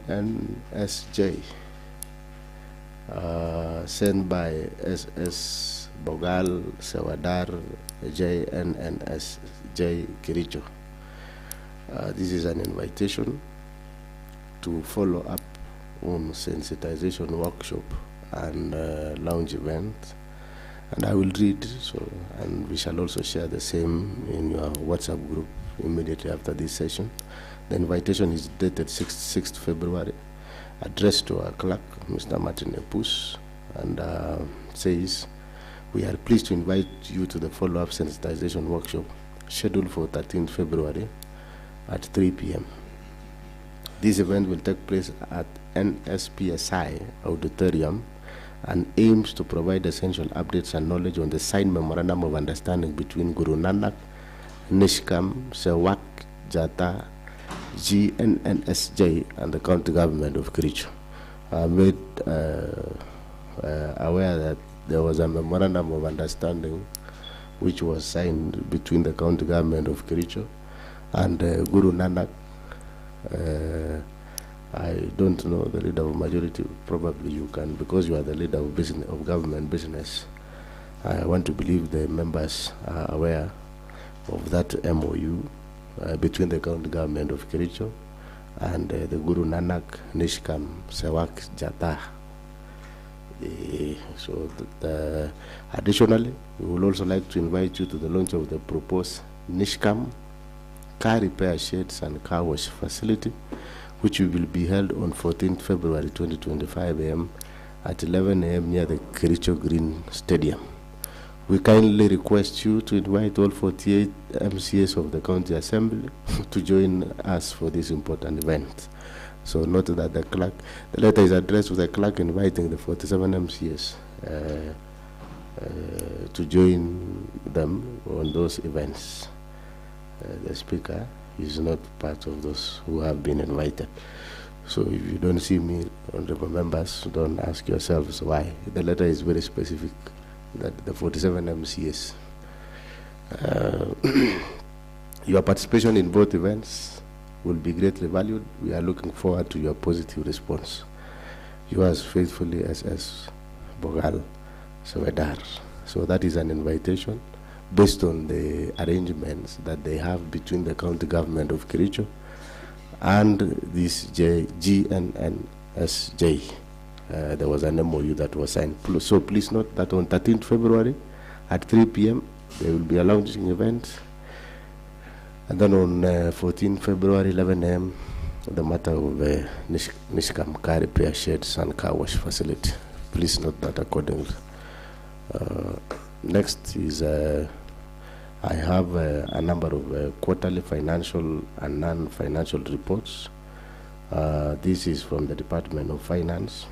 JNNSJ, sent by SS Bogal Sewadar JNNSJ Kericho. This is an invitation to follow up on sensitization workshop and lounge event, and I will read, and we shall also share the same in your WhatsApp group immediately after this session. The invitation is dated 6th February, addressed to our clerk, Mr. Martin Epus, and says, we are pleased to invite you to the follow-up sensitization workshop scheduled for 13th February at 3 p.m. This event will take place at NSPSI Auditorium and aims to provide essential updates and knowledge on the signed memorandum of understanding between Guru Nanak, Nishkam, Sewak, Jata, GNNSJ, and the county government of Kericho. I made aware that there was a memorandum of understanding which was signed between the county government of Kericho and Guru Nanak. I don't know the leader of majority. Probably you can, because you are the leader of business, of government business. I want to believe the members are aware of that MOU between the county government of Kericho and the Guru Nanak Nishkam Sewak Jata. Additionally, we would also like to invite you to the launch of the proposed Nishkam car repair sheds and car wash facility, which will be held on 14th February 2025 a.m. at 11 a.m. near the Kericho Green Stadium. We kindly request you to invite all 48 MCAs of the County Assembly to join us for this important event. So note that the letter is addressed to the clerk inviting the 47 MCAs to join them on those events. The speaker is not part of those who have been invited. So if you don't see me, honorable members, don't ask yourselves why. The letter is very specific that the 47 MCAs. Your participation in both events will be greatly valued. We are looking forward to your positive response. Yours faithfully, SS Bogal Sewadar. So that is an invitation based on the arrangements that they have between the county government of Kericho and this GNNSJ. There was an MOU that was signed. So please note that on 13th February at 3 p.m. there will be a launching event. And then on 14th February, 11 a.m., the matter of Nishkam car repair sheds and car wash facility. Please note that accordingly. Next is I have a number of quarterly financial and non-financial reports. This is from the Department of Finance.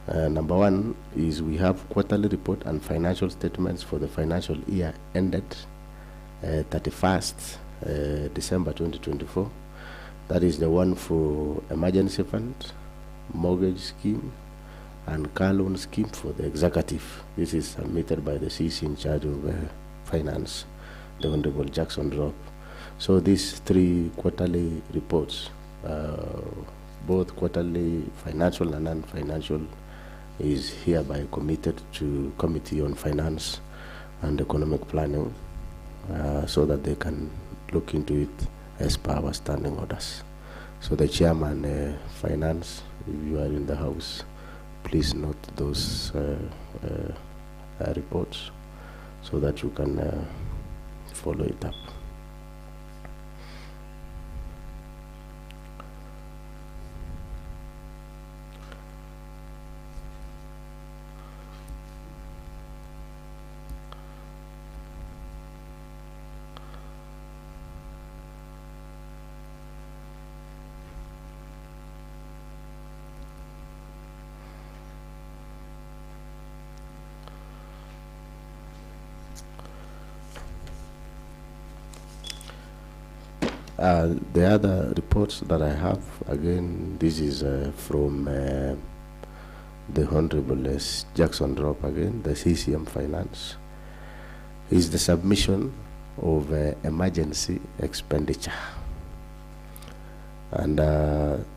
Number one is we have quarterly report and financial statements for the financial year ended 31st December 2024. That is the one for emergency fund, mortgage scheme, and car loan scheme for the executive. This is submitted by the CC in charge of finance, the Honorable Jackson Drop. So these three quarterly reports, both quarterly financial and non-financial, is hereby committed to Committee on Finance and Economic Planning so that they can look into it as per our standing orders. So the Chairman, Finance, if you are in the House, please note those reports so that you can follow it up. The other reports that I have, again, this is from the Honorable Jackson Drop again, the CCM Finance, is the submission of emergency expenditure. And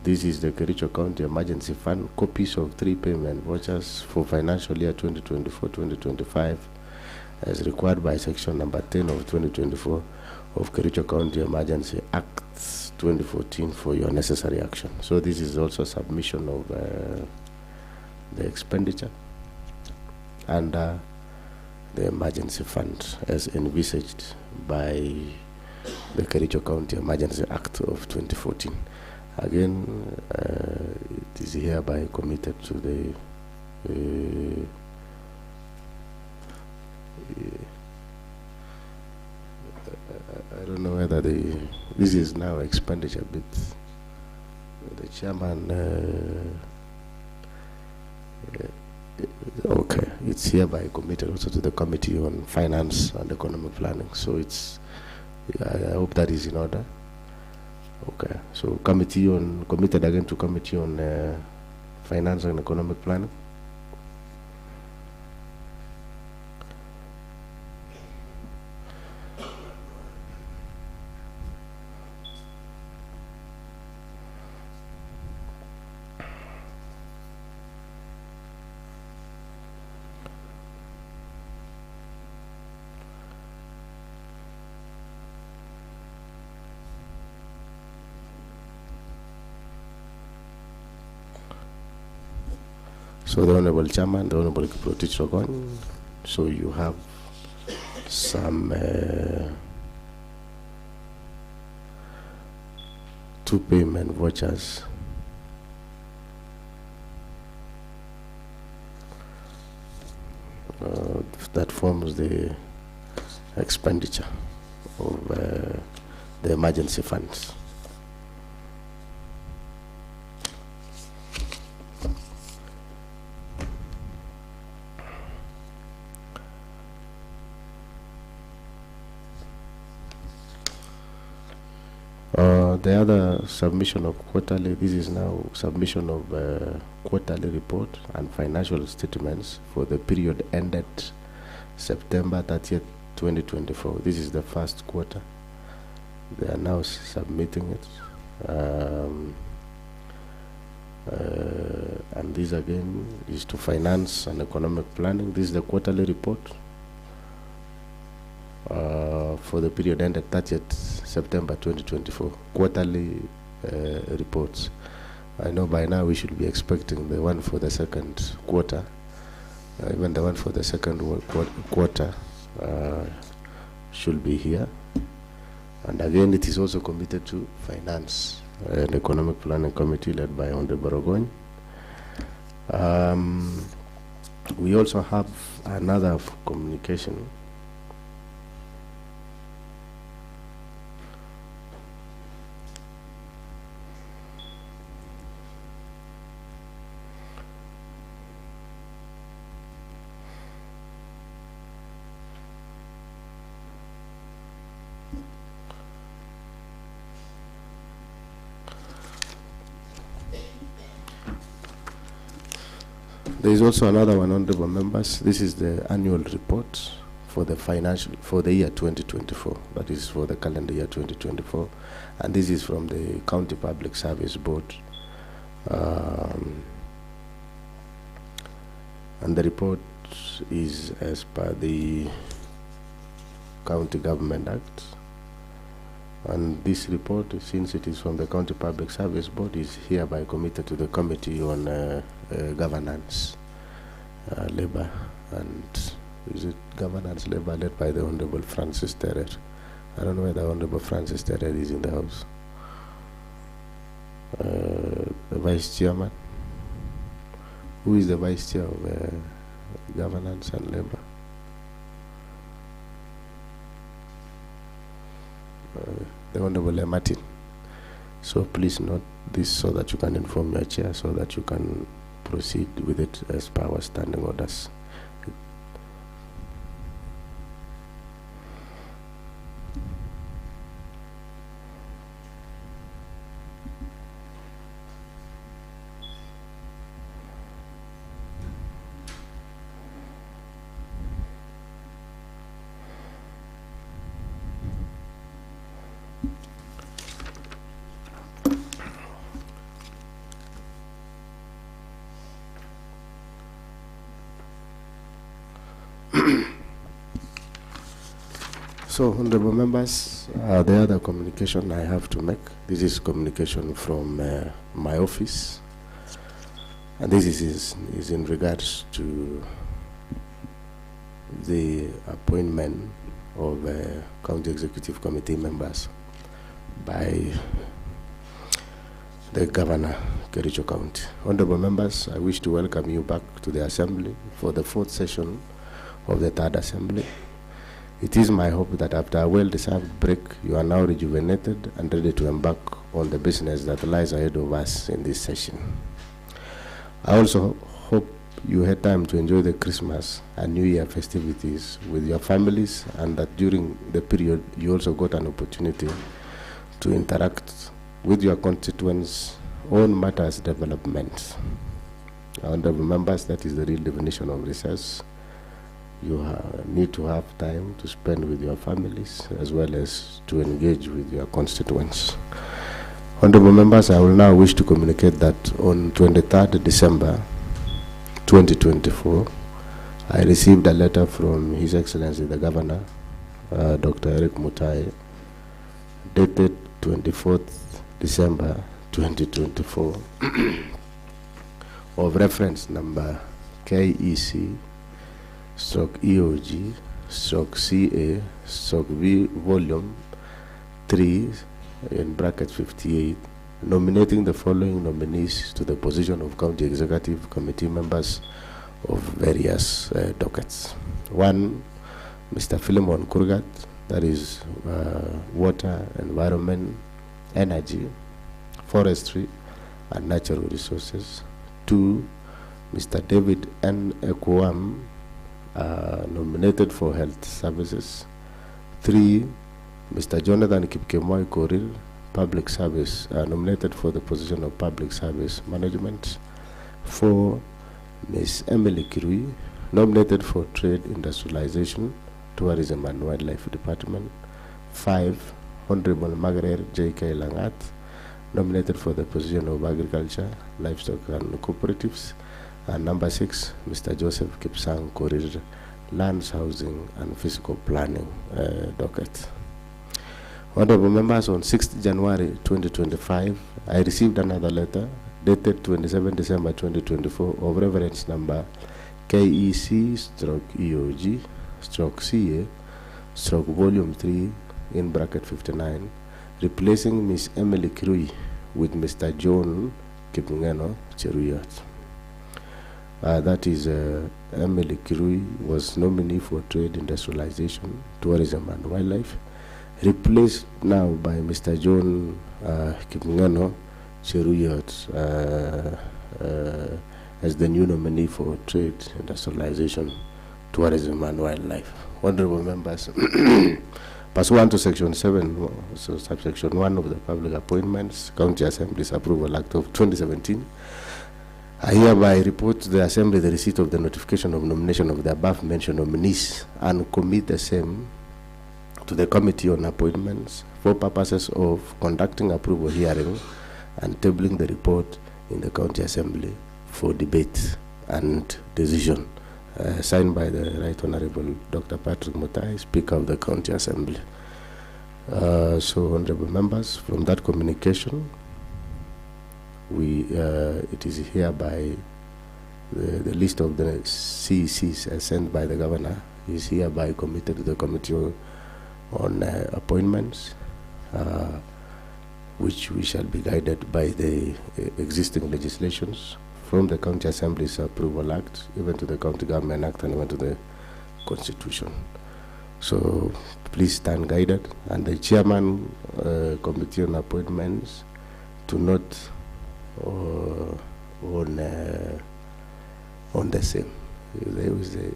this is the Kericho County Emergency Fund, copies of 3 payment vouchers for financial year 2024-2025 as required by section number 10 of 2024 of Kericho County Emergency Acts 2014 for your necessary action. So this is also submission of the expenditure under the emergency fund as envisaged by the Kericho County Emergency Act of 2014. Again, it is hereby committed to the I don't know whether this is now expenditure bit. The chairman, okay, it's hereby committed also to the Committee on Finance and Economic Planning. So it's, I hope that is in order. Okay, so committed again to Committee on Finance and Economic Planning. So the Honorable Chairman, the Honorable Kiprotich Rogon, so you have some 2 payment vouchers that forms the expenditure of the emergency funds. The other submission of quarterly, this is now submission of quarterly report and financial statements for the period ended September 30th, 2024. This is the first quarter. They are now submitting it. And this again is to finance and economic planning. This is the quarterly report for the period ended 30th September 2024. Quarterly reports. I know by now we should be expecting the one for the second quarter. Even the one for the second quarter should be here. And again, it is also committed to Finance and Economic Planning Committee led by Honorable Rogon. We also have another communication. There is also another one, honorable members. This is the annual report for the year 2024. That is for the calendar year 2024, and this is from the County Public Service Board. And the report is as per the County Government Act. And this report, since it is from the County Public Service Board, is hereby committed to the Committee on Governance, Labour, and is it Governance, Labour, led by the Honorable Francis Terrer. I don't know whether Honorable Francis Terrer is in the House. The Vice Chairman. Who is the Vice Chair of Governance and Labour? The Honorable Martin. So please note this so that you can inform your chair, so that you can proceed with it as per our standing orders. So, honorable members, the other communication I have to make, this is communication from my office, and this is in regards to the appointment of County Executive Committee members by the Governor, Kericho County. Honorable members, I wish to welcome you back to the Assembly for the 4th session of the 3rd Assembly. It is my hope that after a well-deserved break, you are now rejuvenated and ready to embark on the business that lies ahead of us in this session. I also hope you had time to enjoy the Christmas and New Year festivities with your families, and that during the period you also got an opportunity to interact with your constituents on matters development. Honorable members, that is the real definition of recess. You need to have time to spend with your families as well as to engage with your constituents. Honorable members, I will now wish to communicate that on 23rd December 2024, I received a letter from His Excellency the Governor, Dr. Eric Mutai, dated 24th December 2024, of reference number KEC stroke EOG stroke CA stroke V volume 3 in bracket 58, nominating the following nominees to the position of County Executive Committee members of various dockets. 1, Mr. Philemon Kurgat, that is water, environment, energy, forestry, and natural resources. 2, Mr. David N. Ekwam, nominated for health services. 3, Mr. Jonathan Kipkemoi Korir, public service, nominated for the position of public service management. 4, Ms. Emily Kirui, nominated for trade, industrialization, tourism and wildlife department. 5, Honorable Margaret J.K. Langat, nominated for the position of agriculture, livestock and cooperatives. And number 6, Mr. Joseph Kipsang Korir, lands, housing and physical planning docket. Honorable members, on 6th January 2025, I received another letter dated 27 December 2024 of reference number KEC stroke EOG stroke CA stroke volume 3 in bracket 59, replacing Ms. Emily Kirui with Mr. John Kipngeno Cheruyot. That is, Emily Kirui was nominee for trade, industrialization, tourism and wildlife, replaced now by Mr. John Kipngeno Cheruyot as the new nominee for trade, industrialization, tourism and wildlife. Honorable members, pursuant to Section 7, so subsection 1 of the Public Appointments, County Assembly's Approval Act of 2017, I hereby report to the Assembly the receipt of the notification of nomination of the above-mentioned nominees and commit the same to the Committee on Appointments for purposes of conducting approval hearing and tabling the report in the County Assembly for debate and decision. Signed by the Right Honorable Dr. Patrick Mutai, Speaker of the County Assembly. So, honorable members, from that communication, it is hereby the list of the CECs sent by the Governor is hereby committed to the Committee on Appointments, which we shall be guided by the existing legislations from the County Assembly's Approval Act, even to the County Government Act, and even to the Constitution. So please stand guided, and the Chairman Committee on Appointments to note on the same. There is the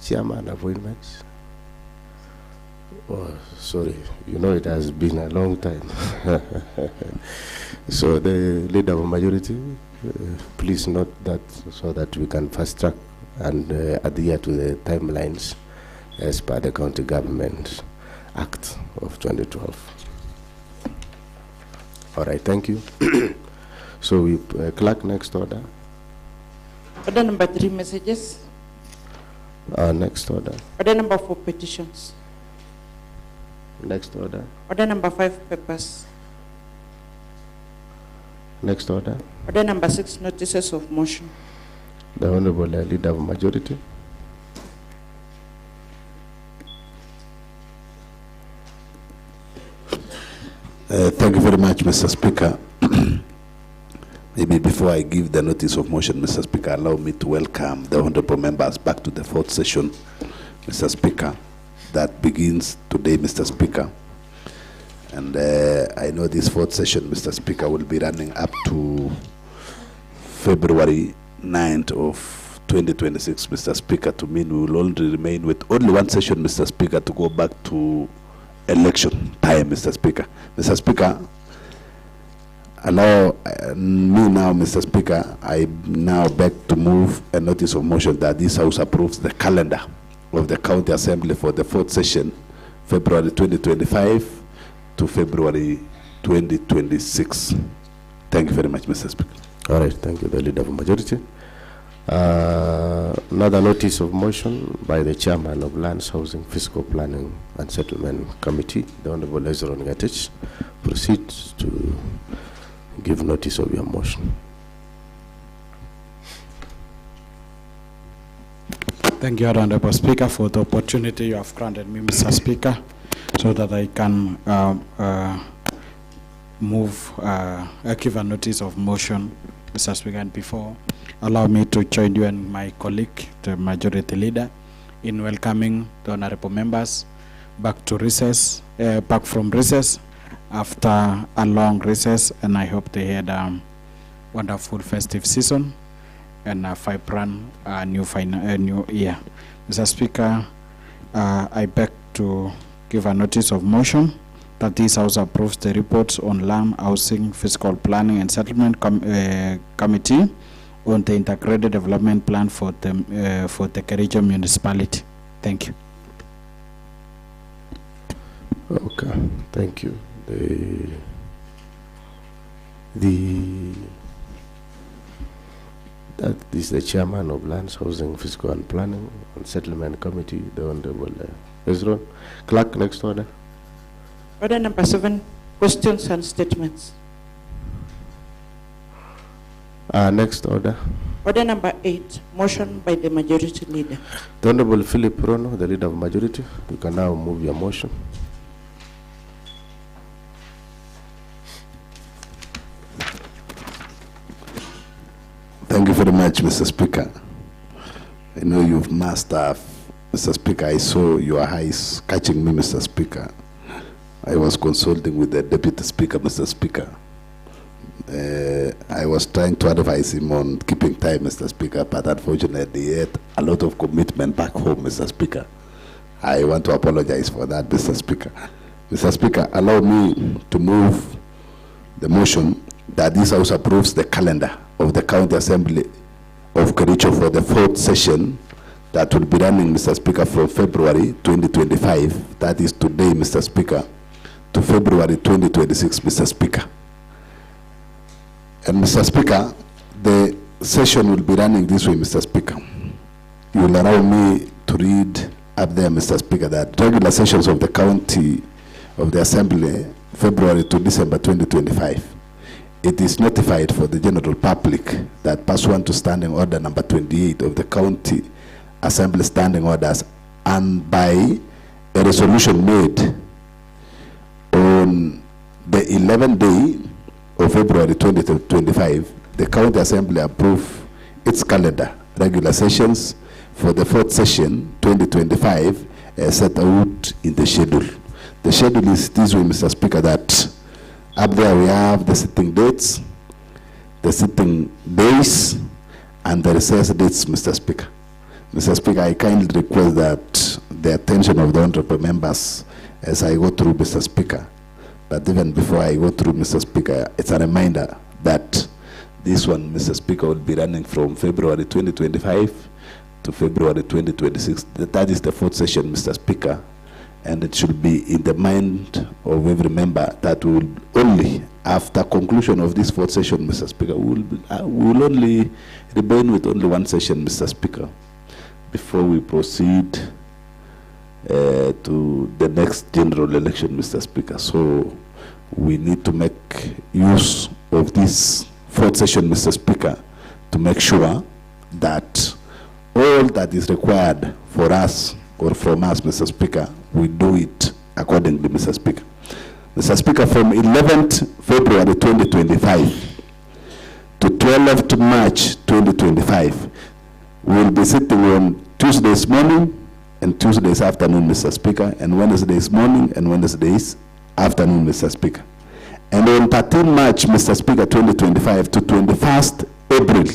Chairman Appointments. Oh, sorry, you know it has been a long time. So the Leader of Majority, please note that so that we can fast track and adhere to the timelines as per the County Government Act of 2012. All right, thank you. So we clerk, next order. Order number 3, messages. Next order. Order number 4, petitions. Next order. Order number 5, papers. Next order. Order number 6, notices of motion. The Honorable Leader of Majority. Thank you very much, Mr. Speaker. Maybe before I give the notice of motion, Mr. Speaker, allow me to welcome the honorable members back to the 4th session, Mr. Speaker, that begins today, Mr. Speaker. And I know this 4th session, Mr. Speaker, will be running up to February 9th of 2026, Mr. Speaker. To mean we will only remain with only one session, Mr. Speaker, to go back to election time, Mr. Speaker. Mr. Speaker, allow me now, Mr. Speaker, I now beg to move a notice of motion that this House approves the calendar of the County Assembly for the 4th session, February 2025 to February 2026. Thank you very much, Mr. Speaker. All right, thank you, the Leader of Majority. Another notice of motion by the Chairman of Lands, Housing, Fiscal Planning and Settlement Committee, the Honorable Hezron Ngetich. Proceed to give notice of your motion. Thank you, Honorable Speaker, for the opportunity you have granted me, Mr. Speaker, so that I can give a notice of motion, Mr. Speaker. And before, allow me to join you and my colleague, the Majority Leader, in welcoming the honorable members back to recess, back from recess after a long recess, and I hope they had a wonderful festive season and a vibrant new year. Mr. Speaker, I beg to give a notice of motion that this House approves the reports on Land, Housing, Fiscal Planning and Settlement Committee on the Integrated Development Plan for the Kericho Municipality. Thank you. Okay, thank you. That is the Chairman of Lands, Housing, Fiscal and Planning and Settlement Committee, the Honorable Hezron. Clerk, next order. Order number 7, questions and statements. Next order. Order number 8, motion by the Majority Leader. The Honorable Philip Rono, the Leader of Majority. You can now move your motion. Thank you very much, Mr. Speaker. I know you've mastered, Mr. Speaker. I saw your eyes catching me, Mr. Speaker. I was consulting with the Deputy Speaker, Mr. Speaker. I was trying to advise him on keeping time, Mr. Speaker, but unfortunately he had a lot of commitment back home, Mr. Speaker. I want to apologize for that, Mr. Speaker. Mr. Speaker, allow me to move the motion that this House approves the calendar of the County Assembly of Kericho for the 4th session that will be running, Mr. Speaker, from February 2025, that is today, Mr. Speaker, to February 2026, Mr. Speaker. And Mr. Speaker, the session will be running this way, Mr. Speaker. You will allow me to read up there, Mr. Speaker, that regular sessions of the County of the Assembly, February to December 2025. It is notified for the general public that pursuant to Standing Order number 28 of the County Assembly Standing Orders and by a resolution made on the 11th day of February 2025, the County Assembly approved its calendar, regular sessions for the 4th session 2025 as set out in the schedule. The schedule is this way, Mr. Speaker, that up there we have the sitting dates, the sitting days, and the recess dates, Mr. Speaker. Mr. Speaker, I kindly request that the attention of the honorable members as I go through, Mr. Speaker. But even before I go through, Mr. Speaker, it's a reminder that this one, Mr. Speaker, will be running from February 2025 to February 2026. That is the 4th session, Mr. Speaker. And it should be in the mind of every member that we will only, after conclusion of this 4th session, Mr. Speaker, we will only remain with only one session, Mr. Speaker. before we proceed to the next general election, Mr. Speaker. So we need to make use of this fourth session, Mr. Speaker, to make sure that all that is required for us or from us, Mr. Speaker, we do it accordingly, Mr. Speaker. Mr. Speaker, from 11th February 2025 to 12th March 2025, we will be sitting on Tuesdays morning and Tuesdays afternoon, Mr. Speaker, and Wednesdays morning and Wednesdays afternoon, Mr. Speaker. And on 13 March, Mr. Speaker, 2025 to 21st April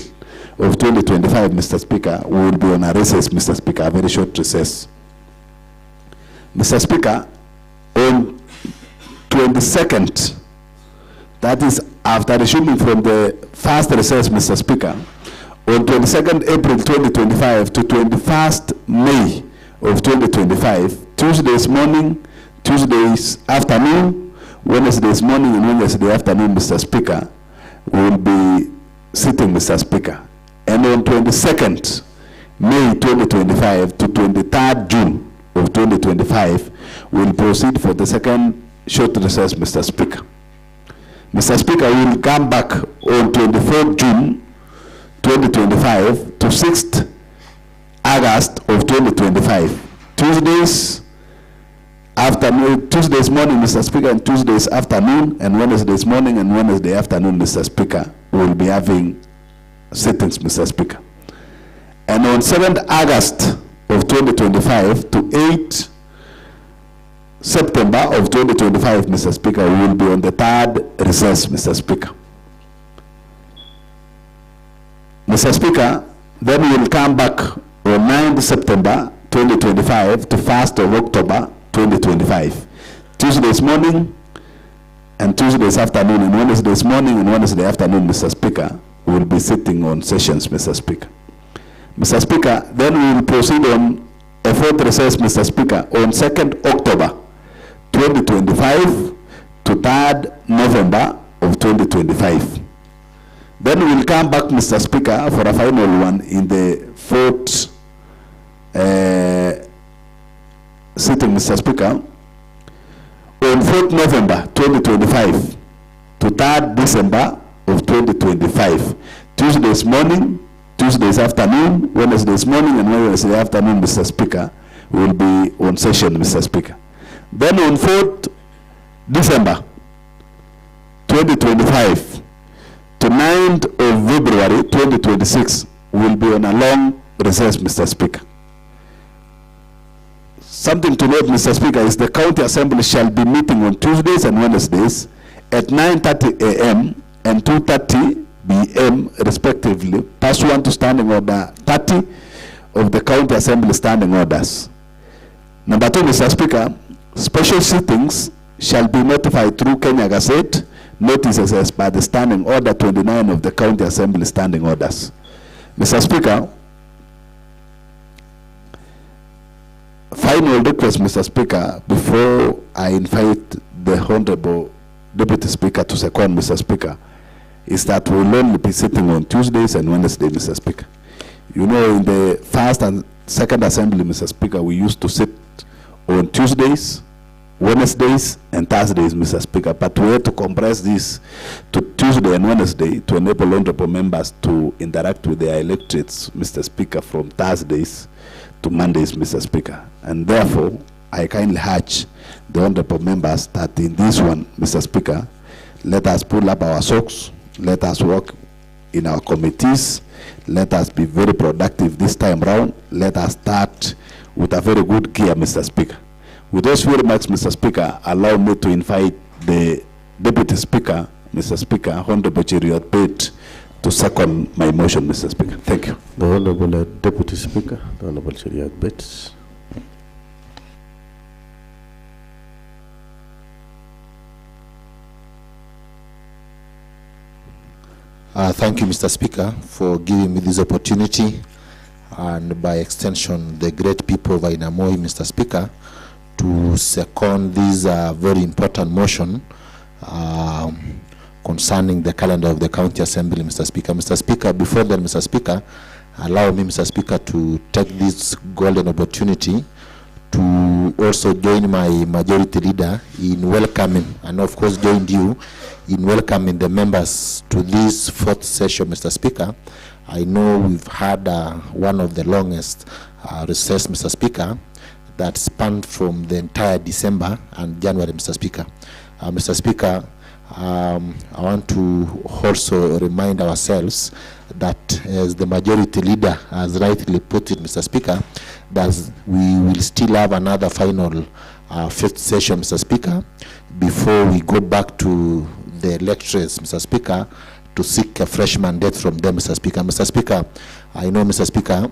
of 2025, Mr. Speaker, we will be on a recess, Mr. Speaker, a very short recess. Mr. Speaker, on 22nd, that is after resuming from the first recess, Mr. Speaker, on 22nd April 2025 to 21st May of 2025, Tuesdays morning, Tuesdays afternoon, Wednesdays morning and Wednesday afternoon, Mr. Speaker, we will be sitting, Mr. Speaker. And on 22nd May 2025 to 23rd June of 2025, we will proceed for the second short recess, Mr. Speaker. Mr. Speaker, we will come back on 24th June 2025 to 6th August of 2025. Tuesdays afternoon, Tuesdays morning, Mr. Speaker, and Tuesdays afternoon, and Wednesdays morning and Wednesday afternoon, Mr. Speaker, we will be having sittings, Mr. Speaker. And on 7th August of 2025 to 8th September of 2025, Mr. Speaker, we will be on the third recess, Mr. Speaker. Mr. Speaker, then we will come back on 9th September 2025 to 1st of October 2025. Tuesdays morning and Tuesdays afternoon, and Wednesdays morning and Wednesday afternoon, Mr. Speaker, we will be sitting on sessions, Mr. Speaker. Mr. Speaker, then we will proceed on a fourth recess, Mr. Speaker, on 2nd October 2025 to 3rd November of 2025. Then we will come back, Mr. Speaker, for a final one in the fourth sitting, Mr. Speaker, on 4th November 2025 to 3rd December of 2025. Tuesdays morning, Tuesdays afternoon, Wednesdays morning and Wednesday afternoon, Mr. Speaker, will be on session, Mr. Speaker. Then on 4th December 2025 to 9th of February 2026, will be on a long recess, Mr. Speaker. Something to note, Mr. Speaker, is the County Assembly shall be meeting on Tuesdays and Wednesdays at 9:30 a.m. and 2:30 p.m. respectively, pursuant to Standing Order 30 of the County Assembly Standing Orders. Number 2, Mr. Speaker, special sittings shall be notified through Kenya Gazette notices as per the Standing Order 29 of the County Assembly Standing Orders. Mr. Speaker, final request, Mr. Speaker, before I invite the Honorable Deputy Speaker to second, Mr. Speaker, is that we will only be sitting on Tuesdays and Wednesdays, Mr. Speaker. You know, in the first and second assembly, Mr. Speaker, we used to sit on Tuesdays, Wednesdays, and Thursdays, Mr. Speaker, but we had to compress this to Tuesday and Wednesday to enable honorable members to interact with their electorates, Mr. Speaker, from Thursdays to Mondays, Mr. Speaker. And therefore, I kindly urge the honorable members that in this one, Mr. Speaker, let us pull up our socks, let us work in our committees, let us be very productive this time round, let us start with a very good gear, Mr. Speaker. With those few remarks, Mr. Speaker, allow me to invite the Deputy Speaker, Mr. Speaker, Honorable Cheriot Bett, to second my motion, Mr. Speaker. Thank you. The Honorable Deputy Speaker, the Honorable Cheriot Bett. Thank you, Mr. Speaker, for giving me this opportunity, and by extension, the great people of Ainamoi, Mr. Speaker, to second this very important motion concerning the calendar of the County Assembly, Mr. Speaker. Mr. Speaker, before that, Mr. Speaker, allow me, Mr. Speaker, to take this golden opportunity to also join my majority leader in welcoming, and of course joined you in welcoming the members to this fourth session, Mr. Speaker. I know we've had one of the longest recess, Mr. Speaker, that spanned from the entire December and January, Mr. Speaker. Mr. Speaker, I want to also remind ourselves that, as the majority leader has rightly put it, Mr. Speaker, that we will still have another final fifth session, Mr. Speaker, before we go back to the electors, Mr. Speaker, to seek a fresh mandate from them, Mr. Speaker. Mr. Speaker, I know, Mr. Speaker,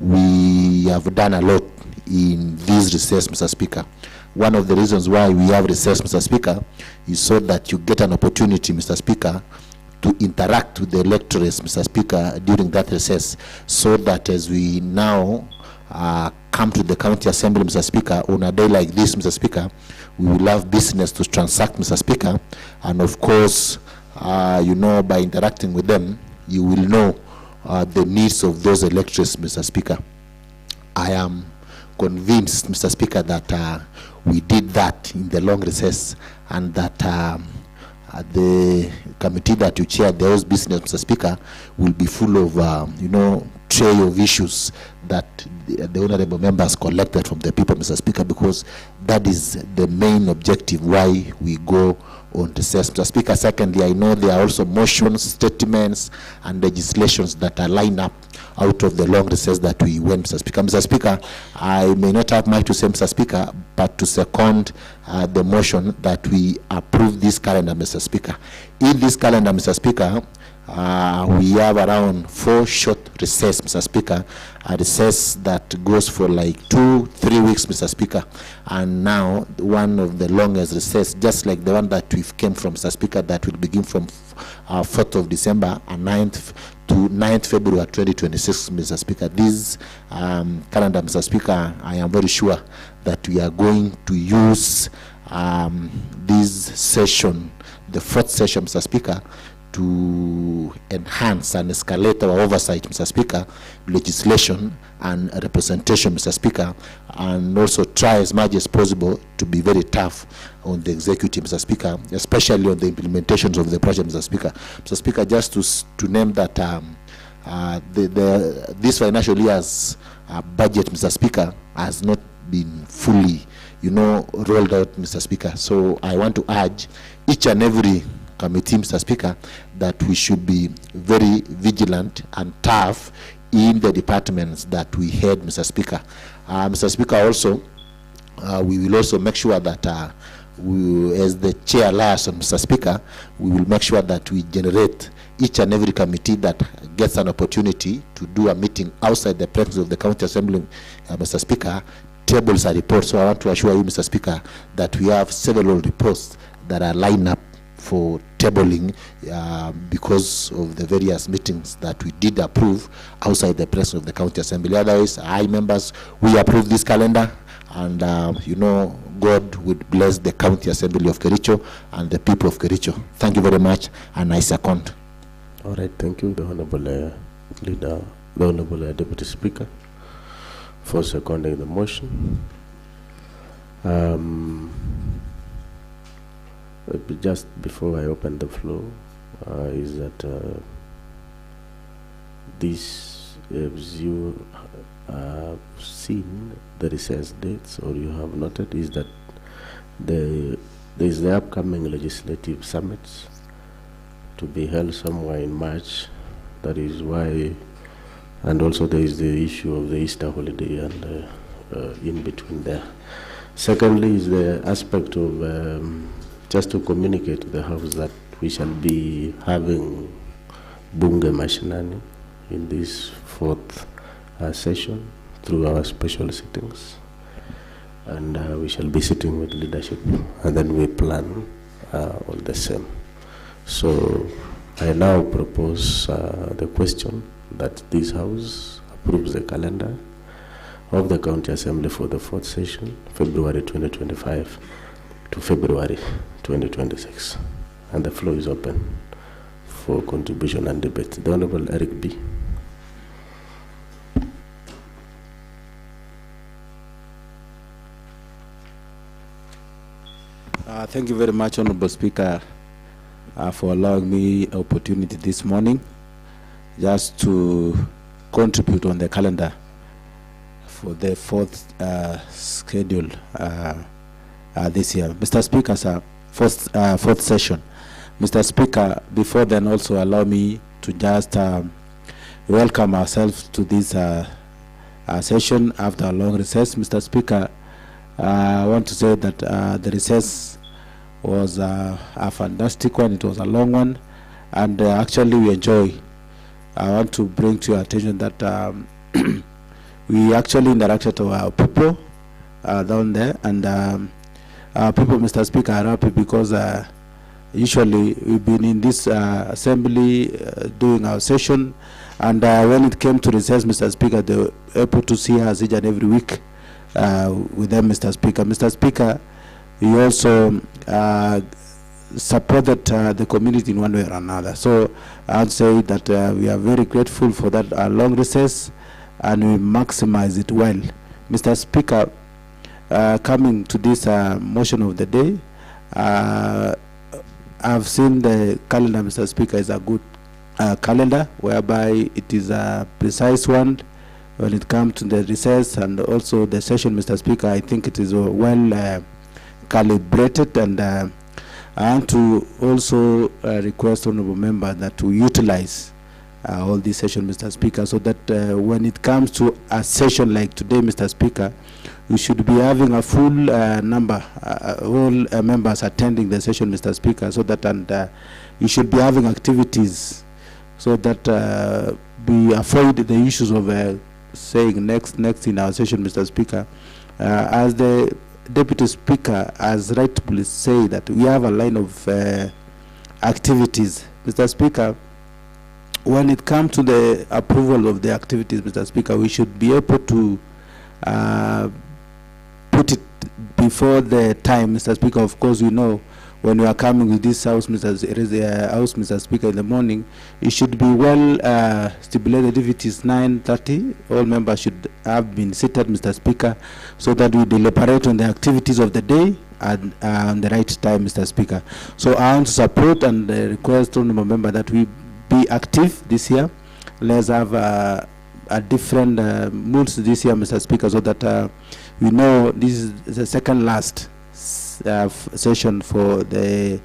we have done a lot in this recess, Mr. Speaker. One of the reasons why we have recess, Mr. Speaker, is so that you get an opportunity, Mr. Speaker, to interact with the electors, Mr. Speaker, during that recess, so that as we now come to the county assembly, Mr. Speaker, on a day like this, Mr. Speaker, we will have business to transact, Mr. Speaker, and of course, you know, by interacting with them, you will know the needs of those electors, Mr. Speaker. I am convinced, Mr. Speaker, that we did that in the long recess, and that the committee that you chair, the House Business, Mr. Speaker, will be full of, you know, tray of issues that the honorable members collected from the people, Mr. Speaker, because that is the main objective why we go on recess, Mr. Speaker. Secondly, I know there are also motions, statements, and legislations that are lined up out of the long recess that we went, Mr. Speaker. Mr. Speaker, I may not have much to say, Mr. Speaker, but to second the motion that we approve this calendar, Mr. Speaker. In this calendar, Mr. Speaker, we have around 4 short recess, Mr. Speaker, a recess that goes for like 2-3 weeks, Mr. Speaker, and now one of the longest recess, just like the one that we came from, Mr. Speaker, that will begin from 4th of December and 9th to 9th February 2026, Mr. Speaker. This calendar, Mr. Speaker, I am very sure that we are going to use this session, the fourth session, Mr. Speaker, to enhance and escalate our oversight, Mr. Speaker, legislation and representation, Mr. Speaker, and also try as much as possible to be very tough on the executive, Mr. Speaker, especially on the implementations of the project, Mr. Speaker. Mr. Speaker, just to name that this financial year's budget, Mr. Speaker, has not been fully, you know, rolled out, Mr. Speaker. So I want to urge each and every committee, Mr. Speaker, that we should be very vigilant and tough in the departments that we head, Mr. Speaker. Mr. Speaker, also, we will also make sure that as the chair liaison, Mr. Speaker, we will make sure that we generate each and every committee that gets an opportunity to do a meeting outside the presence of the county assembly, Mr. Speaker, tables a report. So I want to assure you, Mr. Speaker, that we have several reports that are lined up for tabling because of the various meetings that we did approve outside the presence of the county assembly. Otherwise, members, we approve this calendar, and you know, God would bless the county assembly of Kericho and the people of Kericho. Thank you very much, and I second. All right, thank you, the Honorable Leader, the Honorable Deputy Speaker, for seconding the motion. Just before I open the floor, is that this, as you have seen the recess dates, or you have noted, is that there is the upcoming legislative summits to be held somewhere in March. That is why, and also there is the issue of the Easter holiday and in between there. Secondly is the aspect of just to communicate to the House that we shall be having Bunge Mashinani in this fourth session through our special sittings, and we shall be sitting with leadership, and then we plan on the same. So I now propose the question that this House approves the calendar of the County Assembly for the fourth session, February 2025 to February 2026. And the floor is open for contribution and debate. The Honorable Eric B. Thank you very much, Honorable Speaker, for allowing me opportunity this morning just to contribute on the calendar for the fourth schedule this year. Mr. Speaker, sir, fourth session. Mr. Speaker, before then also allow me to just welcome ourselves to this session after a long recess. Mr. Speaker, I want to say that the recess was a fantastic one. It was a long one, and actually we enjoy. I want to bring to your attention that we actually interacted with our people down there, and our people, Mr. Speaker, are happy because usually we've been in this assembly doing our session, and when it came to recess, Mr. Speaker, they were able to see us each and every week with them, Mr. Speaker. Mr. Speaker, you also supported the community in one way or another. So I'd say that we are very grateful for that long recess, and we maximize it well. Mr. Speaker, coming to this motion of the day, I've seen the calendar, Mr. Speaker, is a good calendar whereby it is a precise one when it comes to the recess and also the session, Mr. Speaker. I think it is well calibrated, and I want to also request honorable member that we utilize all these sessions, Mr. Speaker, so that when it comes to a session like today, Mr. Speaker, we should be having a full number, all members attending the session, Mr. Speaker, so that and you should be having activities so that we avoid the issues of saying next in our session, Mr. Speaker. As the Deputy Speaker has rightfully said that we have a line of activities, Mr. Speaker. When it comes to the approval of the activities, Mr. Speaker, we should be able to put it before the time, Mr. Speaker. Of course, we know when we are coming with this house, Mr. Speaker, in the morning, it should be well stipulated. If it is 9:30, all members should have been seated, Mr. Speaker, so that we deliberate on the activities of the day and the right time, Mr. Speaker. So I want to support and request from the member that we be active this year. Let's have a different moods this year, Mr. Speaker, so that we know this is the second last session for the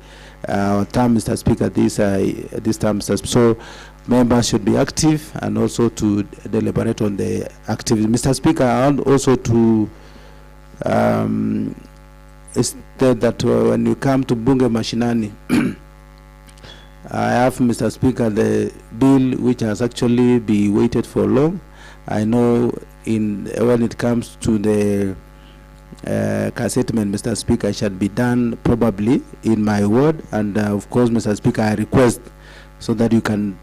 term, Mr. Speaker, this term, Mr. So members should be active and also to deliberate on the activity. Mr. Speaker, I want also to state that when you come to Bunge Mashinani, I have, Mr. Speaker, the bill which has actually been waited for long. I know when it comes to the settlement, Mr. Speaker, shall be done probably in my ward, and of course, Mr. Speaker, I request so that you can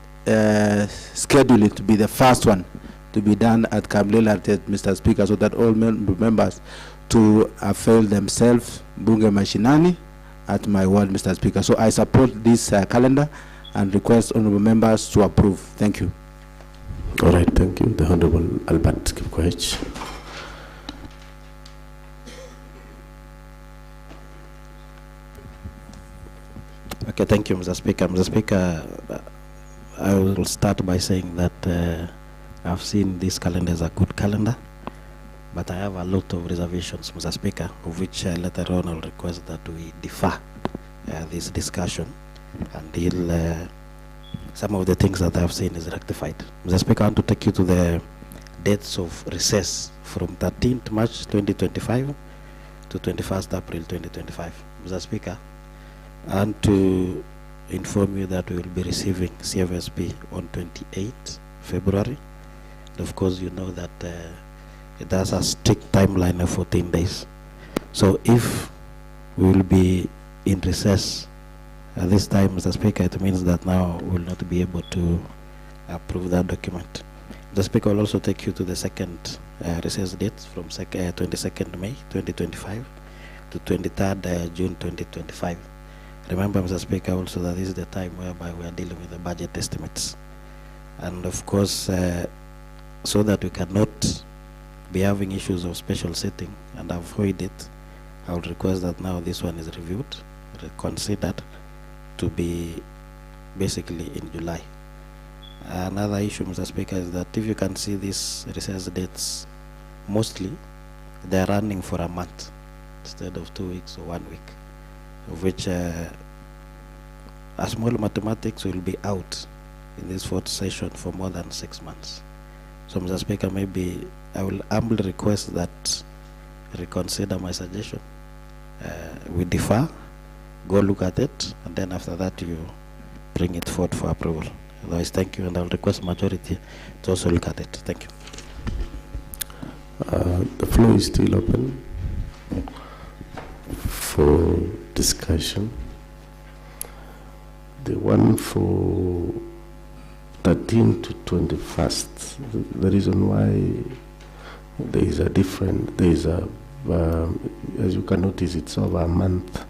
schedule it to be the first one to be done at Kamlela, Mr. Speaker, so that all members to avail themselves Bunge Mashinani at my ward, Mr. Speaker. So I support this calendar and request honorable members to approve. Thank you. All right, thank you. The Honorable Albert Kipkoech. Okay, thank you, Mr. Speaker. Mr. Speaker, I will start by saying that I've seen this calendar as a good calendar, but I have a lot of reservations, Mr. Speaker, of which later on I'll request that we defer this discussion until some of the things that I've seen is rectified. Mr. Speaker, I want to take you to the dates of recess from 13th March 2025 to 21st April 2025. Mr. Speaker, I want to inform you that we will be receiving CFSP on 28th February. And of course, you know that it has a strict timeline of 14 days. So if we will be in recess at this time, Mr. Speaker, it means that now we will not be able to approve that document. The Speaker will also take you to the second recess date from 22nd May 2025 to 23rd June 2025. Remember, Mr. Speaker, also that this is the time whereby we are dealing with the budget estimates. And of course, so that we cannot be having issues of special sitting and avoid it, I would request that now this one is reviewed, reconsidered to be basically in July. Another issue, Mr. Speaker, is that if you can see these recess dates, mostly they are running for a month instead of 2 weeks or 1 week, of which a small mathematics will be out in this fourth session for more than 6 months. So, Mr. Speaker, maybe I will humbly request that reconsider my suggestion. We defer, go look at it, and then after that you bring it forward for approval. Otherwise, thank you, and I'll request majority to also look at it. Thank you. The floor is still open for discussion. The one for 13 to 21st, the reason why there is a different, there is a, as you can notice, it's over a month,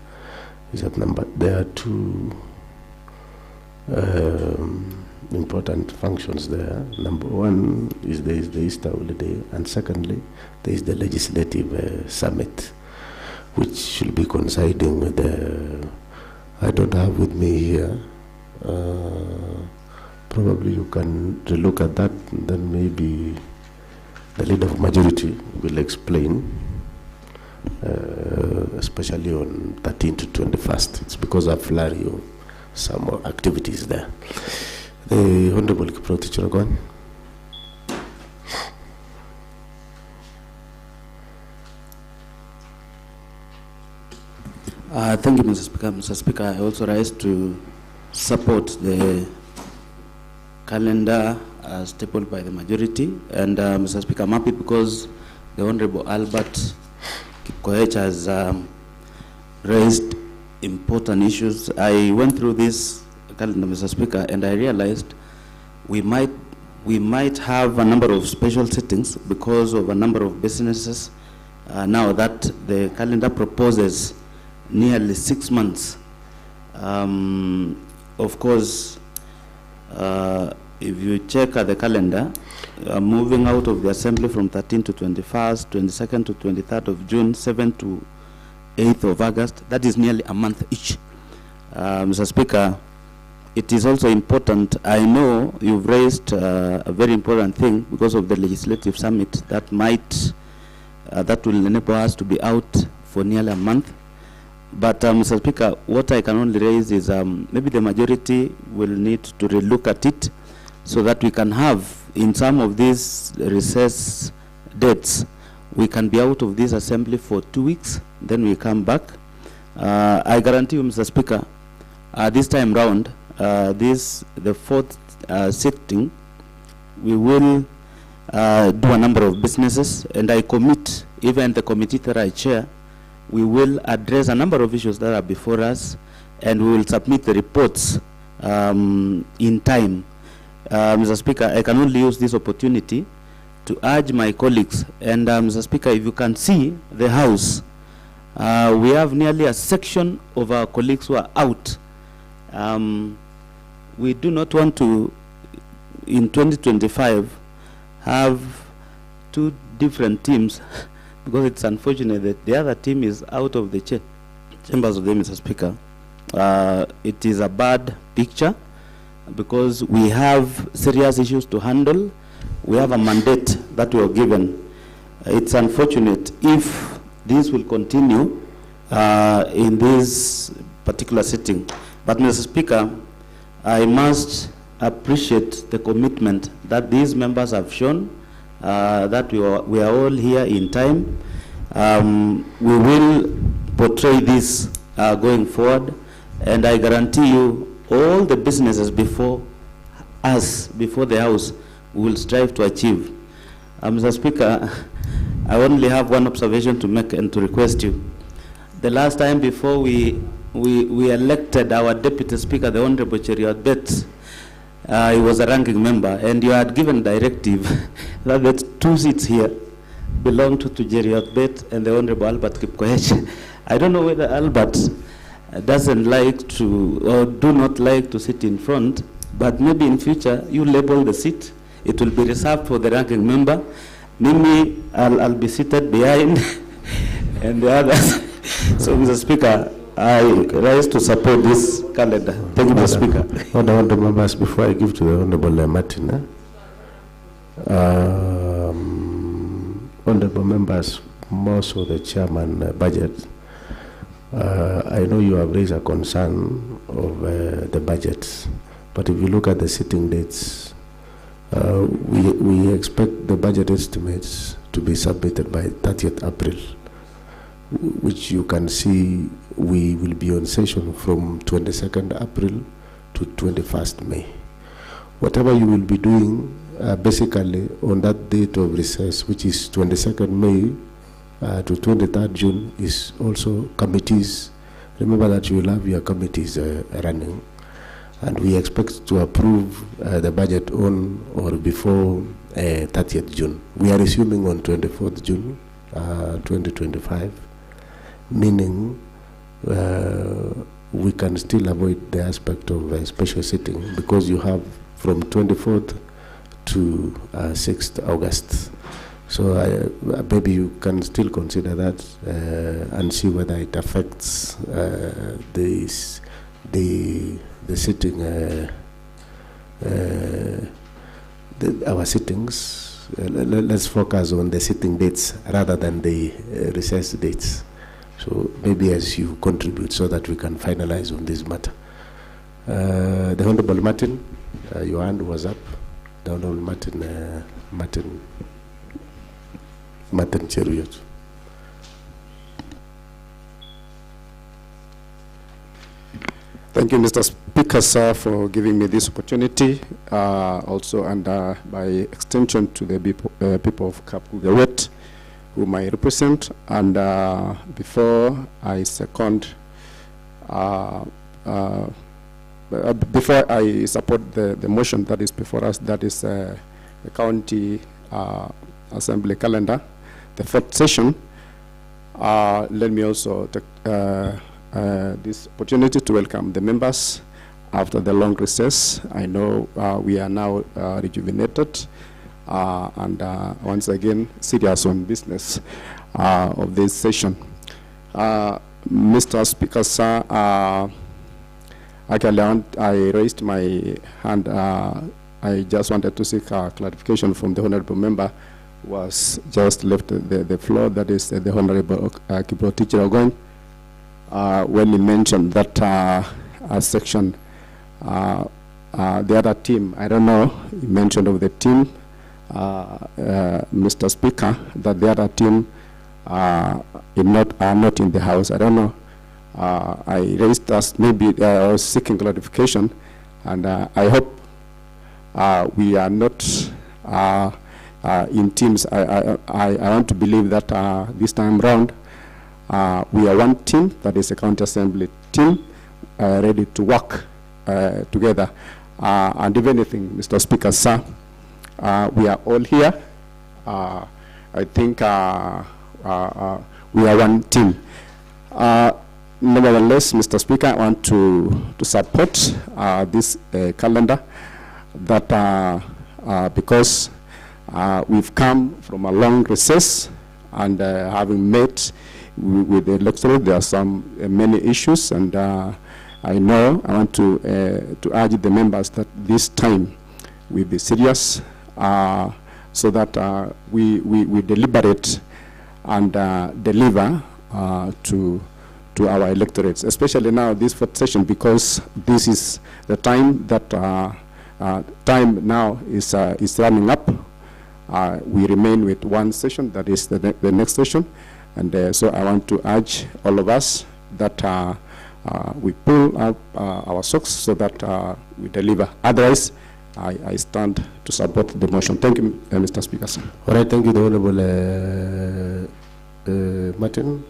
is that number. There are two important functions there. Number one is there is the Easter holiday, and secondly, there is the legislative summit, which should be coinciding with the, I don't have with me here, probably you can relook at that, and then maybe the leader of majority will explain, especially on 13 to 21st. It's because of flurry of some activities there. The Honorable Kiproti Chiragon. Thank you, Mr. Speaker. Mr. Speaker, I also rise to support the calendar stapled by the majority. And Mr. Speaker, I'm happy because the Honorable Albert Kipkoech has raised important issues. I went through this calendar, Mr. Speaker, and I realized we might have a number of special sittings because of a number of businesses. Now that the calendar proposes nearly 6 months, of course, if you check at the calendar, moving out of the assembly from 13 to 21st, 22nd to 23rd of June, 7th to 8th of August, that is nearly a month each. Mr. Speaker, it is also important, I know you've raised a very important thing because of the legislative summit that might, that will enable us to be out for nearly a month. But Mr. Speaker, what I can only raise is maybe the majority will need to relook at it so that we can have, in some of these recess dates, we can be out of this assembly for 2 weeks, then we come back. I guarantee you, Mr. Speaker, this time round, the fourth sitting, we will do a number of businesses, and I commit, even the committee that I chair, we will address a number of issues that are before us, and we will submit the reports in time. Mr. Speaker, I can only use this opportunity to urge my colleagues, and Mr. Speaker, if you can see the House, we have nearly a section of our colleagues who are out. We do not want to, in 2025, have 2 different teams because it's unfortunate that the other team is out of the chambers of the Mr. Speaker. It is a bad picture because we have serious issues to handle. We have a mandate that we are given. It's unfortunate if this will continue in this particular sitting. But Mr. Speaker, I must appreciate the commitment that these members have shown, that we are all here in time. We will portray this going forward, and I guarantee you all the businesses before us, before the House, we will strive to achieve. Mr. Speaker, I only have one observation to make and to request you. The last time before we elected our Deputy Speaker, the Honorable Cheriot Bet, he was a ranking member, and you had given directive that 2 seats here belong to Cheriot Bet and the Honorable Albert Kipkoech. I don't know whether Albert doesn't like to, or do not like to sit in front, but maybe in future you label the seat. It will be reserved for the ranking member. Mimi, I'll be seated behind, and the others So, Mr. Speaker, I rise to support this calendar. Thank you, Mr. Speaker. Honourable members, before I give to the Honourable Martin, Honourable members, more so the chairman budget. I know you have raised a concern of the budgets, but if you look at the sitting dates, we expect the budget estimates to be submitted by 30th April, which you can see we will be on session from 22nd April to 21st May. Whatever you will be doing, basically on that date of recess, which is 22nd May to 23rd June, is also committees. Remember that you will have your committees running, and we expect to approve the budget on or before 30th June. We are resuming on 24th June 2025, meaning we can still avoid the aspect of a special sitting, because you have from 24th to 6th August. So maybe you can still consider that and see whether it affects the sitting, our sittings. Let's focus on the sitting dates rather than the recess dates. So maybe as you contribute so that we can finalize on this matter. The Honourable Martin, your hand was up. The Honourable Martin Cheruiyot. Thank you, Mr. Speaker, sir, for giving me this opportunity. Also, and by extension to the people of Kapugawet, whom I represent. And before I second, before I support the motion that is before us, that is the County Assembly calendar, the fourth session, let me also take this opportunity to welcome the members after the long recess. I know we are now rejuvenated and once again serious on business of this session. Mr. Speaker, sir, actually I raised my hand. I just wanted to seek clarification from the honourable member who was just left the floor, that is the Honourable Kiprotich Ogoin, when he mentioned that section, the other team, I don't know, he mentioned of the team, Mr. Speaker, that the other team are not in the house. I don't know. I raised us, maybe I was seeking clarification, and I hope we are not in teams. I want to believe that this time round we are one team, that is a county assembly team, ready to work together. And if anything, Mr. Speaker, sir, we are all here. I think we are one team. Nevertheless, Mr. Speaker, I want to support this calendar, that because we've come from a long recess, and having met with the electorate, there are some many issues, and I know I want to urge the members that this time we be serious, so that we deliberate and deliver to our electorates, especially now this fourth session, because this is the time that time now is running up. We remain with one session, that is the next session, and so I want to urge all of us that we pull up our socks so that we deliver. Otherwise, I stand to support the motion. Thank you, Mr. Speaker. All right, thank you, the Honourable Martin.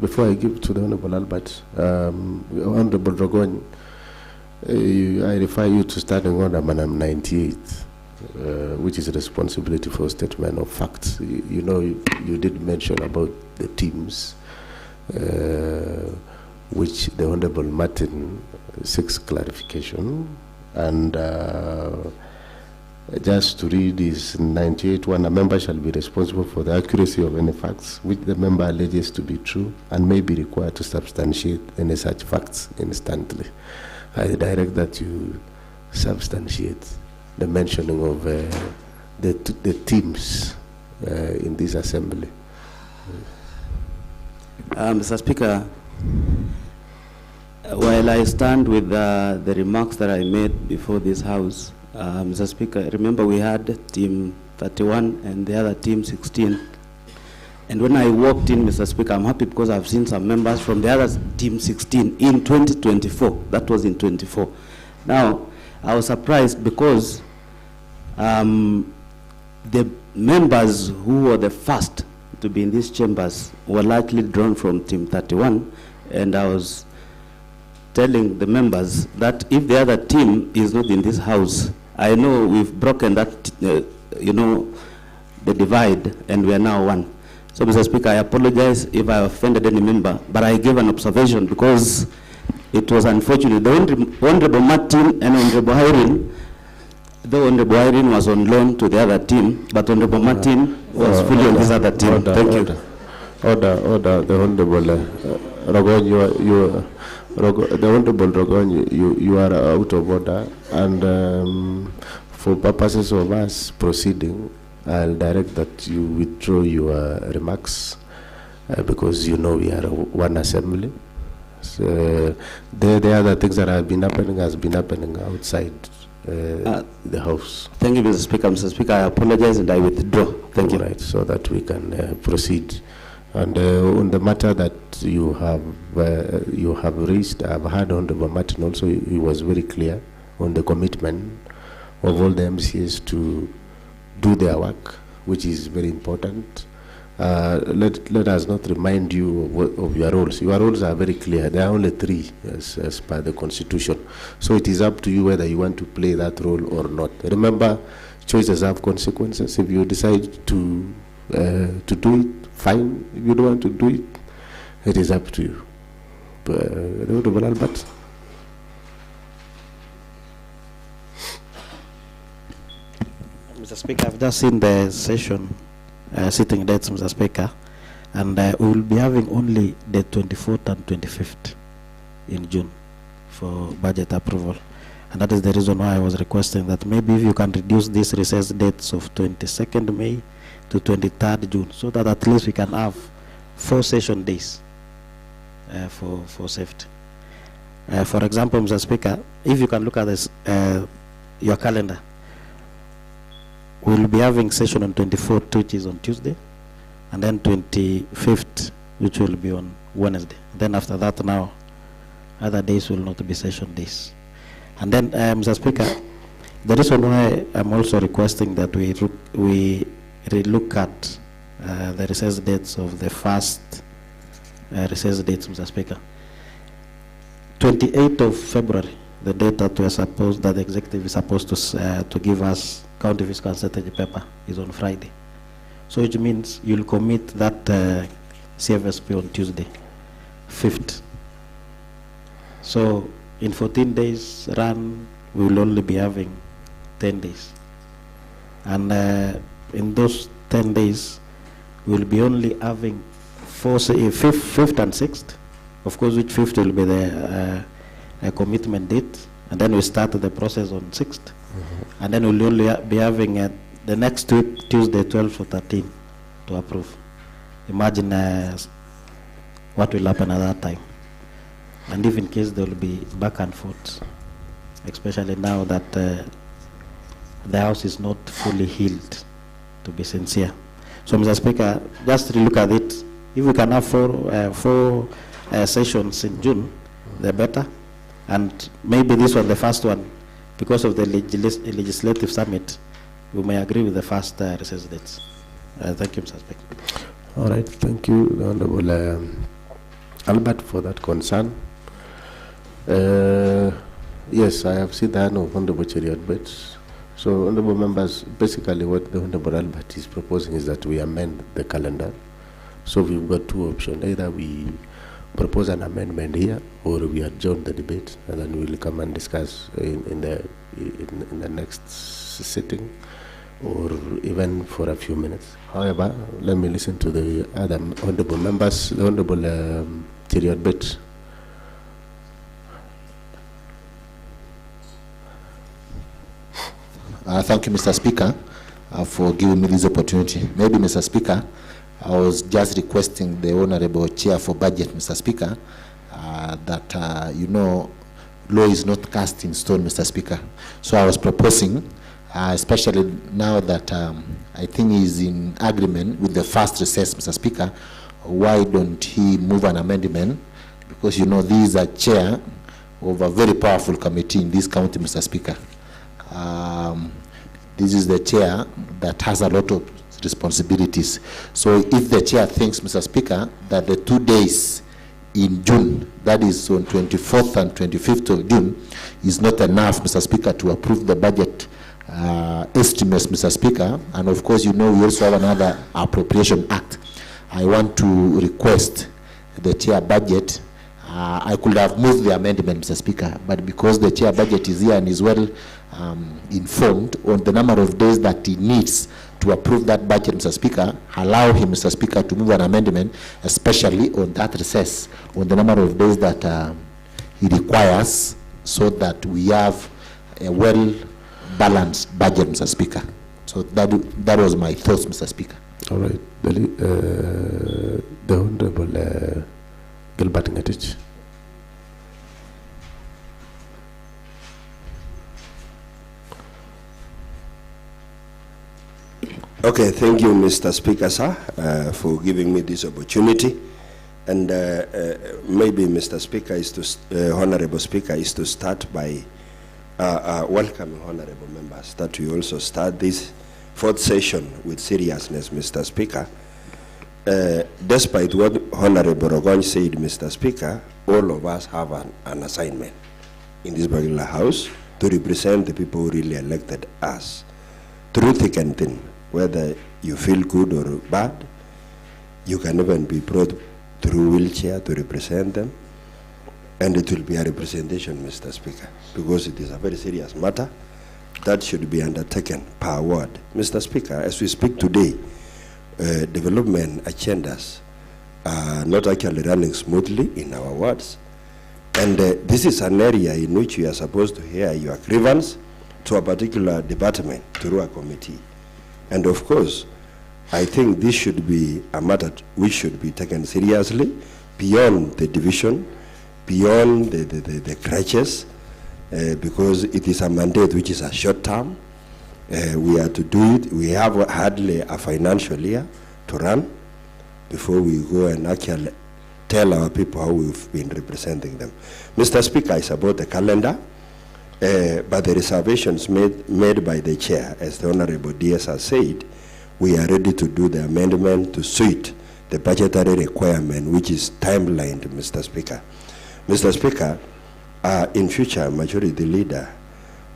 Before I give to the Honourable Albert, Honourable Drogon, I refer you to Standing Order Manam 98, which is a responsibility for statement of facts. You know, you did mention about the teams, which the Honourable Martin seeks clarification, and just to read is 98.1, a member shall be responsible for the accuracy of any facts which the member alleges to be true and may be required to substantiate any such facts instantly. I direct that you substantiate the mentioning of the teams in this assembly. Mr. Speaker, while I stand with the remarks that I made before this House, Mr. Speaker, remember we had team 31 and the other team 16. And when I walked in, Mr. Speaker, I'm happy because I've seen some members from the other team 16 in 2024. That was in 24. Now, I was surprised because the members who were the first to be in these chambers were likely drawn from team 31. And I was telling the members that if the other team is not in this House, I know we've broken that, the divide, and we are now one. So, Mr. Speaker, I apologize if I offended any member, but I gave an observation because it was unfortunate. The Honorable Martin and Honorable Irene, though Honorable Irene was on loan to the other team, but Honorable Martin was fully on this other team. Thank you. Order, the Honorable Rogon, the Honorable Rogon, you are out of order, and for purposes of us proceeding, I'll direct that you withdraw your remarks because you know we are one assembly. So the other things that have been happening has been happening outside the House. Thank you, Mr. Speaker. Mr. Speaker, I apologize and I withdraw. Thank you. Right, so that we can proceed. And on the matter that you have raised, I've heard Honorable Martin also. He was very clear on the commitment of all the MCAs to do their work, which is very important. Let us not remind you of your roles. Your roles are very clear. There are only 3 as per the Constitution. So it is up to you whether you want to play that role or not. Remember, choices have consequences. If you decide to do it, fine. If you don't want to do it, it is up to you. Honorable Albert. Mr. Speaker, I've just seen the session sitting dates, Mr. Speaker, and we will be having only the 24th and 25th in June for budget approval. And that is the reason why I was requesting that maybe if you can reduce these recess dates of 22nd May to 23rd June, so that at least we can have 4 session days for safety. For example, Mr. Speaker, if you can look at this, your calendar, we'll be having session on 24th, which is on Tuesday, and then 25th, which will be on Wednesday. Then after that, now, other days will not be session days. And then, Mr. Speaker, the reason why I'm also requesting that we relook at the recess dates of the first recess dates, Mr. Speaker. 28th of February, the date that we are supposed, that the executive is supposed to give us county fiscal strategy paper is on Friday. So which means you'll commit that CFSP on Tuesday, 5th. So in 14 days run, we will only be having 10 days. And in those 10 days, we will be only having 5th and 6th. Of course, which 5th will be the commitment date. And then we start the process on 6th. And then we'll only be having the next week, Tuesday, 12 or 13, to approve. Imagine what will happen at that time. And if in case there will be back and forth, especially now that the House is not fully healed, to be sincere. So, Mr. Speaker, just to look at it, if we can have 4 sessions in June, the better. And maybe this was the first one. Because of the legislative summit, we may agree with the first recess dates. Thank you, Mr. Speaker. All right, thank you, Honorable Albert, for that concern. Yes, I have seen the hand of Honorable Cheriot Bates. So, Honorable members, basically what the Honorable Albert is proposing is that we amend the calendar. So we've got 2 options. Either we propose an amendment here, or we adjourn the debate, and then we'll come and discuss in the next sitting or even for a few minutes. However, let me listen to the other honorable members. The Honorable Cheriot Bett. Thank you, Mr. Speaker, for giving me this opportunity. Maybe, Mr. Speaker, I was just requesting the Honorable Chair for Budget, Mr. Speaker, that, you know, law is not cast in stone, Mr. Speaker. So I was proposing, especially now that I think he's in agreement with the first recess, Mr. Speaker, why don't he move an amendment? Because, you know, this is a chair of a very powerful committee in this county, Mr. Speaker. This is the chair that has a lot of responsibilities. So if the chair thinks, Mr. Speaker, that the 2 days in June, that is on 24th and 25th of June, is not enough, Mr. Speaker, to approve the budget estimates, Mr. Speaker, and of course, you know, we also have another appropriation act. I want to request the chair budget. I could have moved the amendment, Mr. Speaker, but because the chair budget is here and is well informed on the number of days that he needs to approve that budget, Mr. Speaker, allow him, Mr. Speaker, to move an amendment, especially on that recess, on the number of days that he requires, so that we have a well-balanced budget, Mr. Speaker. So that was my thoughts, Mr. Speaker. All right. The Honorable Gilbert Ngetich. Okay, thank you, Mr. Speaker, sir, for giving me this opportunity. And maybe, Mr. Speaker, Honorable Speaker, is to start by welcoming honorable members that we also start this fourth session with seriousness, Mr. Speaker. Despite what Honorable Rogon said, Mr. Speaker, all of us have an assignment in this particular house to represent the people who really elected us through thick and thin. Whether you feel good or bad, you can even be brought through wheelchair to represent them, and it will be a representation, Mr. Speaker, because it is a very serious matter that should be undertaken per ward. Mr. Speaker, as we speak today, development agendas are not actually running smoothly in our wards, and this is an area in which you are supposed to hear your grievance to a particular department through a committee. And of course, I think this should be a matter which should be taken seriously, beyond the division, beyond the crutches, because it is a mandate which is a short term. We are to do it. We have hardly a financial year to run before we go and actually tell our people how we've been representing them. Mr. Speaker, it's about the calendar. But the reservations made by the chair, as the Honorable DS has said, we are ready to do the amendment to suit the budgetary requirement, which is timelined, Mr. Speaker. Mr. Speaker, in future, Majority Leader,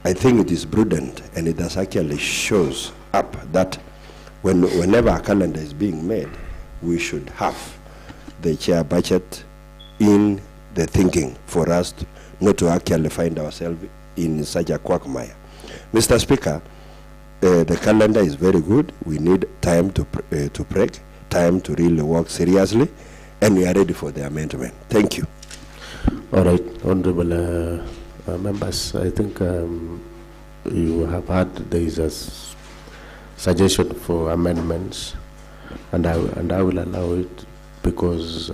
I think it is prudent, and it does actually shows up that whenever a calendar is being made, we should have the chair budget in the thinking for us not to actually find ourselves in such a quagmire. Mr. Speaker, the calendar is very good. We need time to break, time to really work seriously, and we are ready for the amendment. Thank you. All right, honorable members, I think you have heard there is a suggestion for amendments, and I will allow it because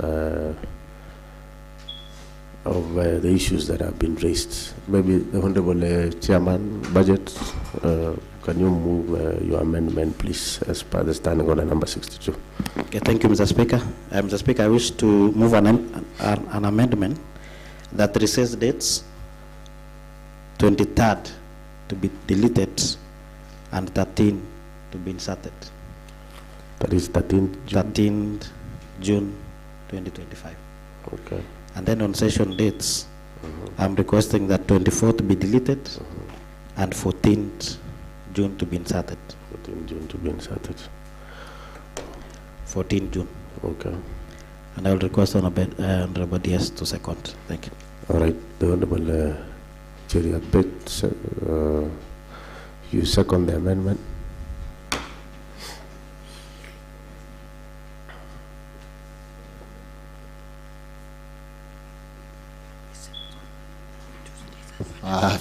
of the issues that have been raised. Maybe the Honorable Chairman, Budget, can you move your amendment, please, as per the standing order number 62? Okay, thank you, Mr. Speaker. Mr. Speaker, I wish to move an amendment that recess dates 23rd to be deleted and 13th to be inserted. That is 13th June? 13th June 2025. Okay. And then on session dates, I'm requesting that 24th be deleted and 14th June to be inserted. 14th June to be inserted. 14th June. Okay. And I will request Honorable DS to second. Thank you. All right. The Honorable Cheriot Bett, You second the amendment?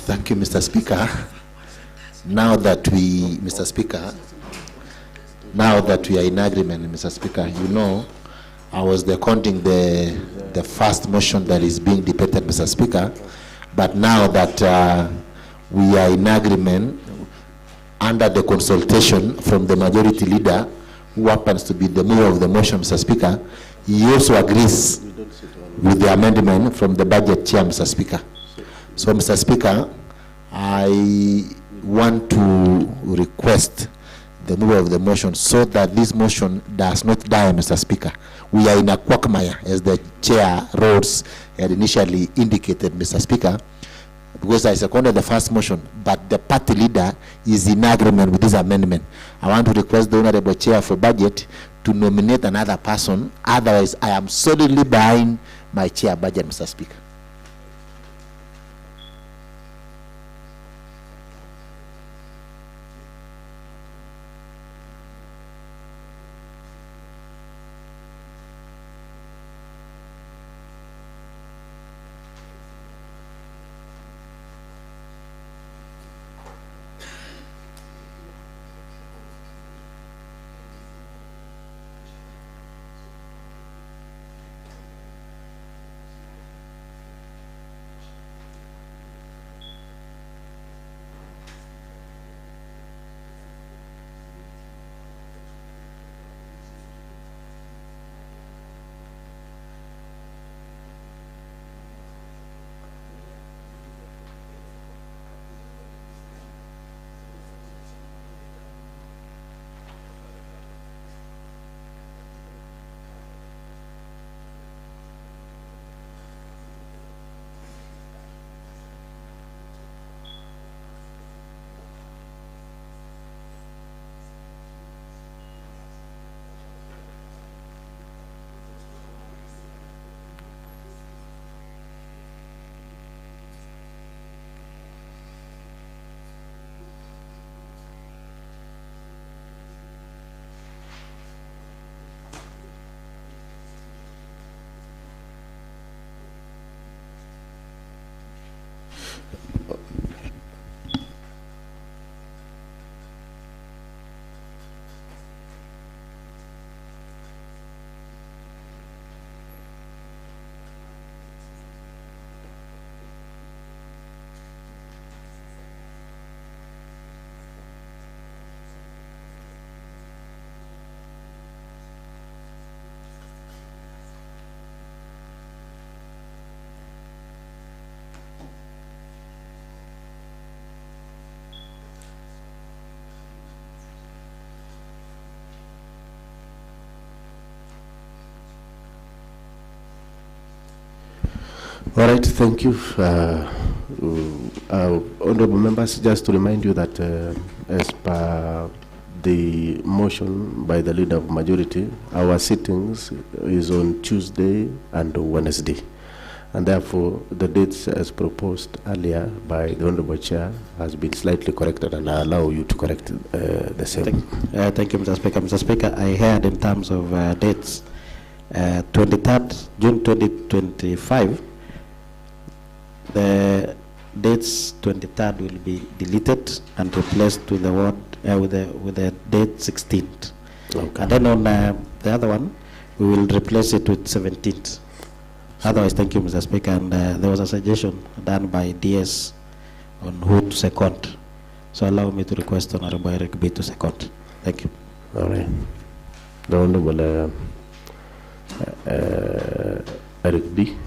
Thank you, Mr. Speaker. Now that we, Mr. Speaker, now that we are in agreement, Mr. Speaker, you know, I was counting the first motion that is being debated, Mr. Speaker, but now that we are in agreement under the consultation from the majority leader, who happens to be the mover of the motion, Mr. Speaker, he also agrees with the amendment from the budget chair, Mr. Speaker. So, Mr. Speaker, I want to request the mover of the motion so that this motion does not die, Mr. Speaker. We are in a quagmire, as the chair Rhodes had initially indicated, Mr. Speaker, because I seconded the first motion, but the party leader is in agreement with this amendment. I want to request the Honorable Chair for Budget to nominate another person. Otherwise, I am solidly behind my chair budget, Mr. Speaker. All right, thank you. Honorable members, just to remind you that as per the motion by the leader of majority, our sittings is on Tuesday and Wednesday. And therefore, the dates as proposed earlier by the Honorable Chair has been slightly corrected, and I allow you to correct the same. Thank you, Mr. Speaker. Mr. Speaker, I heard in terms of dates, 23rd, June 2025, the dates 23rd will be deleted and replaced with the word with the date 16th. Okay. And then on the other one, we will replace it with 17th. Otherwise, thank you, Mr. Speaker. And there was a suggestion done by DS on who to second. So allow me to request Honorable Eric B to second. Thank you. All right. The Honorable Eric B.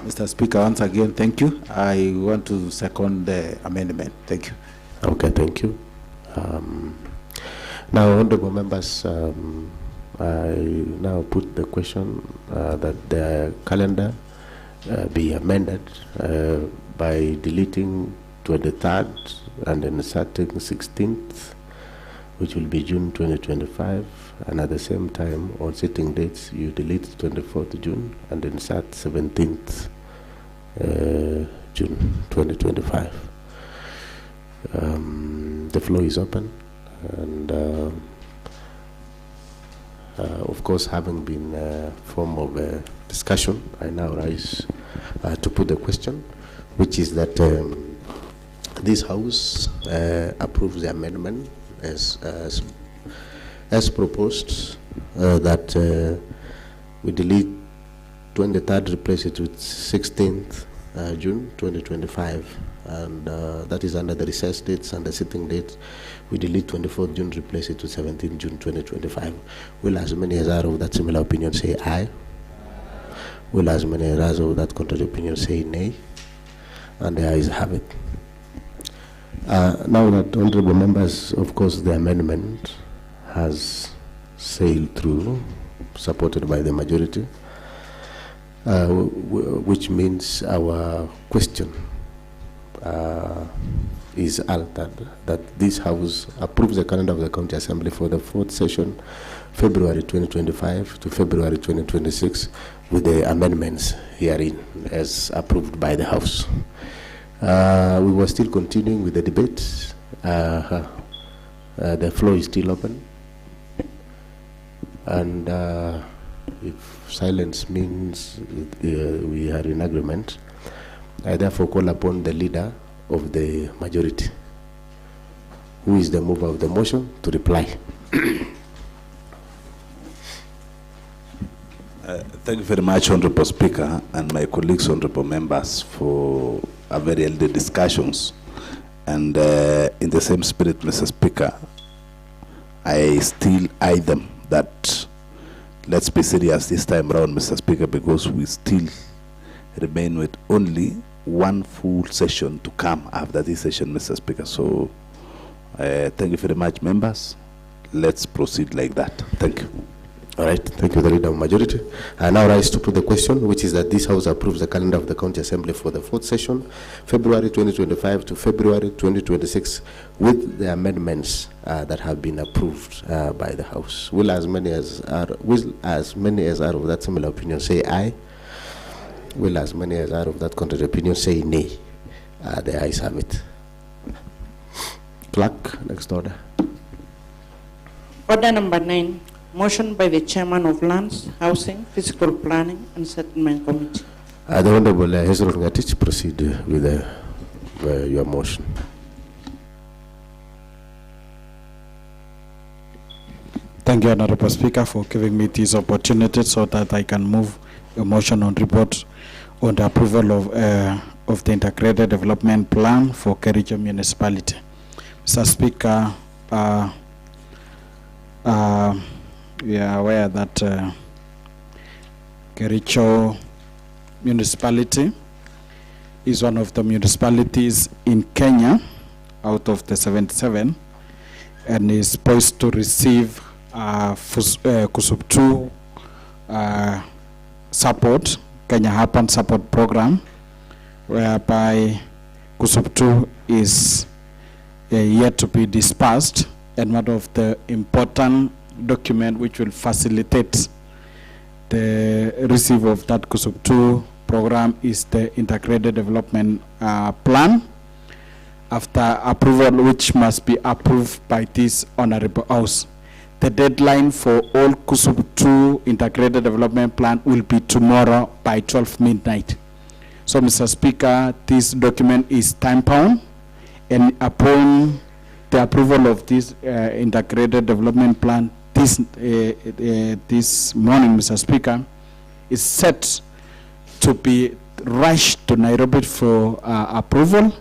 Mr. Speaker, once again, thank you. I want to second the amendment. Thank you. Okay, thank you. Now, honorable members, I now put the question that the calendar be amended by deleting 23rd and then inserting 16th, which will be June 2025, and at the same time, on sitting dates, you delete 24th June and insert 17th June 2025. The floor is open, and of course, having been a form of a discussion, I now rise to put the question, which is that this House approves the amendment as proposed, that we delete 23rd, replace it with 16th June 2025, and that is under the recess dates and the sitting date. We delete 24th June, replace it with 17th June 2025. Will as many as are of that similar opinion say aye? Will as many as are of that contrary opinion say nay? And the ayes have it. Now that, honorable members, of course, the amendment has sailed through, supported by the majority, which means our question is altered, that this House approves the calendar of the County Assembly for the 4th session, February 2025 to February 2026, with the amendments herein as approved by the House. We were still continuing with the debate. The floor is still open. And if silence means we are in agreement, I therefore call upon the leader of the majority, who is the mover of the motion, to reply. Thank you very much, Honorable Speaker, and my colleagues, honorable members, for a very healthy discussions. And in the same spirit, Mr. Speaker, I still eye them that let's be serious this time around, Mr. Speaker, because we still remain with only one full session to come after this session, Mr. Speaker. So thank you very much, members. Let's proceed like that. Thank you. All right, thank you, the leader of majority. I now rise to put the question, which is that this House approves the calendar of the County Assembly for the 4th session, February 2025 to February 2026, with the amendments that have been approved by the House. Will as many as are of that similar opinion say aye? Will as many as are of that contrary opinion say nay? The ayes have it. Clerk, next order. Order number 9. Motion by the Chairman of Lands, Housing, Physical Planning and Settlement Committee. The Honorable Hezron Ngatich, proceed with your motion. Thank you, Honorable Speaker, for giving me this opportunity so that I can move a motion on report on the approval of the Integrated Development Plan for Kericho Municipality. Mr. Speaker, we are aware that Kericho Municipality is one of the municipalities in Kenya out of the 77 and is poised to receive KUSUP2 support, Kenya Urban Support Program, whereby KUSUP2 is yet to be dispersed, and one of the important document which will facilitate the receipt of that KUSUP2 program is the Integrated Development Plan, after approval, which must be approved by this Honorable House. The deadline for all KUSUP2 Integrated Development Plan will be tomorrow by 12 midnight. So, Mr. Speaker, this document is time-bound, and upon the approval of this Integrated Development Plan this morning, Mr. Speaker, is set to be rushed to Nairobi for approval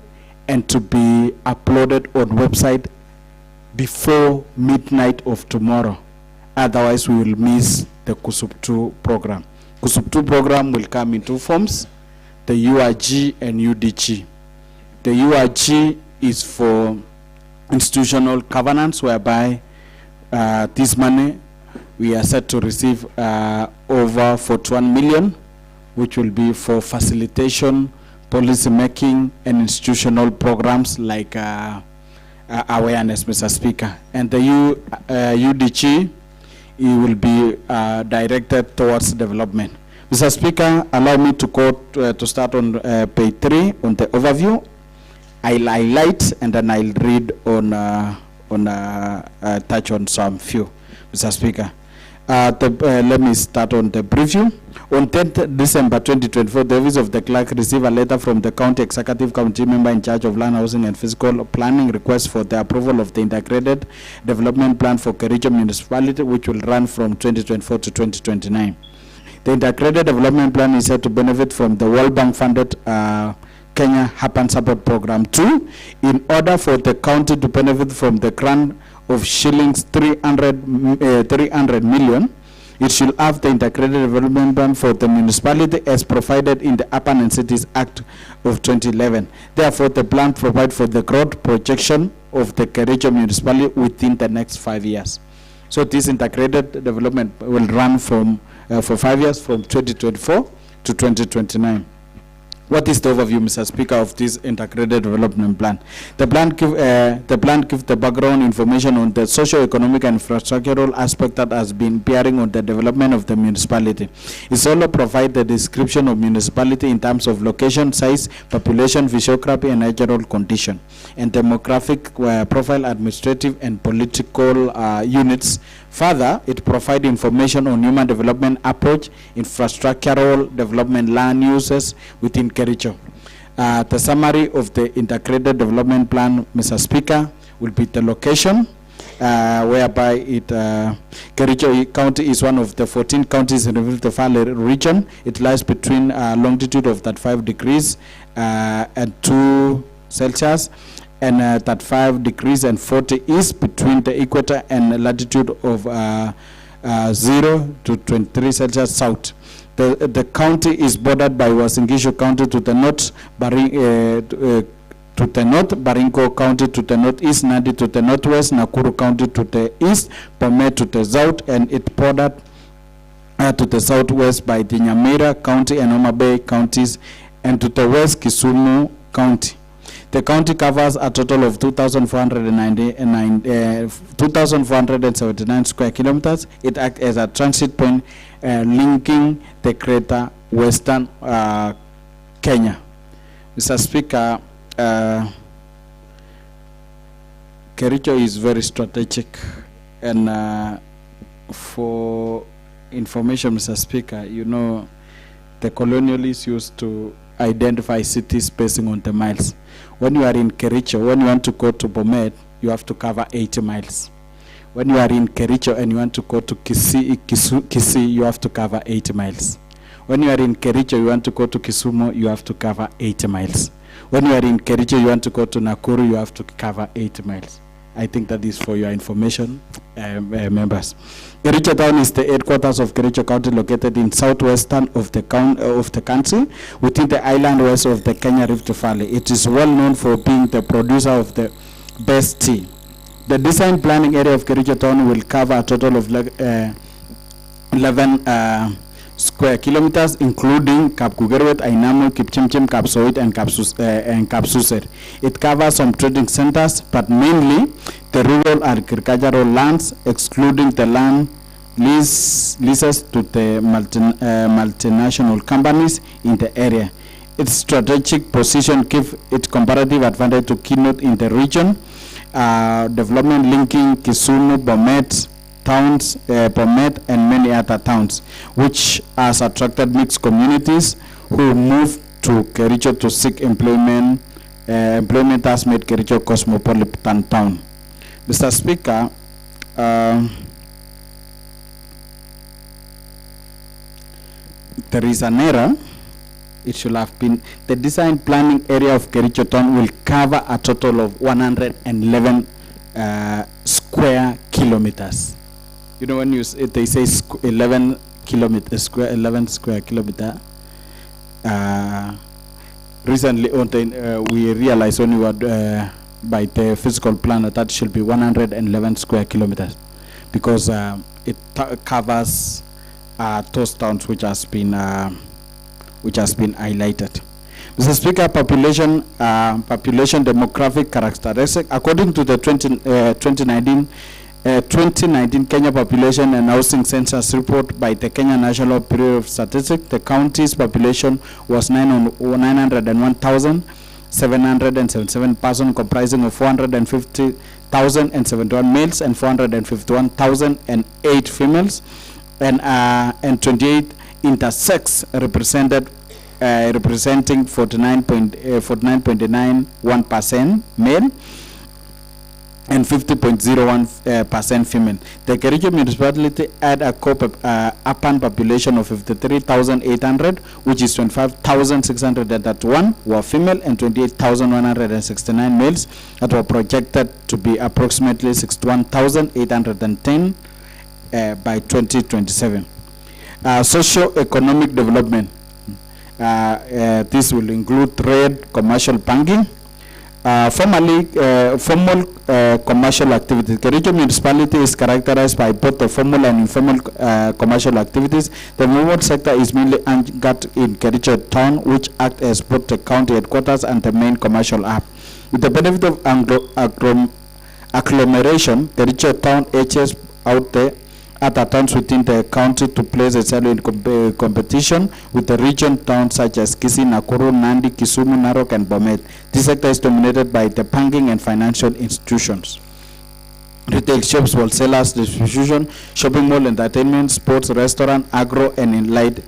and to be uploaded on website before midnight of tomorrow. Otherwise, we will miss the KUSUP2 program. KUSUP2 program will come in two forms, the URG and UDG. The URG is for institutional governance, whereby this money we are set to receive over 41 million, which will be for facilitation, policy making, and institutional programs like awareness, Mr. Speaker. And the UDG, it will be directed towards development. Mr. Speaker, allow me to quote, to start on page 3 on the overview. I'll highlight and then I'll read touch on some few, Mr. Speaker. Let me start on the preview. On 10th December 2024, the Office of the Clerk received a letter from the County Executive Committee member in charge of land, housing and physical planning request for the approval of the Integrated Development Plan for Kericho Municipality, which will run from 2024 to 2029. The Integrated Development Plan is said to benefit from the World Bank funded Kenya Urban Support Program 2. In order for the county to benefit from the grant of shillings 300 million, it should have the Integrated Development Plan for the municipality as provided in the Urban and Cities Act of 2011. Therefore, the plan provides for the growth projection of the Kericho municipality within the next 5 years. So this integrated development will run from for 5 years, from 2024 to 2029. What is the overview, Mr. Speaker, of this integrated development plan? The plan gives the background information on the socio-economic and infrastructural aspect that has been bearing on the development of the municipality. It also provides the description of municipality in terms of location, size, population, physiography, and natural condition, and demographic profile, administrative and political units. Further, it provides information on human development approach, infrastructural development, land uses within Kericho. The summary of the Integrated Development Plan, Mr. Speaker, will be the location, whereby Kericho County is one of the 14 counties in the Rift Valley region. It lies between longitude of 35 degrees and 2 Celsius. And 35 degrees and 40 east between the equator and latitude of 0 to 23 Celsius south. The county is bordered by Uasin Gishu County to the north, Baringo County to the northeast, Nandi to the northwest, Nakuru County to the east, Bomet to the south, and it bordered to the southwest by the Nyamira County and Homa Bay counties, and to the west, Kisumu County. The county covers a total of 2,479 square kilometers. It acts as a transit point linking the greater western Kenya. Mr. Speaker, Kericho is very strategic, and for information, Mr. Speaker, you know, the colonialists used to identify cities based on the miles. When you are in Kericho, when you want to go to Bomet, you have to cover 80 miles. When you are in Kericho and you want to go to Kisii, you have to cover 80 miles. When you are in Kericho, you want to go to Kisumu, you have to cover 80 miles. When you are in Kericho, you want to go to Nakuru, you have to cover 80 miles. I think that is for your information, members. Kericho Town is the headquarters of Kericho County, located in southwestern of the country, within the island west of the Kenya Rift Valley. It is well known for being the producer of the best tea. The design planning area of Kericho Town will cover a total of 11 square kilometers, including Kapkugerwet, Ainamu, Kipchimchim, Kapsoit, and Kapsuser. It covers some trading centers, but mainly the rural agricultural lands, excluding the land leases to the multinational companies in the area. Its strategic position gives it comparative advantage to keynote in the region. Development linking Kisumu, Bomet towns, Bomet and many other towns, which has attracted mixed communities who move to Kericho to seek employment. Employment has made Kericho a cosmopolitan town. Mr. Speaker, there is an error. It should have been the design planning area of Kericho Town will cover a total of 111 square kilometers. You know, when they say 11 square kilometer. Recently, we realized when we were by the physical plan that should be 111 square kilometers, because it covers those towns which has been highlighted. Mr. Speaker, population demographic characteristics. According to the 2019 2019 Kenya Population and Housing Census report by the Kenya National Bureau of Statistics, the county's population was 901,777 persons, comprising of 450,071 males and 451,008 females, and 28 intersex representing 49.91% male and 50.01% female. The Kericho municipality had a urban population of 53,800, which is 25,631 were female and 28,169 males, that were projected to be approximately 61,810 by 2027. Socio-economic development. This will include trade, commercial banking, formal commercial activities. Kericho municipality is characterized by both the formal and informal commercial activities. The formal sector is mainly anchored in Kericho town, which acts as both the county headquarters and the main commercial hub. With the benefit of agglomeration, Kericho town edges out the other towns within the county to place itself in competition with the region towns such as Kisii, Nakuru, Nandi, Kisumu, Narok, and Bomet. This sector is dominated by the banking and financial institutions. Retail shops, wholesalers, distribution, shopping mall, entertainment, sports, restaurant, agro, and allied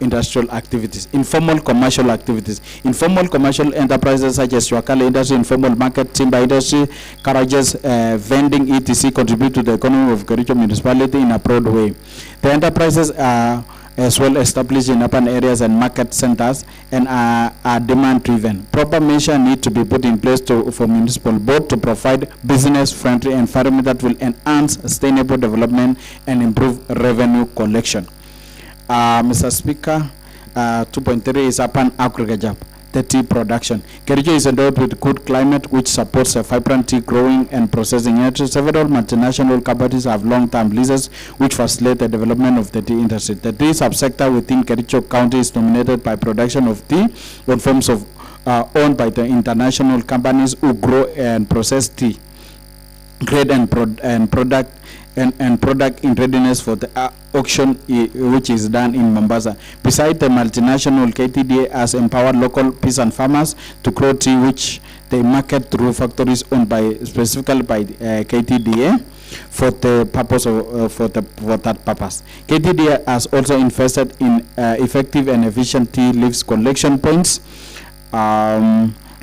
industrial activities. Informal commercial activities. Informal commercial enterprises such as Shuakale industry, informal market, timber industry, garages, vending, etc. contribute to the economy of Kericho municipality in a broad way. The enterprises are as well established in urban areas and market centers and are demand driven. Proper measures need to be put in place for municipal board to provide business friendly environment that will enhance sustainable development and improve revenue collection. Mr. Speaker, 2.3 is urban agriculture, the tea production. Kericho is endowed with good climate which supports a vibrant tea growing and processing industry. Several multinational companies have long-term leases which facilitate the development of the tea industry. The tea subsector within Kericho County is dominated by production of tea in forms of owned by the international companies who grow and process tea, grade and product in readiness for the auction which is done in Mombasa. Besides, the multinational KTDA has empowered local peasant farmers to grow tea which they market through factories owned specifically by KTDA for the purpose of for that purpose. KTDA has also invested in effective and efficient tea leaves collection points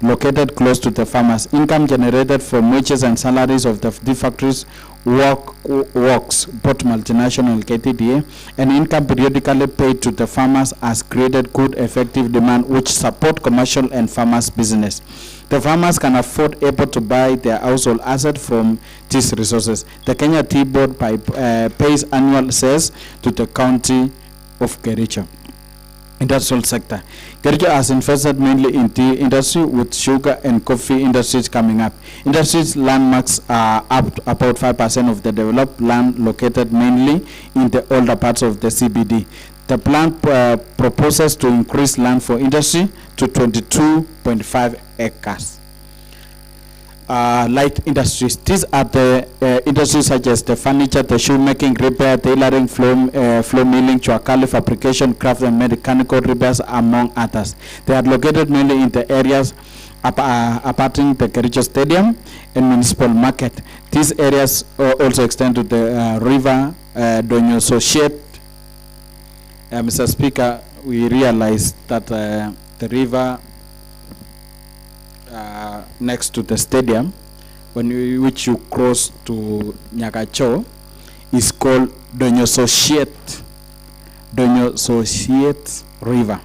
located close to the farmers. Income generated from wages and salaries of the factories works both multinational KTDA, and income periodically paid to the farmers has created good effective demand which support commercial and farmers business. The farmers can afford able to buy their household asset from these resources. The Kenya Tea Board pays annual sales to the county of Kericho. Industrial sector. Kericho has invested mainly in tea industry with sugar and coffee industries coming up. Industries landmarks are up about 5% of the developed land located mainly in the older parts of the CBD. The plan proposes to increase land for industry to 22.5 acres. Light industries. These are the industries such as the furniture, the shoemaking, repair, tailoring, floor milling, Shuakale fabrication, craft and mechanical repairs, among others. They are located mainly in the areas aparting the Kericho Stadium and municipal market. These areas also extend to the river Donyo Associate. Mr. Speaker, we realize that the river next to the stadium, which you cross to Nyakacho, is called Donyo Associate River.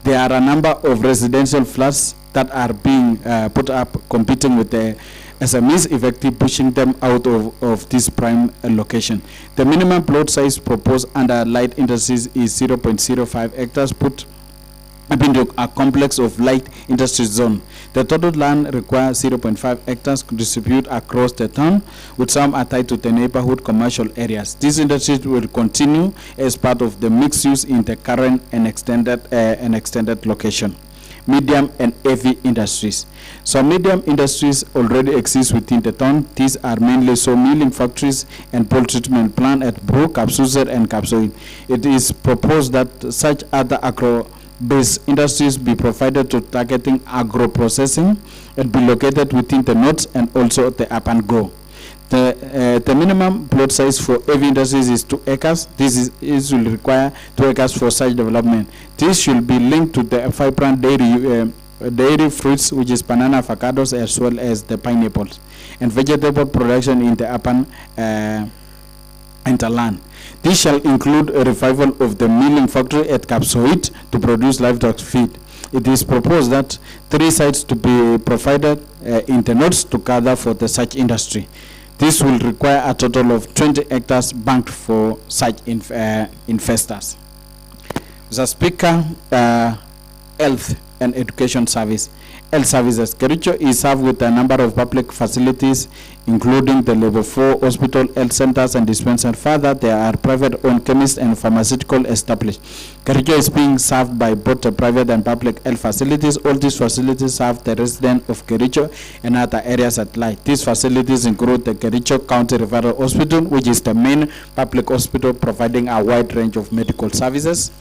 There are a number of residential flats that are being put up, competing with the SMEs, effectively pushing them out of this prime location. The minimum plot size proposed under light industries is 0.05 hectares, put into a complex of light industry zone. The total land requires 0.5 hectares to distribute across the town, with some are tied to the neighborhood commercial areas. These industries will continue as part of the mixed use in the current and extended location. medium and heavy industries. Some medium industries already exist within the town. These are mainly milling factories and pole treatment plant at Bro, Kapsuzer and Kapsoin. It is proposed that such other agro-based industries be provided to targeting agro-processing and be located within the nodes and also the up and go. The minimum plot size for heavy industries is 2 acres. This will require 2 acres for such development. This should be linked to the vibrant dairy fruits, which is banana, avocados, as well as the pineapples, and vegetable production in the upper hinterland. This shall include a revival of the milling factory at Kapsoit to produce livestock feed. It is proposed that 3 sites to be provided in the nodes to gather for the such industry. This will require a total of 20 hectares banked for such investors. Mr. Speaker, health and education service. Health services. Kericho is served with a number of public facilities, including the level 4 hospital, health centers, and dispensaries. Further, there are private-owned chemists and pharmaceutical established. Kericho is being served by both the private and public health facilities. All these facilities serve the residents of Kericho and other areas at large. These facilities include the Kericho County Referral Hospital, which is the main public hospital providing a wide range of medical services.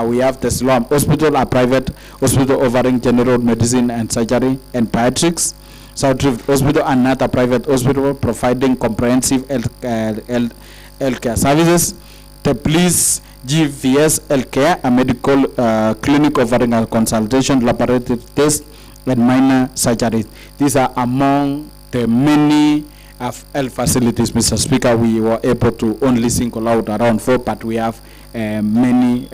We have the Siloam Hospital, a private hospital offering general medicine and surgery and pediatrics. South Rift Hospital, another private hospital providing comprehensive healthcare services. The Police GVS Healthcare, a medical clinic offering a consultation, laboratory test, and minor surgeries. These are among the many health facilities, Mr. Speaker. We were able to only single out around 4, but we have many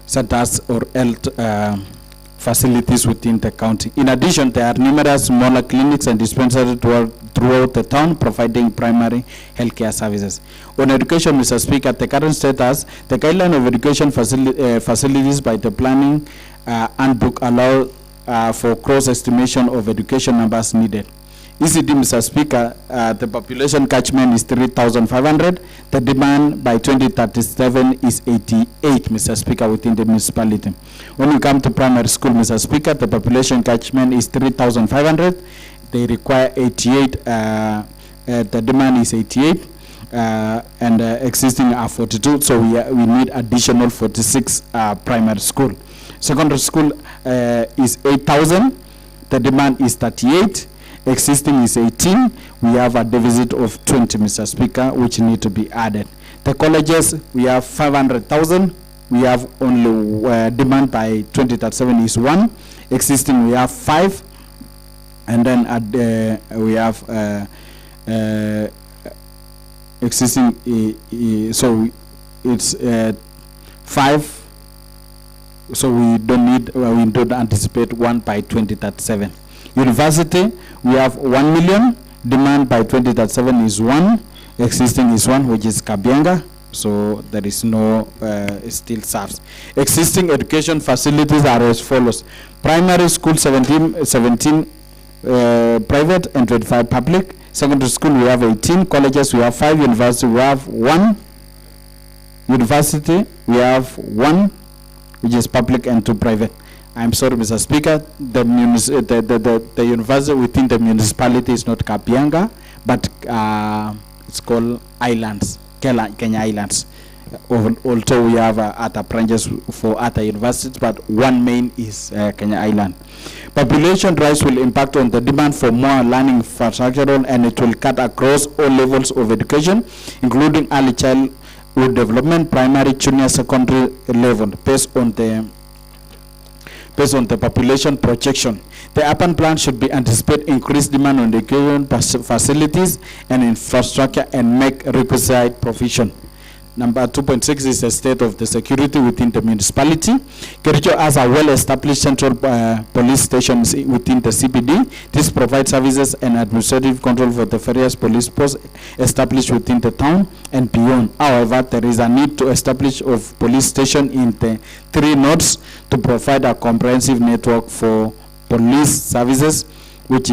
centers or health facilities within the county. In addition, there are numerous smaller clinics and dispensaries throughout the town providing primary healthcare services. On education, Mr. Speaker, the current status, the guideline of education facilities by the planning handbook allow for cross-estimation of education numbers needed. ECD, Mr. Speaker, the population catchment is 3,500. The demand by 2037 is 88, Mr. Speaker, within the municipality. When we come to primary school, Mr. Speaker, the population catchment is 3,500. They require 88. The demand is 88, and existing are 42. So we need additional 46 primary school. Secondary school is 8,000. The demand is 38. Existing is 18. We have a deficit of 20, Mr. Speaker, which need to be added. The colleges, we have 500,000. We have only demand by 2037 is 1. Existing, we have 5. And then we have existing, so it's 5. So we don't anticipate 1 by 2037. University, we have 1 million. Demand by 2037 is 1. Existing is 1, which is Kabianga. So there is no, it still serves. Existing education facilities are as follows. Primary school 17 private and 25 public. Secondary school we have 18. Colleges we have 5. University we have 1. University we have 1, which is public, and 2 private. I'm sorry, Mr. Speaker, the university within the municipality is not Kabianga, but it's called Islands, Kenya Islands. Also, we have other branches for other universities, but one main is Kenya Island. Population rise will impact on the demand for more learning infrastructure, and it will cut across all levels of education, including early childhood development, primary, junior, secondary level, based on the population projection. The urban plan should be anticipate increased demand on the given facilities and infrastructure and make requisite provision. Number 2.6 is the state of the security within the municipality. Kericho has a well-established central police stations within the CBD. This provides services and administrative control for the various police posts established within the town and beyond. However, there is a need to establish of police station in the 3 nodes to provide a comprehensive network for police services, which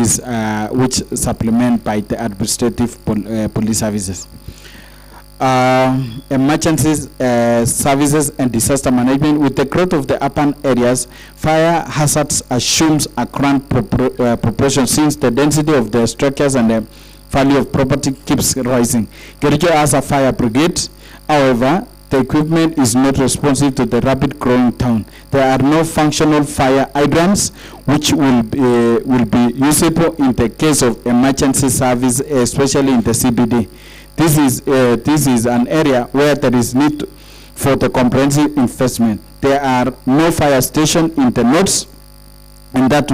supplement by the administrative police services. emergencies services and disaster management. With the growth of the urban areas, fire hazards assumes a grand proportion since the density of the structures and the value of property keeps rising. Kericho has a fire brigade. However, the equipment is not responsive to the rapid growing town. There are no functional fire hydrants which will be usable in the case of emergency service, especially in the CBD. This is an area where there is need for the comprehensive investment. There are no fire station in the north, and that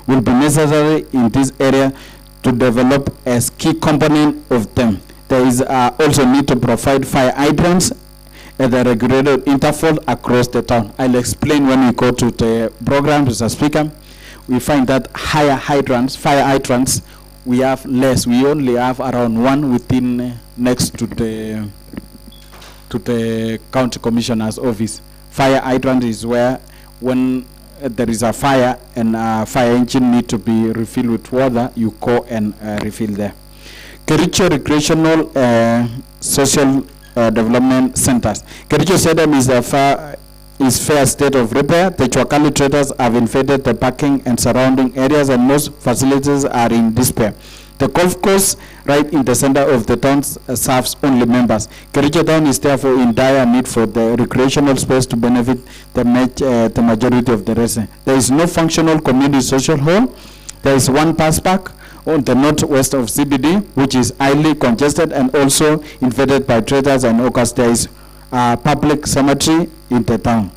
will be necessary in this area to develop as key component of them. There is also need to provide fire hydrants at the regulated interval across the town. I'll explain when we go to the program, Mr. Speaker. We find that fire hydrants, we have less. We only have around one within next to the county commissioner's office. Fire hydrant is where when there is a fire and a fire engine need to be refilled with water, you go and refill there. Kericho Recreational Social Development Centers. Kericho Stadium is fair state of repair. The Chwakali traders have invaded the parking and surrounding areas, and most facilities are in despair. The golf course right in the center of the town serves only members. Kericho town is therefore in dire need for the recreational space to benefit the majority of the residents. There is no functional community social hall. There is one pass park on the northwest of CBD, which is highly congested and also invaded by traders and hawkers. There is public cemetery in the town.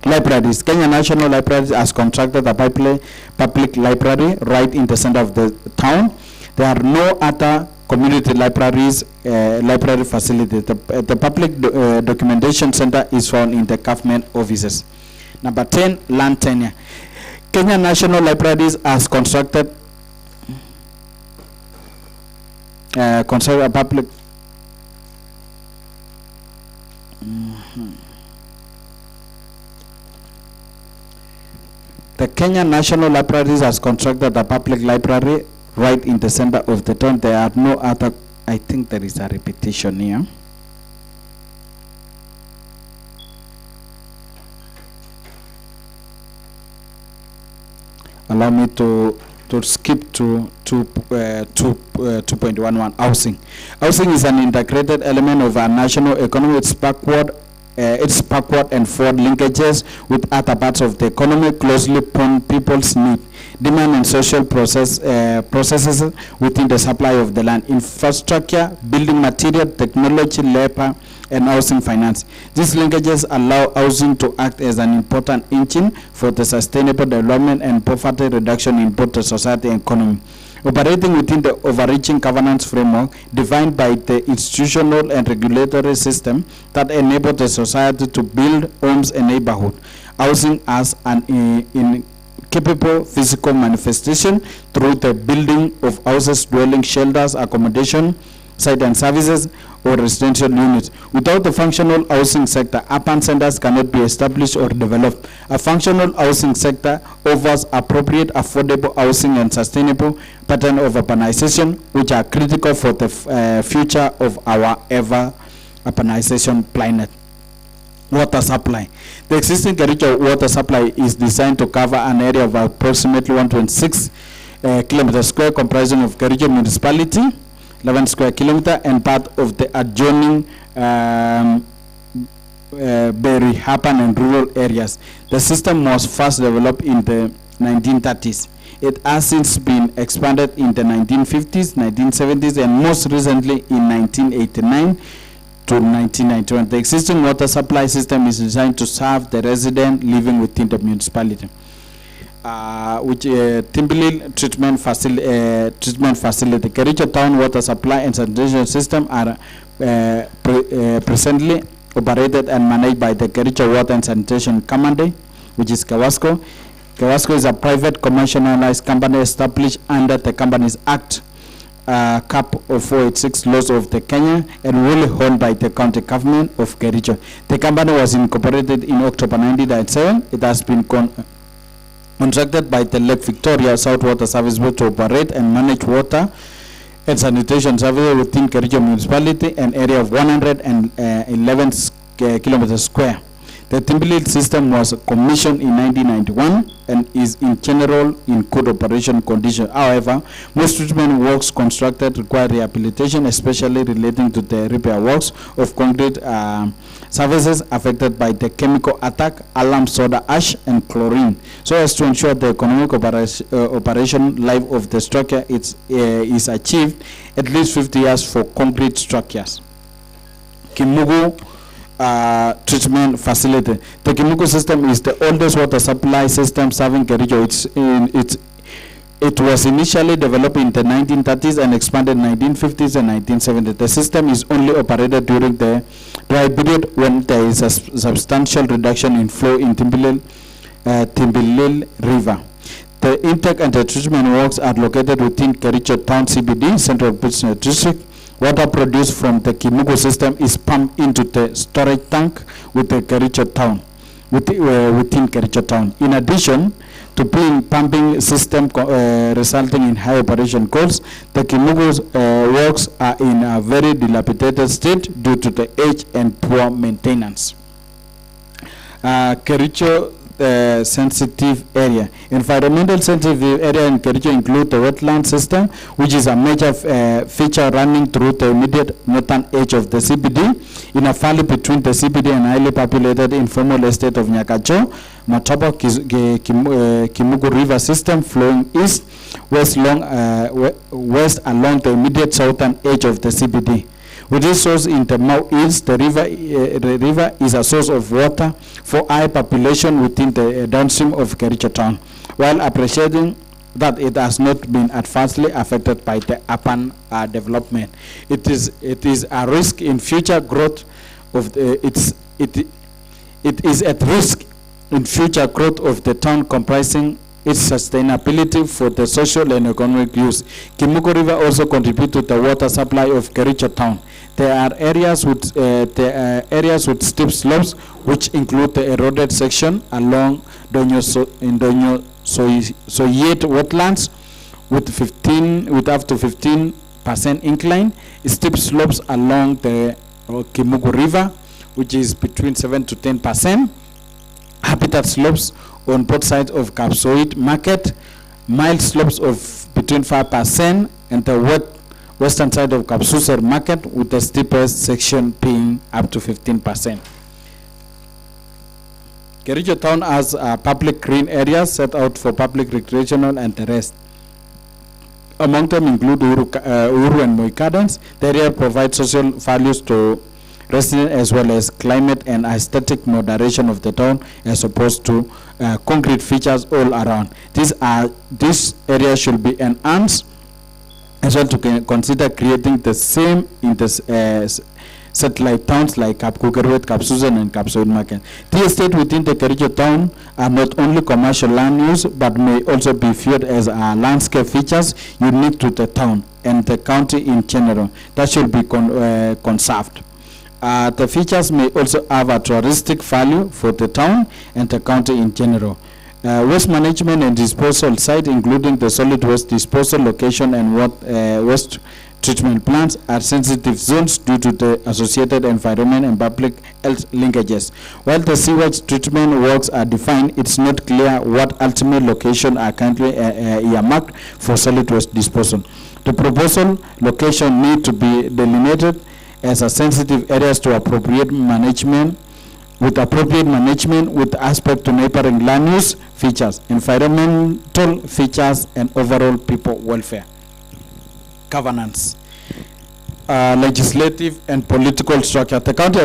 Libraries. Kenya National Library has constructed a public library right in the center of the town. There are no other community libraries, library facilities. The public documentation center is found in the government offices. Number 10, land tenure. Kenya National Libraries has constructed a public The Kenya National Libraries has constructed a public library right in the center of the town. There are no other. I think there is a repetition here. Allow me to skip to 2.11 housing. Housing is an integrated element of our national economy. It's backward and forward linkages with other parts of the economy closely upon people's need, demand and social processes within the supply of the land, infrastructure, building material, technology, labor, and housing finance. These linkages allow housing to act as an important engine for the sustainable development and poverty reduction in both the society and economy. Operating within the overreaching governance framework defined by the institutional and regulatory system that enable the society to build homes and neighborhood, housing as an incapable physical manifestation through the building of houses, dwelling, shelters, accommodation, site and services, or residential units. Without the functional housing sector, urban centers cannot be established or developed. A functional housing sector offers appropriate, affordable housing and sustainable pattern of urbanization, which are critical for the future of our ever-urbanization planet. Water supply. The existing Kericho water supply is designed to cover an area of approximately 126 kilometers square, comprising of Kericho municipality, 11 square kilometer, and part of the adjoining very urban and rural areas. The system was first developed in the 1930s. It has since been expanded in the 1950s, 1970s, and most recently in 1989 to 1991. The existing water supply system is designed to serve the resident living within the municipality. Which Timberlake treatment facility, Kericho town water supply and sanitation system are presently operated and managed by the Kericho Water and Sanitation Company, which is KEWASCO. KEWASCO is a private commercialized company established under the Companies Act, Cap of 486 laws of the Kenya, and wholly owned by the county government of Kericho. The company was incorporated in October 1997. It has been contracted by the Lake Victoria South Water Service Board to operate and manage water and sanitation services within Kericho municipality, an area of 111 kilometers square. The Timberlake system was commissioned in 1991 and is in general in good operation condition. However, most treatment works constructed require rehabilitation, especially relating to the repair works of concrete surfaces affected by the chemical attack, alarm soda ash, and chlorine, so as to ensure the economic operation life of the structure is achieved at least 50 years for concrete structures. Kimugu treatment facility. The Kimugu system is the oldest water supply system serving Kericho. It was initially developed in the 1930s and expanded in 1950s and 1970s. The system is only operated during the dry period when there is a substantial reduction in flow in Timberlake River. The intake and the treatment works are located within Kericho Town CBD, Central Business District. Water produced from the Kimugu system is pumped into the storage tank with the Kericho Town, within Kericho Town. In addition to being pumping system resulting in high operation costs, the Kimugu works are in a very dilapidated state due to the age and poor maintenance. Kericho sensitive area. Environmental sensitive area in Kericho include the wetland system, which is a major feature running through the immediate northern edge of the CBD, in a valley between the CBD and highly populated informal estate of Nyakacho, Matobo, Kimugu River system flowing west along the immediate southern edge of the CBD. With this source in the Mau-East, the river is a source of water for high population within the downstream of Kericho Town, while appreciating that it has not been adversely affected by the urban development. It is a risk in future growth of the, it is at risk in future growth of the town, comprising its sustainability for the social and economic use. Kimugu River also contributes to the water supply of Kericho Town. There are areas with steep slopes, which include the eroded section along Soyet wetlands with up to 15% incline, steep slopes along the Kimugu River, which is between 7 to 10%, habitat slopes on both sides of Kapsoid Market, mild slopes of between 5%, and the western side of Kapsuser Market, with the steepest section being up to 15%. Kericho Town has public green areas set out for public recreational and the rest. Among them include Uru and Moi Gardens. The area provides social values to residents as well as climate and aesthetic moderation of the town, as opposed to concrete features all around. This area should be enhanced, as well to consider creating the same in the satellite towns like Kapkukerwet, Kapsusan, and Kapsoid Market. The estate within the Kericho Town are not only commercial land use, but may also be viewed as landscape features unique to the town and the county in general that should be conserved. The features may also have a touristic value for the town and the county in general. Waste management and disposal site, including the solid waste disposal location and waste treatment plants, are sensitive zones due to the associated environment and public health linkages. While the sewage treatment works are defined, it's not clear what ultimate location are currently earmarked for solid waste disposal. The proposal location need to be delineated as a sensitive areas to appropriate management with aspect to neighboring land use features, environmental features, and overall people welfare. Governance, legislative and political structure. The county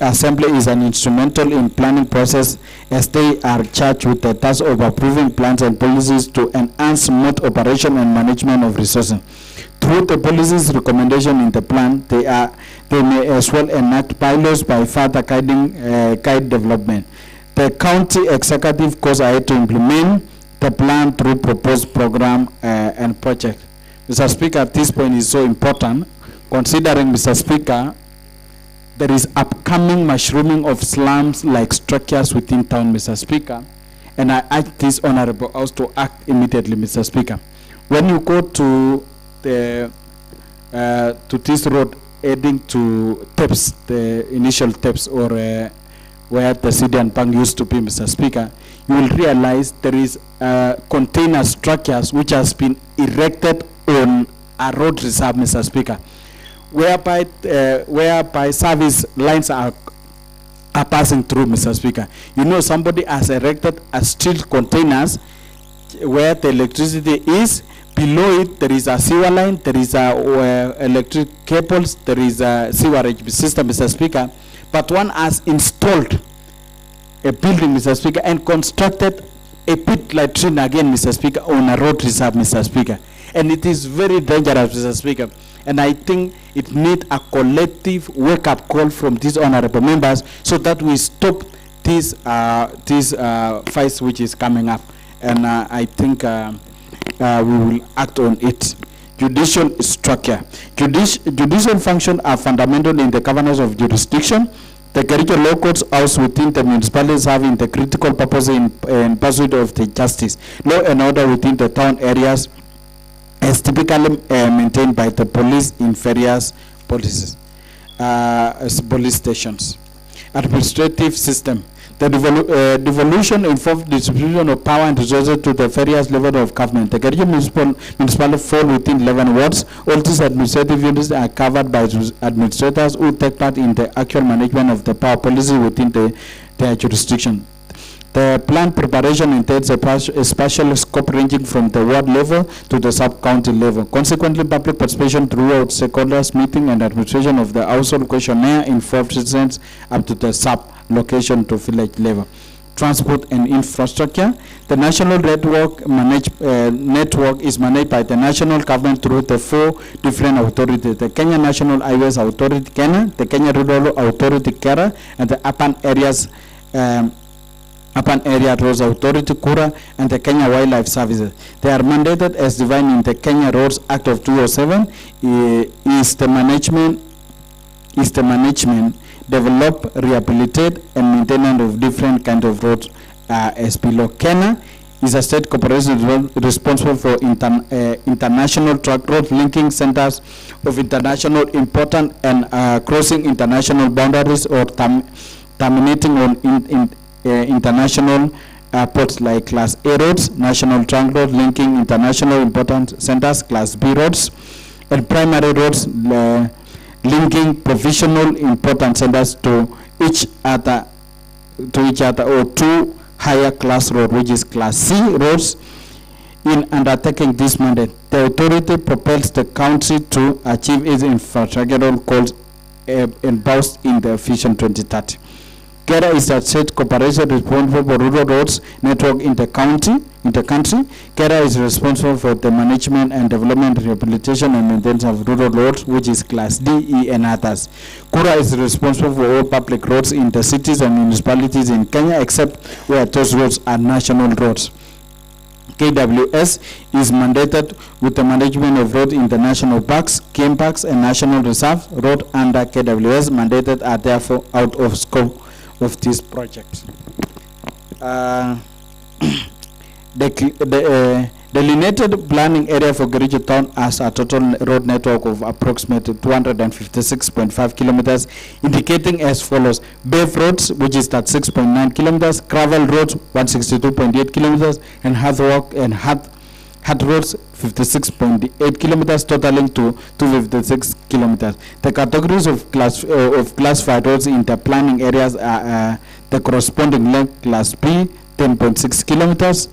assembly is an instrumental in planning process, as they are charged with the task of approving plans and policies to enhance smooth operation and management of resources. Through the policies recommendation in the plan, they may as well enact bylaws by further guide development. The county executive goes ahead to implement the plan through proposed program and project. Mr. Speaker, at this point is so important, considering, Mr. Speaker, there is upcoming mushrooming of slums-like structures within town, Mr. Speaker, and I urge this honorable house to act immediately, Mr. Speaker. When you go to to this road heading to Teps, the initial Teps, or where the Syrian Bank used to be, Mr. Speaker, you will realize there is container structures which has been erected on a road reserve, Mr. Speaker, whereby service lines are passing through, Mr. Speaker. You know, somebody has erected a steel containers where the electricity is. Below it, there is a sewer line, there is a electric cables, there is a sewerage system, Mr. Speaker. But one has installed a building, Mr. Speaker, and constructed a pit latrine again, Mr. Speaker, on a road reserve, Mr. Speaker. And it is very dangerous, Mr. Speaker. And I think it needs a collective wake-up call from these honorable members so that we stop this fight which is coming up. And I think we will act on it. Judicial structure. Judicial functions are fundamental in the governance of jurisdiction. The Kericho law courts house within the municipalities having the critical purpose in pursuit of the justice. Law and order within the town areas is typically maintained by the police in various police stations. Administrative system. The devolution involved distribution of power and resources to the various levels of government. The Kericho municipality fall within 11 wards. All these administrative units are covered by administrators who take part in the actual management of the power policy within their jurisdiction. The plan preparation entails a spatial scope ranging from the ward level to the sub-county level. Consequently, public participation throughout stakeholders meeting and administration of the household questionnaire involved citizens up to the sub-location to village level. Transport and infrastructure. The national network is managed by the national government through the 4 different authorities: the Kenya National Highways Authority, KENHA, the Kenya Rural Authority, KERA, and the Urban Area Roads Authority, KURA, and the Kenya Wildlife Services. They are mandated as defined in the Kenya Roads Act of 2007. Is the management, develop, rehabilitate, and maintenance of different kinds of roads as below. KENHA is a state corporation responsible for international truck road linking centers of international importance and crossing international boundaries or terminating on international ports like Class A roads, national trunk road linking international important centers, Class B roads, and primary roads linking provisional important centers to each other, or 2 higher class road, which is Class C roads. In undertaking this mandate, the authority propels the country to achieve its infrastructural goals embossed in the Vision 2030. KERA is a state corporation responsible for rural roads network in the country. KERA is responsible for the management and development, rehabilitation, and maintenance of rural roads, which is Class D, E, and others. KURA is responsible for all public roads in the cities and municipalities in Kenya, except where those roads are national roads. KWS is mandated with the management of roads in the national parks, game parks, and national reserve. Roads under KWS mandated are therefore out of scope of this project. The delineated planning area for Kericho town has a total road network of approximately 256.5 kilometers, indicating as follows: paved roads, which is at 6.9 kilometers, gravel roads 162.8 kilometers, and hard roads 56.8 kilometers, totaling to 256 kilometers. The categories of classified roads in the planning areas are the corresponding length: Class B 10.6 kilometers,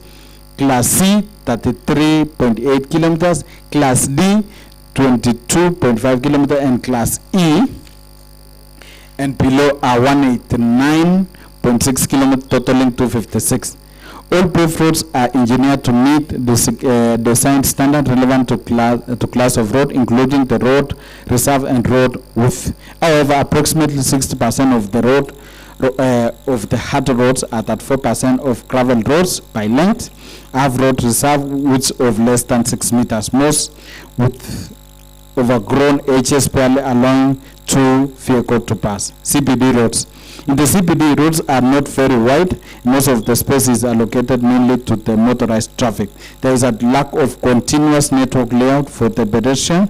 Class C 33.8 kilometers, Class D 22.5 kilometers, and Class E and below are 189.6 kilometers, totaling 256. All paved roads are engineered to meet the design standard relevant to class of road, including the road reserve and road width. However, approximately 60% of the road of the hard roads are at 4% of gravel roads by length have road reserve widths of less than 6 meters, most with overgrown edges barely allowing 2 vehicles to pass. CBD roads. In the CBD, roads are not very wide. Most of the space is allocated mainly to the motorized traffic. There is a lack of continuous network layout for the pedestrian.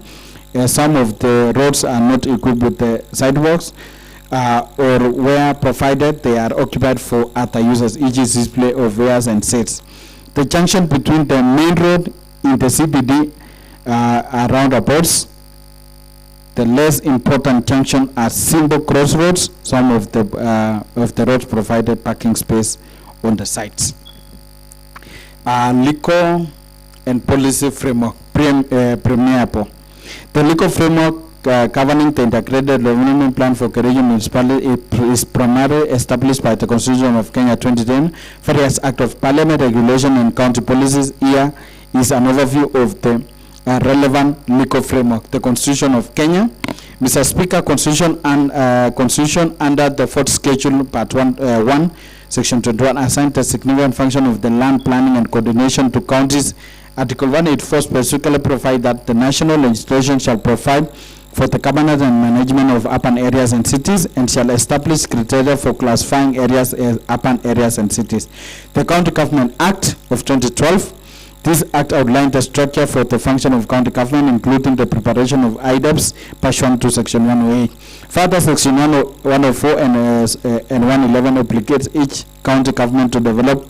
Some of the roads are not equipped with the sidewalks, or where provided they are occupied for other users, e.g. display of wares and seats. The junction between the main road in the CBD are roundabouts. The less important junction are simple crossroads. Some of the roads provided parking space on the sites. Liquor and policy framework, preamble. The liquor framework governing the integrated development plan for Kericho municipality is primarily established by the Constitution of Kenya 2010, various Act of Parliament, regulation and county policies. Here is an overview of the relevant liquor framework. The Constitution of Kenya. Mr. Speaker, Constitution under the 4th Schedule, Part 1, Section 21, assigned the significant function of the land planning and coordination to counties. Article 184 specifically provide that the national legislation shall provide for the governance and management of urban areas and cities, and shall establish criteria for classifying areas as urban areas and cities. The County Government Act of 2012. This act outlined the structure for the function of county government, including the preparation of IDEPs pursuant to Section 108. Further, Section 104 and 111 obligates each county government to develop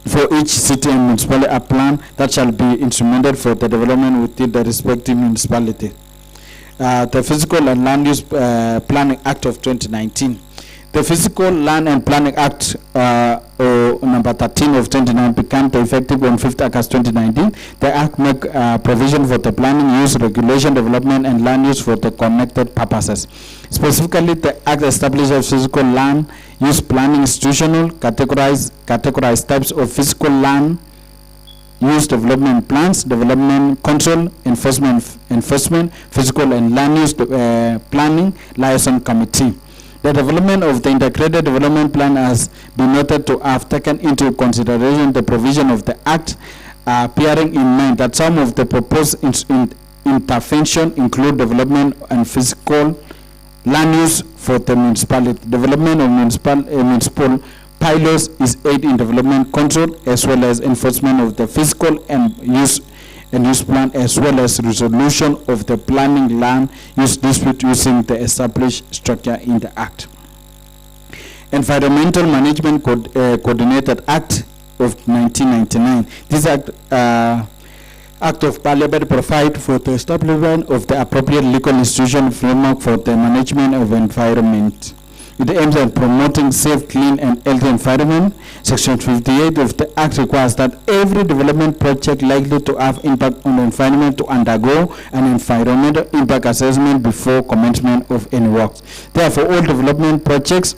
for each city and municipality a plan that shall be instrumented for the development within the respective municipality. The Physical and Land Use Planning Act of 2019. The Physical Land and Planning Act number 13 of 2019 became effective on 5th August 2019. The Act make provision for the planning, use, regulation, development, and land use for the connected purposes. Specifically, the Act establishes physical land use planning institutional, categorize types of physical land use development plans, development control, enforcement, physical and land use planning liaison committee. The development of the integrated development plan has been noted to have taken into consideration the provision of the Act, bearing in mind that some of the proposed intervention include development and physical land use for the municipality. Development of municipal pilots is aid in development control, as well as enforcement of the physical and use plan, as well as resolution of the planning land use dispute using the established structure in the Act. Environmental Management Coordinated Act of 1999. This Act of Parliament provide for the establishment of the appropriate legal institution framework for the management of environment. It aims at promoting safe, clean, and healthy environment. Section 58 of the Act requires that every development project likely to have impact on the environment to undergo an environmental impact assessment before commencement of any works. Therefore, all development projects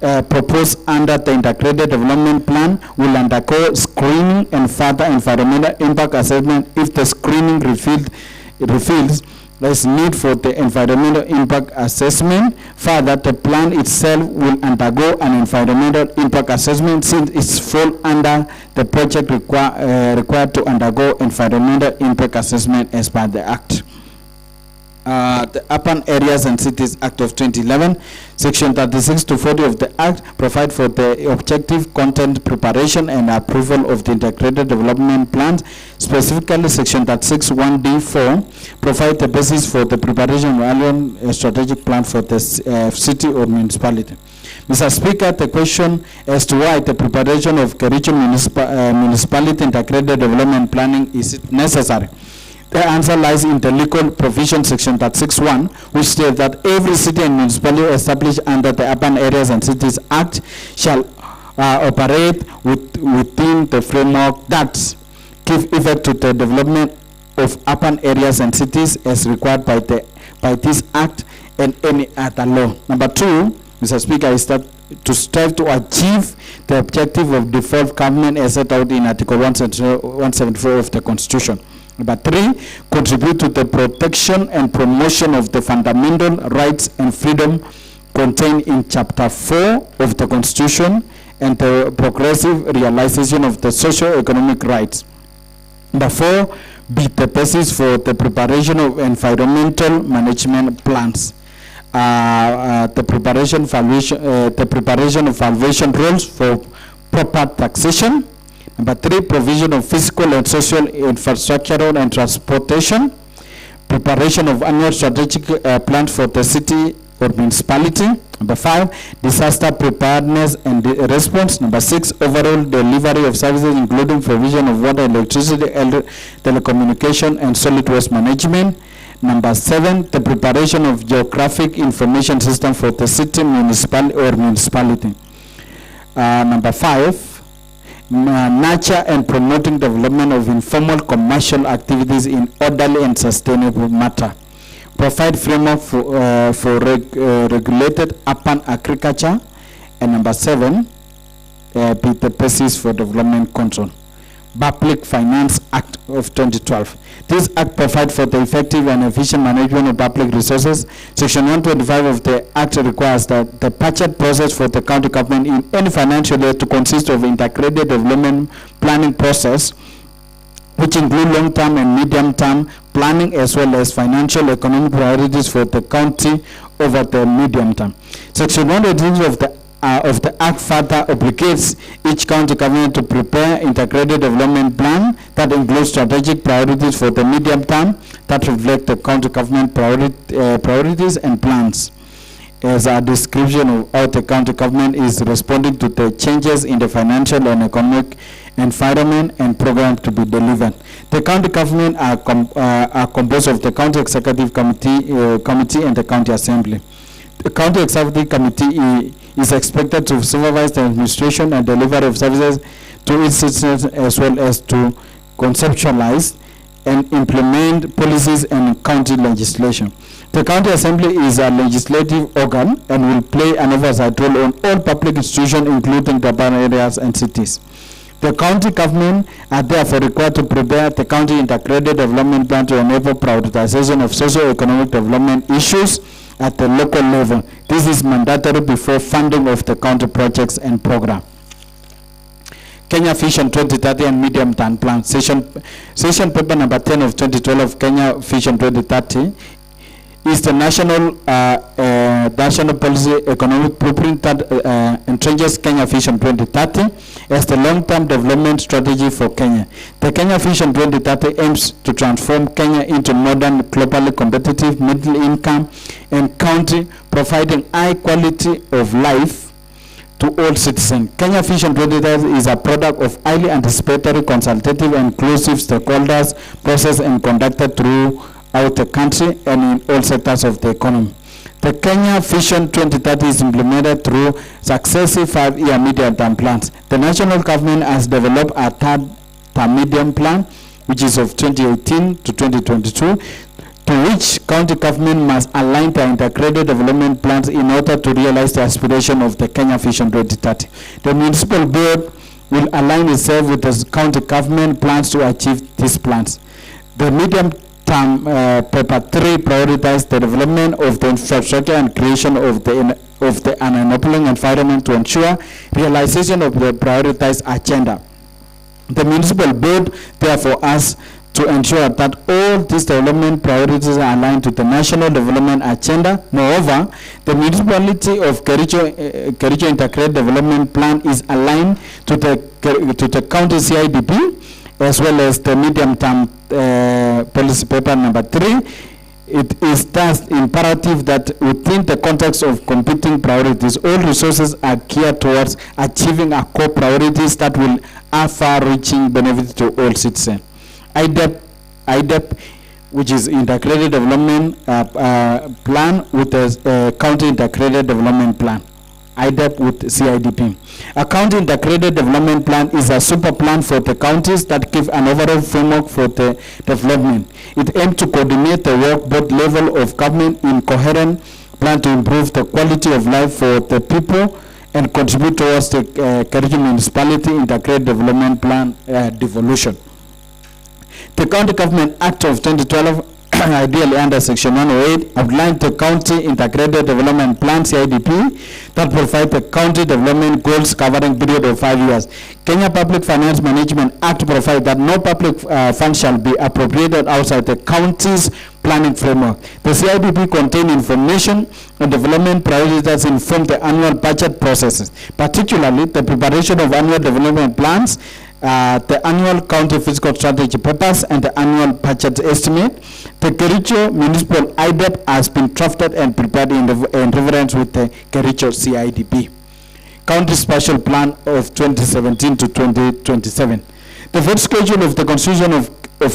proposed under the integrated development plan will undergo screening and further environmental impact assessment if the screening reveals there is need for the environmental impact assessment. Further, the plan itself will undergo an environmental impact assessment since it falls under the project required to undergo environmental impact assessment as per the Act. The Urban Areas and Cities Act of 2011, Section 36 to 40 of the Act provide for the objective content preparation and approval of the integrated development plans. Specifically, Section 36 1D4 provide the basis for the preparation of annual strategic plan for the city or municipality. Mr. Speaker, the question as to why the preparation of Kericho municipality integrated development planning is necessary. The answer lies in the legal provision Section 36(1), which states that every city and municipality established under the Urban Areas and Cities Act shall operate within the framework that give effect to the development of urban areas and cities as required by this Act and any other law. Number 2, Mr. Speaker, is that to strive to achieve the objective of devolved government as set out in Article 174 of the Constitution. Number 3, contribute to the protection and promotion of the fundamental rights and freedom contained in Chapter 4 of the Constitution and the progressive realization of the socio-economic rights. Number 4, be the basis for the preparation of environmental management plans. the preparation of valuation rules for proper taxation. Number 3, provision of physical and social infrastructure and transportation. Preparation of annual strategic plan for the city or municipality. Number 5, disaster preparedness and response. Number 6, overall delivery of services including provision of water, electricity, telecommunication and solid waste management. Number 7, the preparation of geographic information system for the city, municipality. Number 5, nurture and promoting development of informal commercial activities in orderly and sustainable manner. Provide framework for regulated urban agriculture. And number 7, be the basis for development control. Public Finance Act of 2012. This act provides for the effective and efficient management of public resources. Section 125 of the act requires that the budget process for the county government in any financial year to consist of integrated development planning process, which include long-term and medium-term planning as well as financial economic priorities for the county over the medium term. Section 126 of the Act further obligates each county government to prepare integrated development plan that includes strategic priorities for the medium term that reflect the county government priorities and plans, as a description of how the county government is responding to the changes in the financial and economic environment and program to be delivered. The county government are composed of the county executive committee and the county assembly. The county executive committee is expected to supervise the administration and delivery of services to its citizens as well as to conceptualize and implement policies and county legislation. The county assembly is a legislative organ and will play an oversight role on all public institutions including the urban areas and cities. The county government are therefore required to prepare the county integrated development plan to enable prioritization of socio-economic development issues at the local level. This is mandatory before funding of the county projects and program. Kenya Vision 2030 and Medium Term Plan. Session paper number 10 of 2012 of Kenya Vision 2030 is the national policy economic blueprint that entrenches Kenya Vision 2030 as the long-term development strategy for Kenya. The Kenya Vision 2030 aims to transform Kenya into modern, globally competitive, middle income and country providing high quality of life to all citizens. Kenya Vision 2030 is a product of highly anticipatory, consultative and inclusive stakeholders process and conducted throughout the country and in all sectors of the economy. The Kenya Vision 2030 is implemented through successive 5-year medium-term plans. The national government has developed a third-term medium plan, which is of 2018 to 2022, to which county government must align their integrated development plans in order to realize the aspiration of the Kenya Vision 2030. The municipal board will align itself with the county government plans to achieve these plans. The medium-term paper 3 prioritizes the development of the infrastructure and creation of the enabling environment to ensure realization of the prioritized agenda. The municipal board therefore has to ensure that all these development priorities are aligned to the national development agenda. Moreover, the municipality of Kericho Integrated Development Plan is aligned to the county CIDP as well as the medium-term policy paper number 3. It is thus imperative that within the context of competing priorities, all resources are geared towards achieving our core priorities that will have far-reaching benefits to all citizens. IDEP, which is Integrated Development Plan with a County Integrated Development Plan. IDEP with CIDP. A County Integrated Development Plan is a super plan for the counties that give an overall framework for the development. It aims to coordinate the work both level of government in coherent plan to improve the quality of life for the people and contribute towards the Kericho Municipality Integrated Development Plan devolution. The County Government Act of 2012, ideally under Section 108, outlined the County Integrated Development Plan (CIDP) that provide the county development goals covering period of 5 years. Kenya Public Finance Management Act provides that no public funds shall be appropriated outside the county's planning framework. The CIDP contains information and development priorities that inform the annual budget processes, particularly the preparation of annual development plans, the annual county fiscal strategy papers, and the annual budget estimate. The Kericho Municipal IDEP has been drafted and prepared in reference with the Kericho CIDP. County Special Plan of 2017 to 2027. The vote schedule of the Constitution of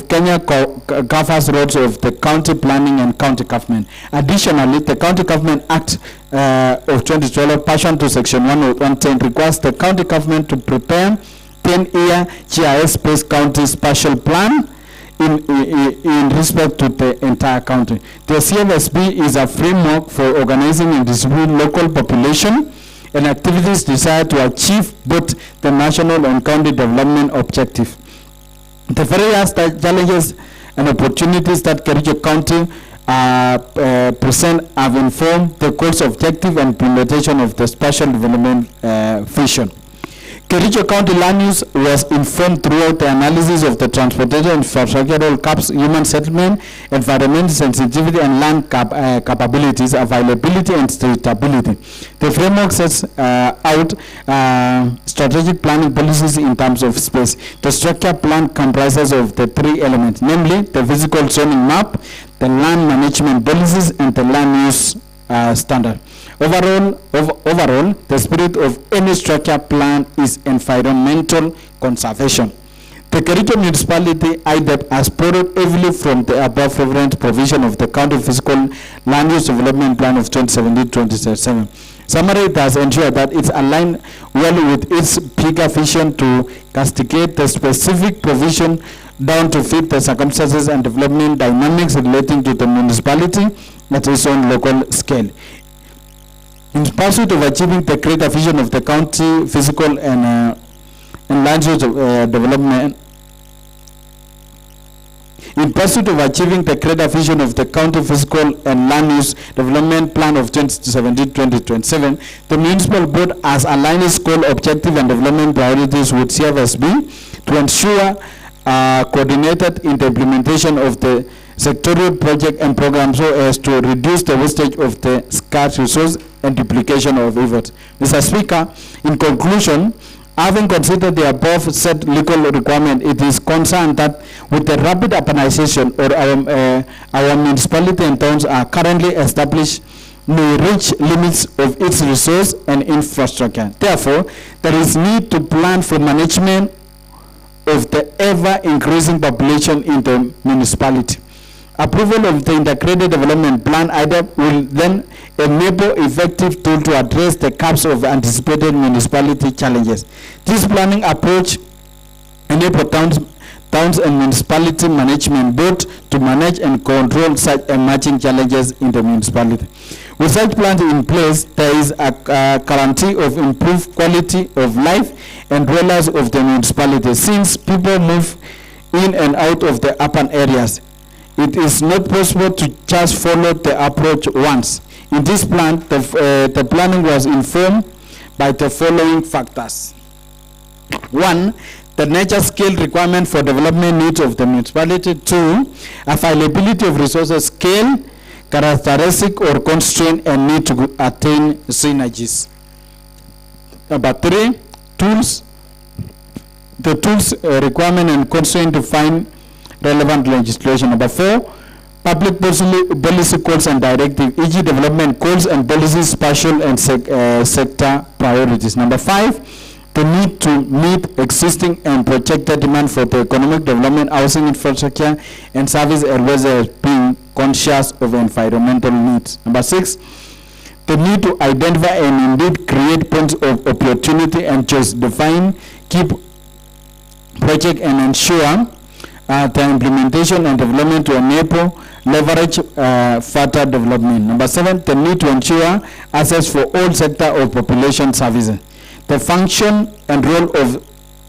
Kenya covers roles of the county planning and county government. Additionally, the County Government Act of 2012, pursuant to Section 110, requires the county government to prepare 10-year GIS-based county special plan in respect to the entire county. The CFSP is a framework for organizing and distributing local population and activities desired to achieve both the national and county development objective. The various challenges and opportunities that Kericho County present have informed the course, objective, and implementation of the special development vision. Kericho County land use was informed throughout the analysis of the transportation infrastructural caps, human settlement, environmental sensitivity, and land capabilities, availability, and stability. The framework sets out strategic planning policies in terms of space. The structure plan comprises of the three elements, namely the physical zoning map, the land management policies, and the land use standard. Overall, the spirit of any structure plan is environmental conservation. The Kericho Municipality IDEP has borrowed heavily from the above referenced provision of the County Physical Land Use Development Plan of 2017-2027. Summary, it has ensured that it's aligned well with its bigger vision to castigate the specific provision down to fit the circumstances and development dynamics relating to the municipality at its own local scale. In pursuit of achieving the greater vision of the county physical and land use development, in pursuit of achieving the greater vision of the county physical and land use development plan of 2017-2027, the municipal board has aligned its goal, objective, and development priorities with CFSB to ensure coordinated in the implementation of the sectorial project and programs so as to reduce the wastage of the scarce resource and duplication of efforts. Mr. Speaker, in conclusion, having considered the above said legal requirement, it is concerned that with the rapid urbanization our municipality and towns are currently established may reach limits of its resource and infrastructure. Therefore, there is need to plan for management of the ever-increasing population in the municipality. Approval of the Integrated Development Plan IDEP will then enable effective tool to address the gaps of anticipated municipality challenges. This planning approach enables towns and municipality management both to manage and control such emerging challenges in the municipality. With such plans in place, there is a guarantee of improved quality of life and dwellers of the municipality. Since people move in and out of the urban areas, it is not possible to just follow the approach once. In this plan, the planning was informed by the following factors. 1, the nature scale requirement for development needs of the municipality. 2, availability of resources scale, characteristic or constraint and need to attain synergies. Number 3, tools. The tools requirement and constraint to find relevant legislation. Number 4, public policy goals and directive, e.g. development goals and policies, spatial and sector priorities. Number 5, the need to meet existing and projected demand for the economic development, housing infrastructure, and service as well as being conscious of environmental needs. Number 6, the need to identify and indeed create points of opportunity and just define key project and ensure the implementation and development to enable leverage further development. Number 7, the need to ensure access for all sector of population services. The function and role of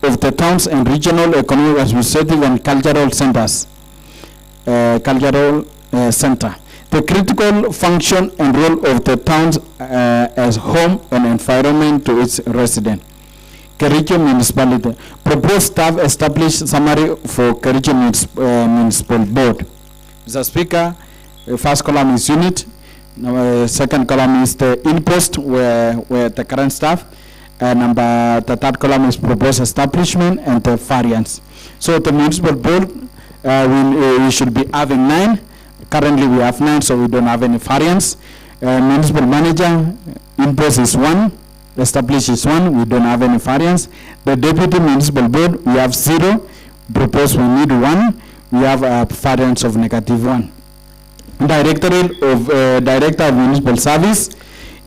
the towns and regional economic, administrative, and cultural centers. The critical function and role of the towns as home and environment to its residents. Kericho Municipality. Proposed staff established summary for Kericho Municipal Board. Mr. Speaker, First column is unit. Second column is the in-post where the current staff. The third column is proposed establishment and the variance. So the municipal board, we should be having 9. Currently we have 9, so we don't have any variance. Municipal manager, in-post is 1, established is 1, we don't have any variance. The deputy municipal board, we have 0, proposed we need 1, we have a variance of -1. Directorate of Director of Municipal Service,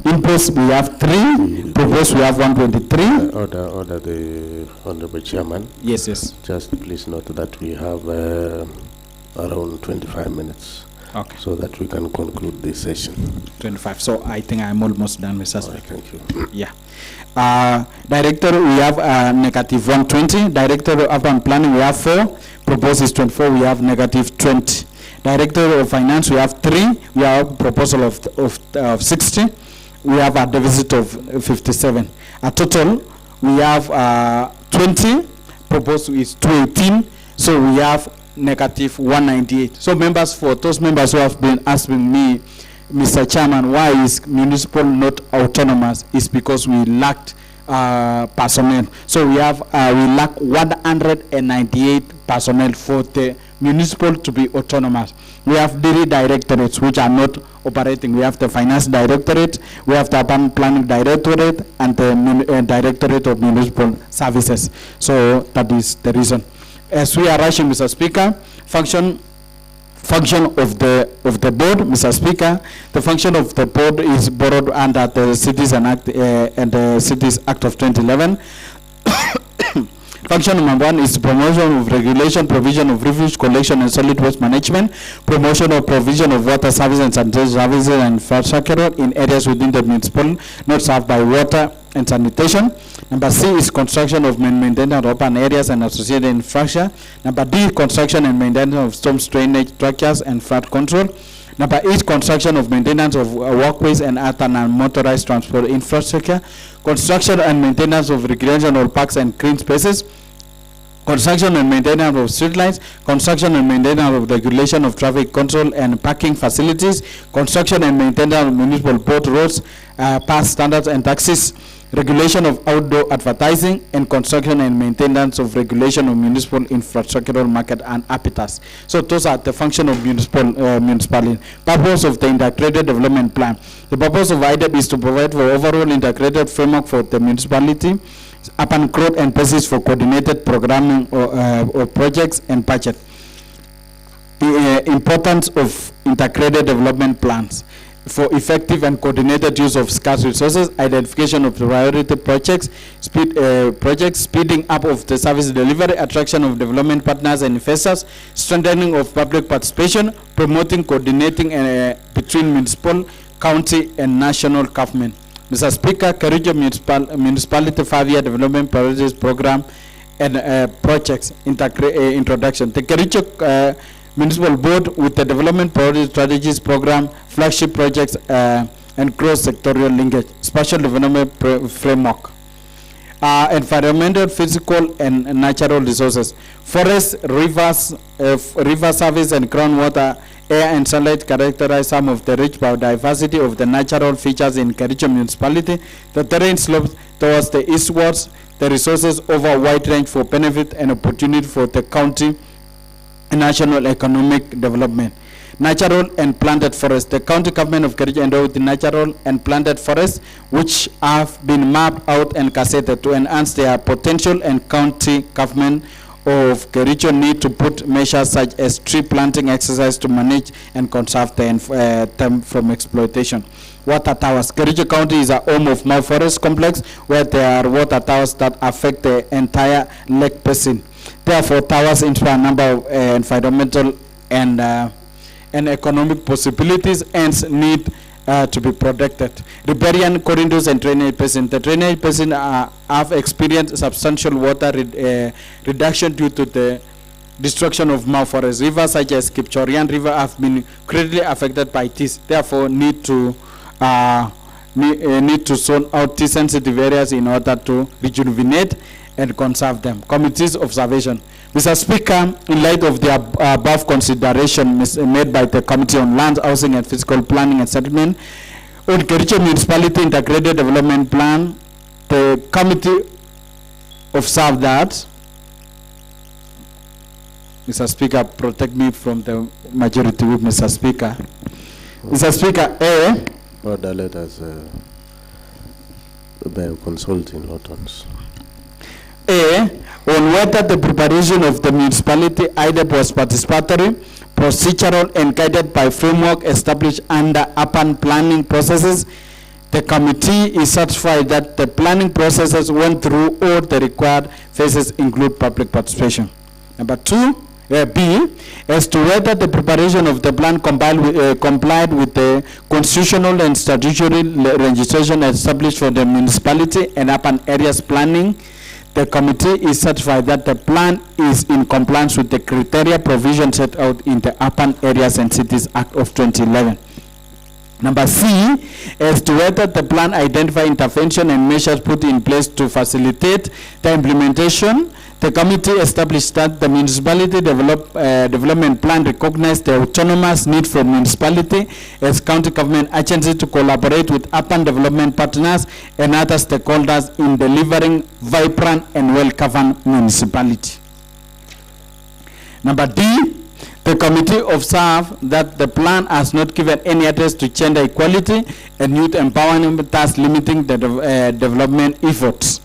in-post we have 3, proposed we have 123. Order the Honorable Chairman. Yes, yes. Just please note that we have around 25 minutes. Okay. So that we can conclude this session. 25. So I think I'm almost done, Mr. Speaker. Thank you. Yeah. Director, we have -120. Director of Urban Planning, we have 4. Proposed is 24. We have -20. Director of Finance, we have 3. We have a proposal of 60. We have a deficit of 57. A total, we have 20. Proposed is 218. So we have -198. So members, for those members who have been asking me, Mr. Chairman, why is municipal not autonomous, is because we lacked personnel. So we lack 198 personnel for the municipal to be autonomous. We have 3 directorates which are not operating. We have the Finance Directorate, we have the Urban Planning Directorate, and the Directorate of Municipal Services. So that is the reason. As we are rushing, Mr. Speaker, function of the board, Mr. Speaker, the function of the board is borrowed under the Citizen Act and the Cities Act of 2011. Function number 1 is promotion of regulation, provision of refuse collection and solid waste management, promotion of provision of water services and sanitation services and infrastructure in areas within the municipal not served by water and sanitation. Number C is construction of maintenance of open areas and associated infrastructure. Number D, construction and maintenance of storm drainage structures and flood control. Number 8, construction of maintenance of walkways and other non-motorized transport infrastructure. Construction and maintenance of recreational parks and green spaces. Construction and maintenance of streetlights. Construction and maintenance of the regulation of traffic control and parking facilities. Construction and maintenance of municipal board roads, pass standards and taxis. Regulation of outdoor advertising, and construction and maintenance of regulation of municipal infrastructural market and habitats. So those are the function of municipality. Purpose of the integrated development plan. The purpose of IDEP is to provide for overall integrated framework for the municipality, upon growth and basis for coordinated programming or projects and budget. The importance of integrated development plans for effective and coordinated use of scarce resources, identification of priority projects, speeding up of the service delivery, attraction of development partners and investors, strengthening of public participation, promoting coordinating between municipal, county and national government. Mr. Speaker, Kericho Municipality 5-year Development Priorities Program and projects introduction. The Kericho Municipal Board with the Development Priority Strategies Program, flagship projects and cross-sectorial linkage, special development framework. Environmental, physical and natural resources. Forests, rivers, river service and groundwater, air and sunlight characterize some of the rich biodiversity of the natural features in Kericho Municipality. The terrain slopes towards the eastwards. The resources over a wide range for benefit and opportunity for the county and national economic development. Natural and planted forests. The county government of Kericho endowed the natural and planted forests which have been mapped out and gazetted to enhance their potential, and county government of Kericho need to put measures such as tree planting exercise to manage and conserve them from exploitation. Water towers. Kericho County is a home of Mau Forest Complex where there are water towers that affect the entire lake basin. Therefore, towers inspire a number of environmental and economic possibilities, hence need to be protected. Riparian corridors and drainage basin. The drainage basin have experienced substantial water reduction due to the destruction of Mau Forest. Rivers such as Kipchorian River have been greatly affected by this. Therefore, need to zone out these sensitive areas in order to rejuvenate and conserve them. Committee's observation. Mr. Speaker, in light of the above consideration made by the Committee on Land, Housing and Physical Planning and Settlement, on Kericho Municipality Integrated Development Plan, the committee observed that, Mr. Speaker, protect me from the majority whip, Mr. Speaker. Mr. Speaker, A. Order letters by consulting Lawtons. A. On whether the preparation of the municipality IDEP was participatory, procedural, and guided by framework established under urban planning processes, the committee is satisfied that the planning processes went through all the required phases, include public participation. Number 2, B, as to whether the preparation of the plan complied with the constitutional and statutory legislation established for the municipality and urban areas planning, the committee is satisfied that the plan is in compliance with the criteria provision set out in the Urban Areas and Cities Act of 2011. Number C, as to whether the plan identify intervention and measures put in place to facilitate the implementation, the committee established that the municipality development plan recognized the autonomous need for municipality as county government agency to collaborate with urban development partners and other stakeholders in delivering vibrant and well-governed municipality. Number D, the committee observed that the plan has not given any address to gender equality and youth empowerment, thus limiting the development efforts.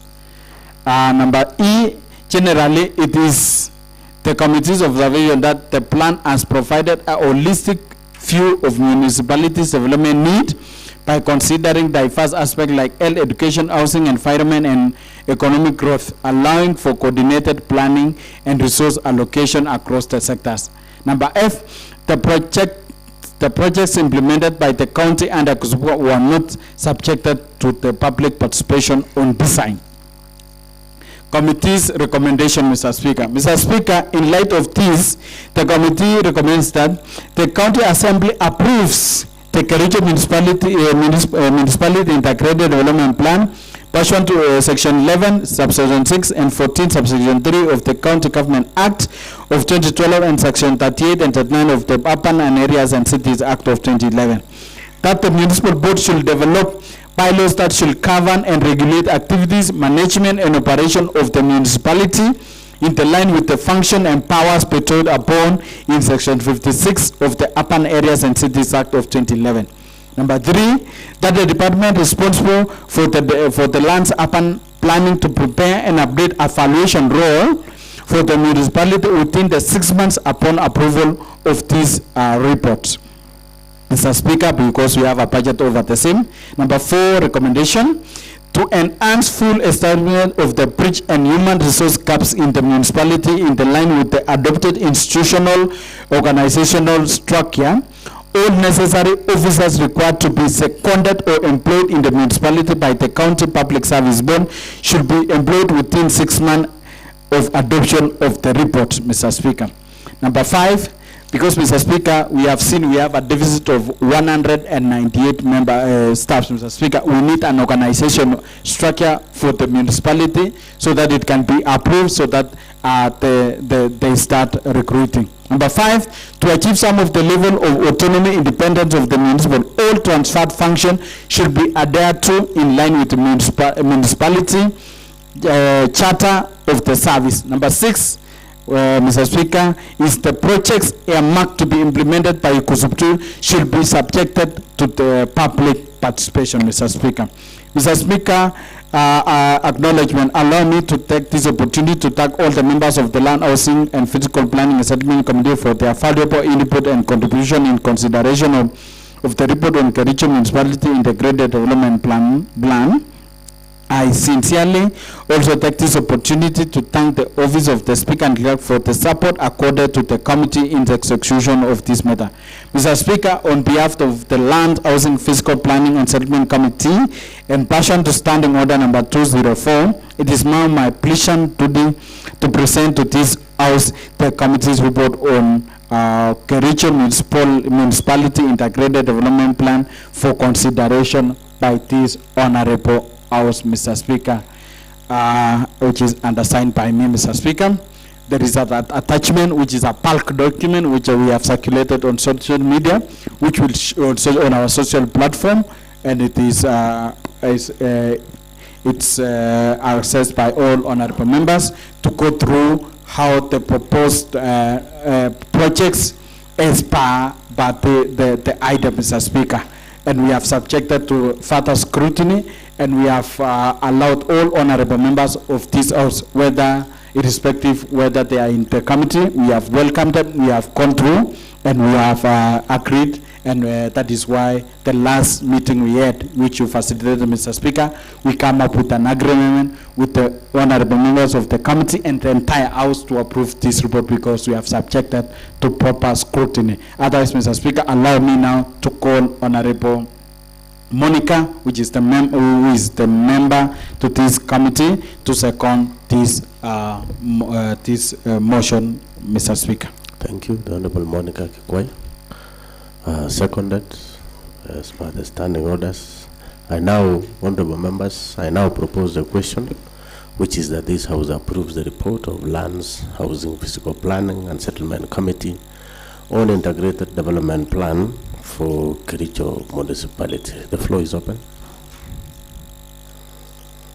Number E, generally, it is the committee's observation that the plan has provided a holistic view of municipalities' development need by considering diverse aspects like health, education, housing, environment, and economic growth, allowing for coordinated planning and resource allocation across the sectors. Number F, the projects implemented by the county and Akusubu were not subjected to the public participation on design. Committee's recommendation, Mr. Speaker. Mr. Speaker, in light of this, the committee recommends that the County Assembly approves the Kericho Municipality Integrated Development Plan pursuant to Section 11, Subsection 6 and 14, Subsection 3 of the County Government Act of 2012 and Section 38 and 39 of the Urban and Areas and Cities Act of 2011. That the municipal board should develop bylaws that should govern and regulate activities, management, and operation of the municipality in the line with the function and powers bestowed upon in Section 56 of the Urban Areas and Cities Act of 2011. Number 3, that the department responsible for the land's urban planning to prepare and update a valuation role for the municipality within the 6 months upon approval of this report. Mr. Speaker, because we have a budget over the same. Number 4, recommendation to enhance full establishment of the bridge and human resource gaps in the municipality in the line with the adopted institutional organizational structure. All necessary officers required to be seconded or employed in the municipality by the County Public Service Board should be employed within 6 months of adoption of the report, Mr. Speaker. Number 5, because, Mr. Speaker, we have a deficit of 198 member staffs, Mr. Speaker. We need an organization structure for the municipality so that it can be approved, so that they start recruiting. Number 5, to achieve some of the level of autonomy, independence of the municipal, all transferred function should be adhered to in line with the municipality charter of the service. Number 6, Mr. Speaker, is the projects earmarked to be implemented by Kusubtu should be subjected to the public participation, Mr. Speaker. Mr. Speaker, acknowledgement. Allow me to take this opportunity to thank all the members of the Land, Housing and Physical Planning and Settlement Committee for their valuable input and contribution in consideration of the report on Kericho Municipality Integrated Development Plan. I sincerely also take this opportunity to thank the Office of the Speaker and Clerk for the support accorded to the committee in the execution of this matter. Mr. Speaker, on behalf of the Land, Housing, Physical Planning and Settlement Committee, in passion to Standing Order number 204, it is now my pleasure today to present to this House the committee's report on Kericho Municipality Integrated Development Plan for consideration by this Honorable House, Mr. Speaker. which is undersigned by me, Mr. Speaker. There is that attachment, which is a bulk document, which we have circulated on social media, which will on our social platform, and it is it's accessed by all honorable members to go through how the proposed projects as per the item, Mr. Speaker. And we have subjected to further scrutiny, and we have allowed all honorable members of this House, whether irrespective whether they are in the committee, we have welcomed them, we have gone through, and we have agreed, and that is why the last meeting we had, which you facilitated, Mr. Speaker, we come up with an agreement with the honorable members of the committee and the entire House to approve this report, because we have subjected to proper scrutiny. Otherwise, Mr. Speaker, allow me now to call Honorable Monica, which is the who is the member to this committee, to second this motion, Mr. Speaker. Thank you. The Honorable Monica Kikwai. Seconded as per the standing orders. Honorable members, I now propose the question, which is that this House approves the report of Lands, Housing, Physical Planning and Settlement Committee on Integrated Development Plan for Kericho Municipality. The floor is open.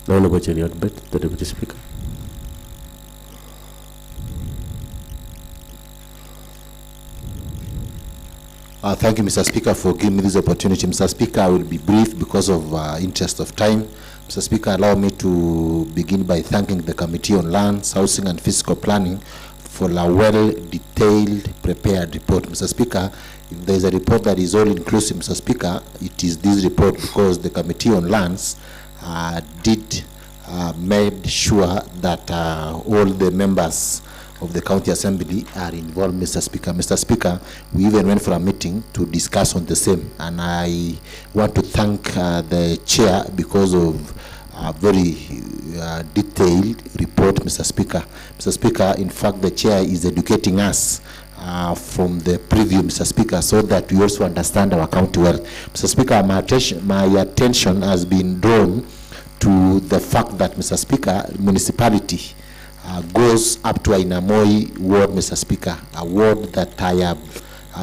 The Honorable Cheriot Bet, the Deputy Speaker. Thank you, Mr. Speaker, for giving me this opportunity. Mr. Speaker, I will be brief because of interest of time. Mr. Speaker, allow me to begin by thanking the Committee on Lands, Housing and Fiscal Planning for a well-detailed, prepared report. Mr. Speaker, if there is a report that is all-inclusive, Mr. Speaker, it is this report, because the Committee on Lands made sure that all the members of the County Assembly are involved, Mr. Speaker. Mr. Speaker, we even went for a meeting to discuss on the same, and I want to thank the Chair because of a very detailed report, Mr. Speaker. Mr. Speaker, in fact, the Chair is educating us from the preview, Mr. Speaker, so that we also understand our county well. Mr. Speaker, my attention has been drawn to the fact that, Mr. Speaker, municipality goes up to Ainamoi ward, Mr. Speaker, a ward that I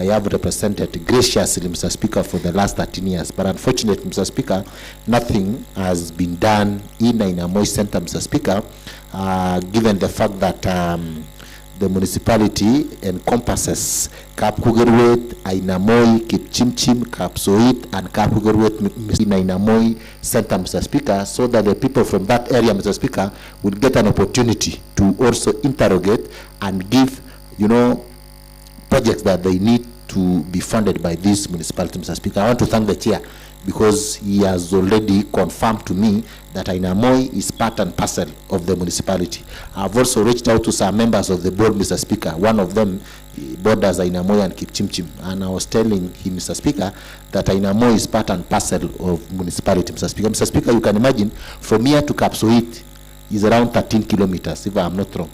have represented graciously, Mr. Speaker, for the last 13 years. But unfortunately, Mr. Speaker, nothing has been done in Ainamoi Center, Mr. Speaker, given the fact that the municipality encompasses Kapkugerwet, Ainamoi, Kipchimchim, Kapsoit, and Kapkugerwet in Ainamoi Center, Mr. Speaker, so that the people from that area, Mr. Speaker, will get an opportunity to also interrogate and give, projects that they need to be funded by this municipality, Mr. Speaker. I want to thank the Chair, because he has already confirmed to me that Ainamoi is part and parcel of the municipality. I've also reached out to some members of the board, Mr. Speaker. One of them borders Ainamoi and Kipchimchim, and I was telling him, Mr. Speaker, that Ainamoi is part and parcel of municipality, Mr. Speaker. Mr. Speaker, you can imagine, from here to Kapsoit is around 13 kilometers, if I'm not wrong.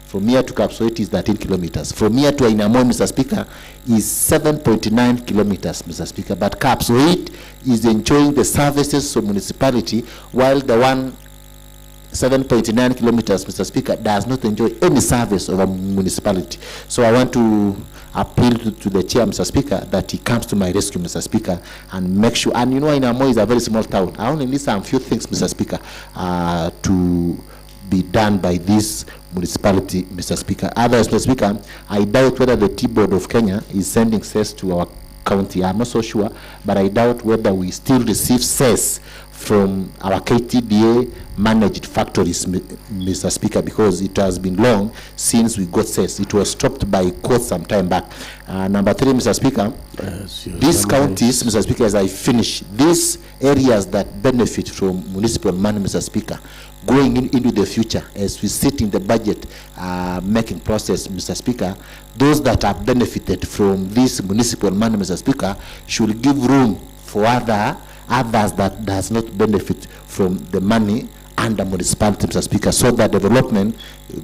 From here to Kapsoit is 13 kilometers. From here to Ainamoi, Mr. Speaker, is 7.9 kilometers, Mr. Speaker. But Kapsoit is enjoying the services of municipality, while the one 7.9 kilometers, Mr. Speaker, does not enjoy any service of a municipality. So I want to appeal to the Chair, Mr. Speaker, that he comes to my rescue, Mr. Speaker, and make sure. And Ainamoi is a very small town. I only need some few things, Mr. Speaker, to be done by this municipality, Mr. Speaker. Otherwise, Mr. Speaker, I doubt whether the T-Board of Kenya is sending cess to our county. I'm not so sure, but I doubt whether we still receive cess from our KTDA managed factories, Mr. Speaker, because it has been long since we got cess. It was stopped by court some time back. Number 3, Mr. Speaker, these counties, Mr. Speaker, as I finish, these areas that benefit from municipal money, Mr. Speaker, going into the future, as we sit in the budget making process, Mr. Speaker, those that have benefited from this municipal money, Mr. Speaker, should give room for others that does not benefit from the money under municipality, Mr. Speaker, so that development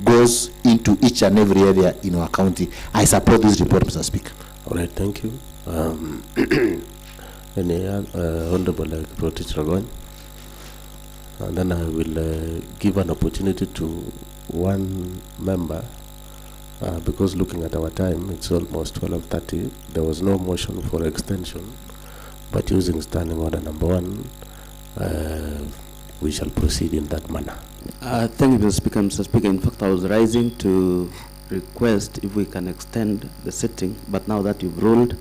goes into each and every area in our county. I support this report, Mr. Speaker. All right, thank you. Any Honorable Protich Ragoy? and then I will give an opportunity to one member, because looking at our time, it's almost 12:30. There was no motion for extension, but using standing order number 1, we shall proceed in that manner. Thank you, Mr. Speaker. Mr. Speaker, in fact, I was rising to request if we can extend the sitting, but now that you've ruled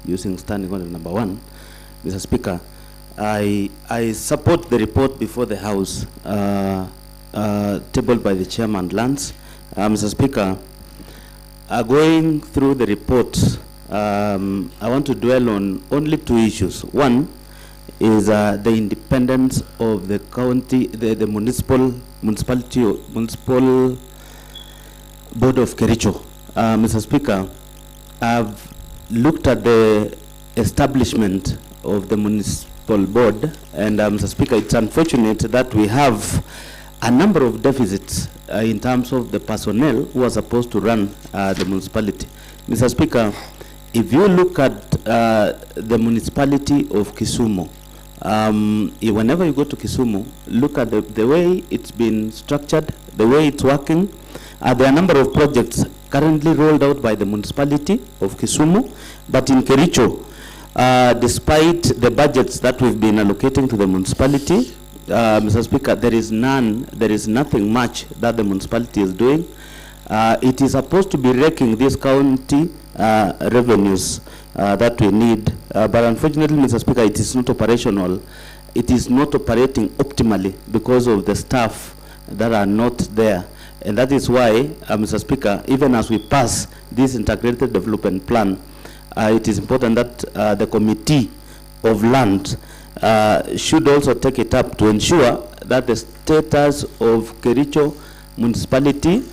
using standing order number 1, Mr. Speaker, I support the report before the House tabled by the Chairman Lance. Mr. Speaker, going through the report, I want to dwell on only 2 issues. One is the independence of the county, the municipal board of Kericho. Mr. Speaker, I've looked at the establishment of the municipal board, and Mr. Speaker, it's unfortunate that we have a number of deficits in terms of the personnel who are supposed to run the municipality. Mr. Speaker, if you look at the municipality of Kisumu, whenever you go to Kisumu, look at the way it's been structured, the way it's working. There are a number of projects currently rolled out by the municipality of Kisumu, but in Kericho, despite the budgets that we've been allocating to the municipality, Mr. Speaker, there is nothing much that the municipality is doing. It is supposed to be raking these county revenues that we need, but unfortunately, Mr. Speaker, it is not operational. It is not operating optimally because of the staff that are not there. And that is why, Mr. Speaker, even as we pass this integrated development plan, it is important that the Committee of Land should also take it up to ensure that the status of Kericho municipality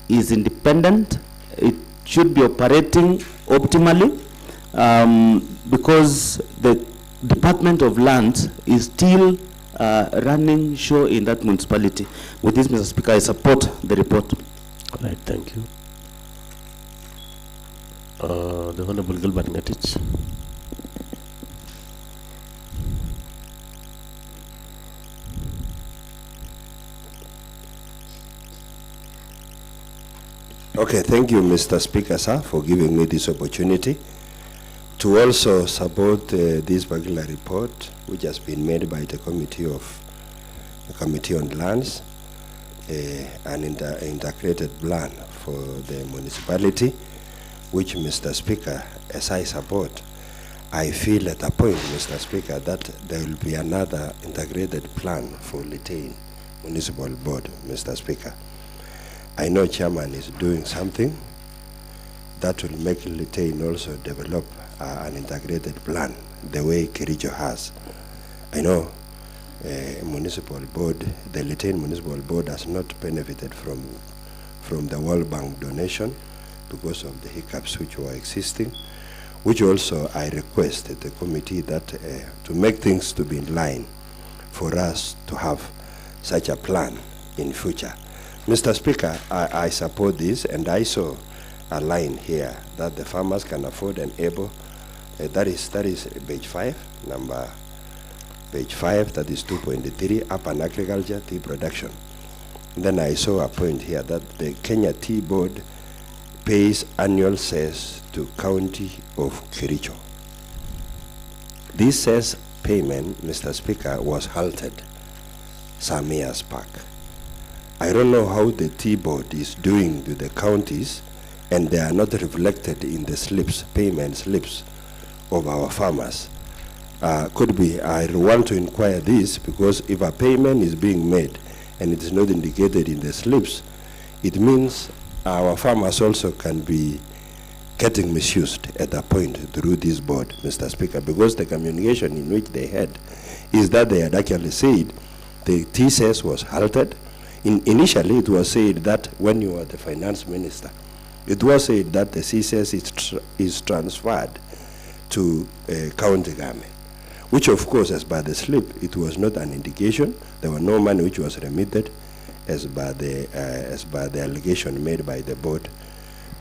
is independent. It should be operating optimally, because the Department of Land is still running show in that municipality. With this, Mr. Speaker, I support the report. All right, thank you. The Honorable Gilbert Ngetich. Okay, thank you, Mr. Speaker, sir, for giving me this opportunity to also support this particular report, which has been made by the Committee on Lands, an integrated plan for the municipality, which, Mr. Speaker, as I support, I feel at a point, Mr. Speaker, that there will be another integrated plan for Litein Municipal Board, Mr. Speaker. I know Chairman is doing something that will make Litein also develop an integrated plan, the way Kericho has. I know municipal board, the Litein Municipal Board has not benefited from the World Bank donation because of the hiccups which were existing, which also I requested the committee that to make things to be in line for us to have such a plan in future. Mr. Speaker, I support this, and I saw a line here that the farmers can afford and able, that is page 5, page 5, that is 2.3, up on agriculture tea production. And then I saw a point here that the Kenya Tea Board pays annual cess to County of Kericho. This cess payment, Mr. Speaker, was halted some years back. I don't know how the Tea Board is doing to the counties, and they are not reflected in the slips, payment slips of our farmers. Could be, I want to inquire this, because if a payment is being made and it is not indicated in the slips, it means our farmers also can be getting misused at that point through this board, Mr. Speaker, because the communication in which they had is that they had actually said the TCS was halted. Initially, it was said that when you were the finance minister, it was said that the CCS is transferred to county government, which of course, as by the slip, it was not an indication. There was no money which was remitted as by the allegation made by the board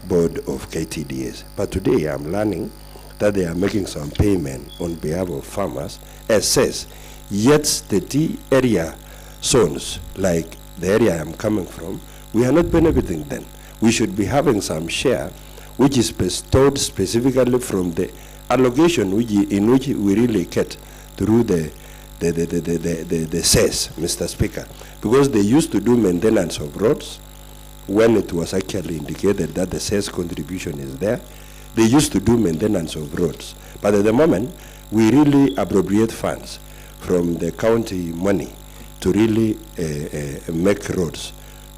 of KTDS. But today I'm learning that they are making some payment on behalf of farmers. As says, Yet the T area zones, like the area I'm coming from, we are not benefiting them. We should be having some share which is bestowed specifically from the allocation in which we really get through the CES, Mr. Speaker, because they used to do maintenance of roads when it was actually indicated that the CES contribution is there. They used to do maintenance of roads, but at the moment we really appropriate funds from the county money to really make roads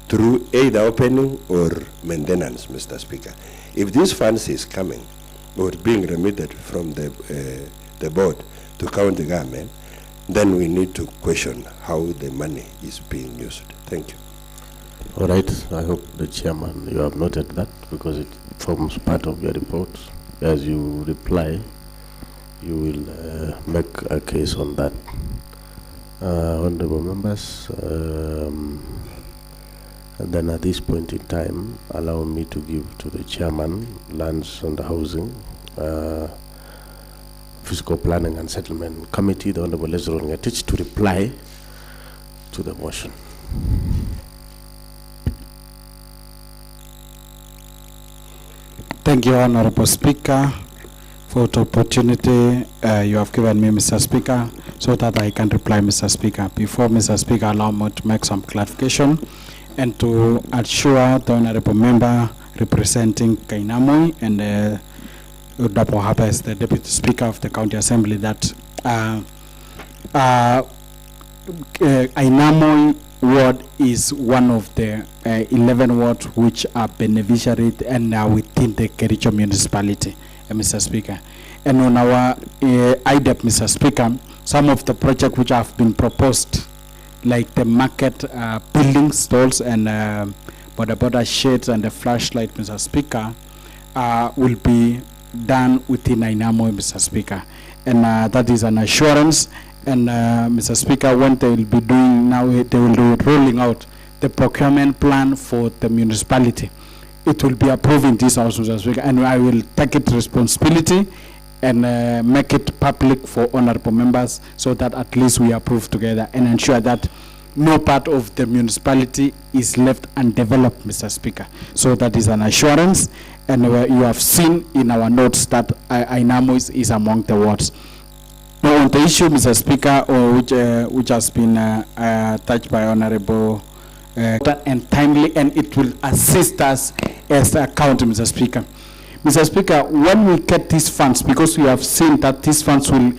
through either opening or maintenance, Mr. Speaker. If these funds is coming or being remitted from the board to county government, then we need to question how the money is being used. Thank you. All right, I hope the chairman, you have noted that because it forms part of your report. As you reply, you will make a case on that. Honorable members, and then at this point in time, allow me to give to the chairman, Lands and Housing, Fiscal Planning and Settlement Committee, the Honorable Ezron Ngetich, to reply to the motion. Thank you, Honorable Speaker, for the opportunity you have given me, Mr. Speaker, so that I can reply, Mr. Speaker. Before, Mr. Speaker, allow me to make some clarification and to assure the Honorable Member representing Kainamoi and Dapo Habes, the Deputy Speaker of the County Assembly, that Kainamoi ward is one of the 11 wards which are beneficiary and are within the Kericho municipality, Mr. Speaker. And on our IDEP, Mr. Speaker, some of the projects which have been proposed, like the market building stalls and border shades and the flashlight, Mr. Speaker, will be done within Ainamo, Mr. Speaker. And that is an assurance. And Mr. Speaker, when they will be doing now, they will be rolling out the procurement plan for the municipality. It will be approved in this house, Mr. Speaker, and I will take it responsibility and make it public for honorable members so that at least we approve together and ensure that no part of the municipality is left undeveloped, Mr. Speaker. So that is an assurance, and you have seen in our notes that Ainamo is among the wards. Now on the issue, Mr. Speaker, which has been touched by Honorable and timely, and it will assist us as a county, Mr. Speaker. Mr. Speaker, when we get these funds, because we have seen that these funds will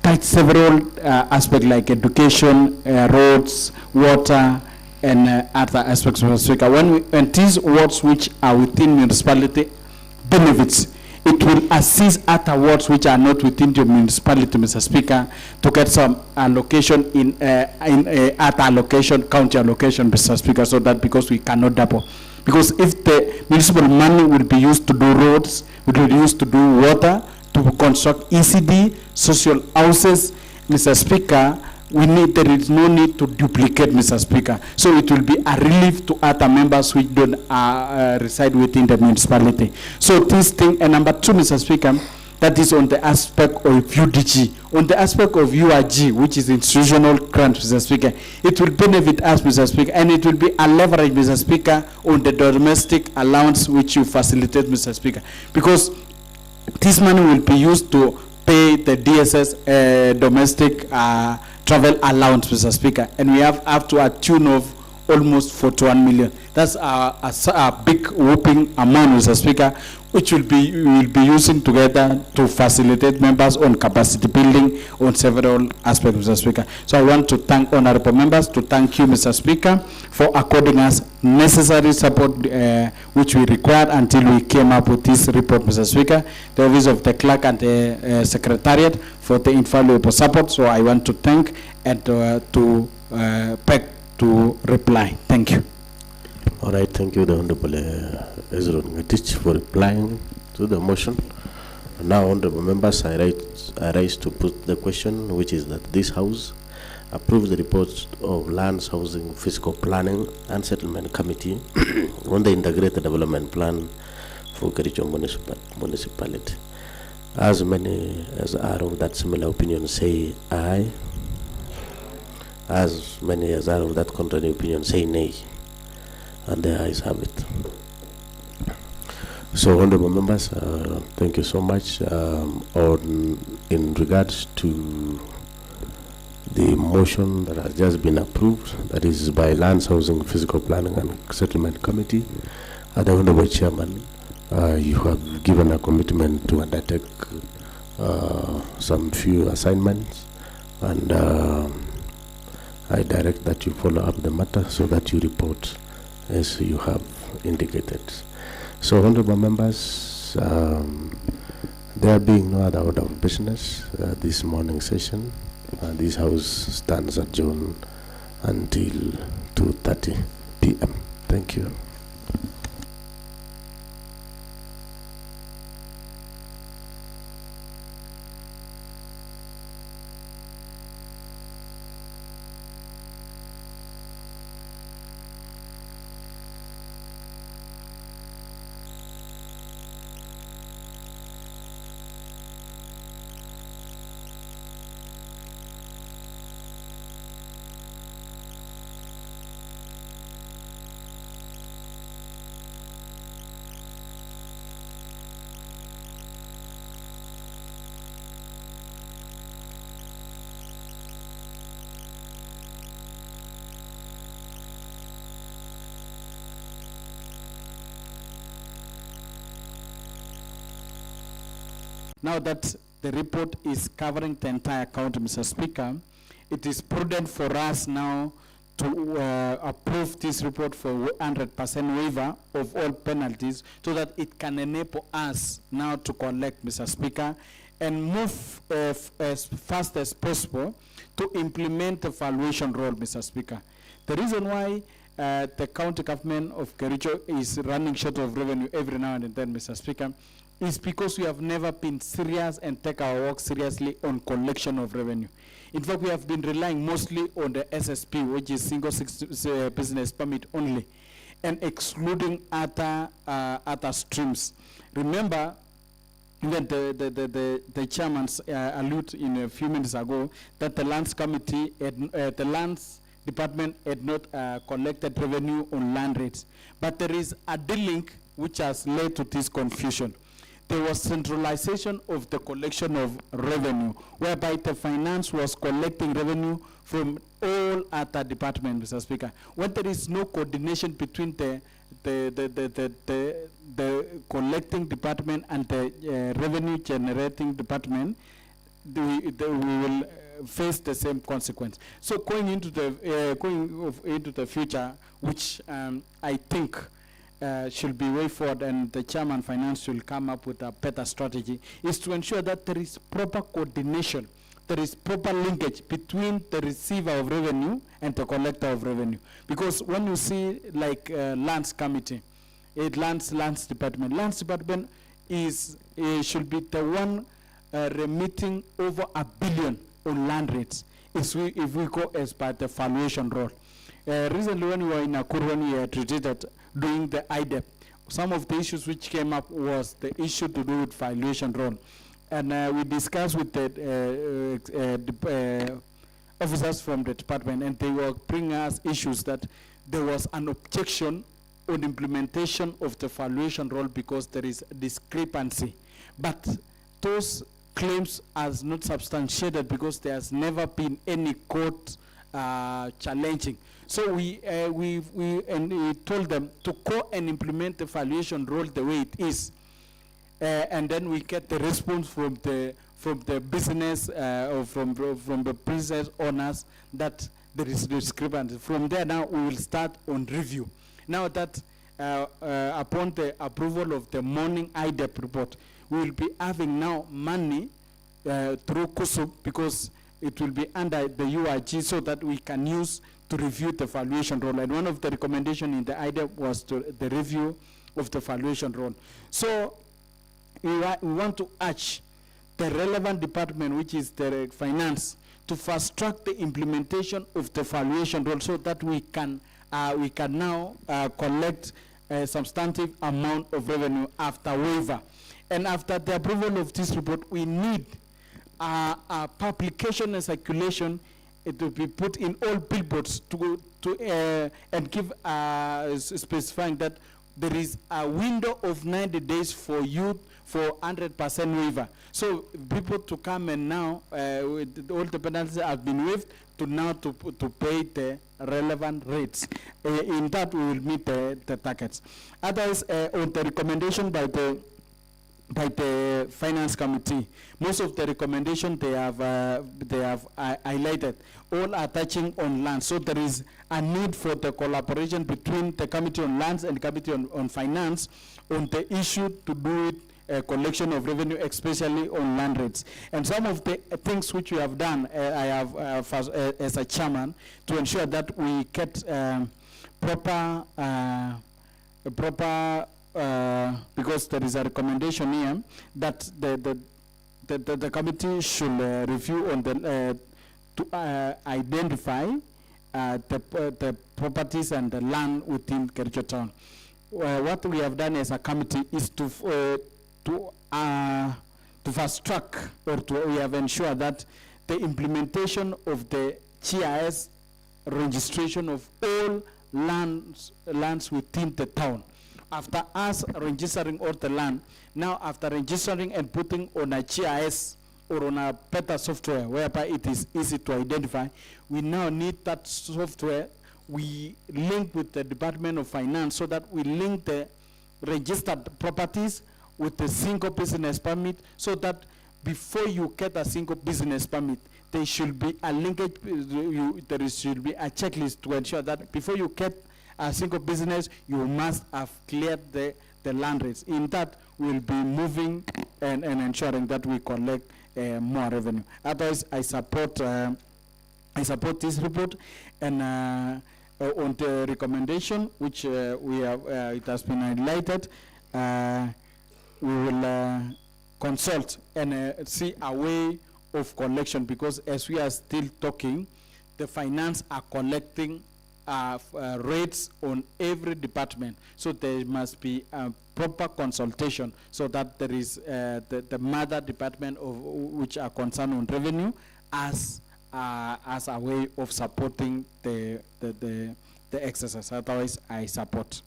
touch several aspects like education, roads, water, and other aspects, Mr. Speaker. When these wards which are within municipality benefits, it will assist other wards which are not within the municipality, Mr. Speaker, to get some allocation in other allocation, county allocation, Mr. Speaker, so that because we cannot double. Because if the municipal money will be used to do roads, it will be used to do water, to construct ECD, social houses, Mr. Speaker, there is no need to duplicate, Mr. Speaker. So it will be a relief to other members which don't reside within the municipality. So this thing, and number two, Mr. Speaker, that is on the aspect of UDG. On the aspect of URG, which is institutional grant, Mr. Speaker, it will benefit us, Mr. Speaker, and it will be a leverage, Mr. Speaker, on the domestic allowance which you facilitate, Mr. Speaker. Because this money will be used to pay the DSS domestic travel allowance, Mr. Speaker, and we have up to a tune of almost 41 million. That's a big whooping amount, Mr. Speaker, which we will be using together to facilitate members on capacity building on several aspects, Mr. Speaker. So I want to thank honorable members, to thank you, Mr. Speaker, for according us necessary support which we required until we came up with this report, Mr. Speaker. The Office of the Clerk and the Secretariat for the invaluable support. So I want to thank and to beg to reply. Thank you. All right, thank you, the Honorable Ezron Ngetich, for replying to the motion. Now, honorable members, I rise to put the question, which is that this House approves the report of Lands, Housing, Fiscal Planning and Settlement Committee on the Integrated Development Plan for Kericho Municipality. As many as are of that similar opinion say aye. As many as are of that contrary opinion, say nay. And the ayes have it. So, honorable members, thank you so much. In regards to the motion that has just been approved, that is by Lands, Housing, Physical Planning and Settlement Committee, the honorable chairman, you have given a commitment to undertake some few assignments, and I direct that you follow up the matter so that you report as you have indicated. So, honorable members, there being no other order of business this morning session, this house stands adjourned until 2:30 p.m. Thank you. Now that the report is covering the entire county, Mr. Speaker, it is prudent for us now to approve this report for 100% waiver of all penalties so that it can enable us now to collect, Mr. Speaker, and move as fast as possible to implement the valuation role, Mr. Speaker. The reason why the county government of Kericho is running short of revenue every now and then, Mr. Speaker, is because we have never been serious and take our work seriously on collection of revenue. In fact, we have been relying mostly on the SSP, which is single business permit only, and excluding other streams. Remember, even the chairman alluded in a few minutes ago that the lands committee, the lands department had not collected revenue on land rates. But there is a de-link which has led to this confusion. There was centralization of the collection of revenue, whereby the finance was collecting revenue from all other departments, Mr. Speaker. When there is no coordination between the collecting department and the revenue generating department, we will face the same consequence. So going into the future, which I think should be way forward, and the chairman finance will come up with a better strategy, is to ensure that there is proper coordination, there is proper linkage between the receiver of revenue and the collector of revenue. Because when you see like lands committee, lands department should be the one remitting over $1 billion on land rates if we go as per the valuation role. Recently when we were in Nakuru, when we treated doing the IDEP, some of the issues which came up was the issue to do with valuation role. And we discussed with the officers from the department, and they were bringing us issues that there was an objection on implementation of the valuation role because there is discrepancy. But those claims are not substantiated because there has never been any court challenging. So we told them to go and implement the valuation role the way it is, and then we get the response from the business or from the business owners that there is discrepancy. From there now we will start on review. Now that upon the approval of the morning IDEP report, we will be having now money through KUSUB, because it will be under the UIG, so that we can use to review the valuation role. And one of the recommendations in the IDEP was the review of the valuation role. So we want to urge the relevant department, which is the finance, to fast track the implementation of the valuation role so that we can now collect a substantive amount of revenue after waiver. And after the approval of this report, we need a publication and circulation it will be put in all billboards and give specifying that there is a window of 90 days for you for 100% waiver. So people to come and now with all the penalties have been waived to now to pay the relevant rates. In that we will meet the targets. Otherwise, on the recommendation by the finance committee, most of the recommendation they have highlighted all are touching on land. So there is a need for the collaboration between the committee on lands and the committee on finance on the issue to do with collection of revenue, especially on land rates. And some of the things which we have done, I have as a chairman, to ensure that we get proper because there is a recommendation here that the committee should review on the to identify the properties and the land within Kericho town. What we have done as a committee is to fast track, or we have ensured that the implementation of the GIS registration of all lands within the town. After us registering all the land, now after registering and putting on a GIS or on a better software whereby it is easy to identify, we now need that software. We link with the Department of Finance so that we link the registered properties with the single business permit, so that before you get a single business permit, there should be a linkage, there should be a checklist to ensure that before you get a single business, you must have cleared the land rates. In that, we'll be moving and ensuring that we collect more revenue. Otherwise, I support this report, and on the recommendation which we have, it has been highlighted. We will consult and see a way of collection, because as we are still talking, the finance are collecting rates on every department. So there must be a proper consultation so that there is the mother department of which are concerned on revenue as a way of supporting the exercise. Otherwise, I support.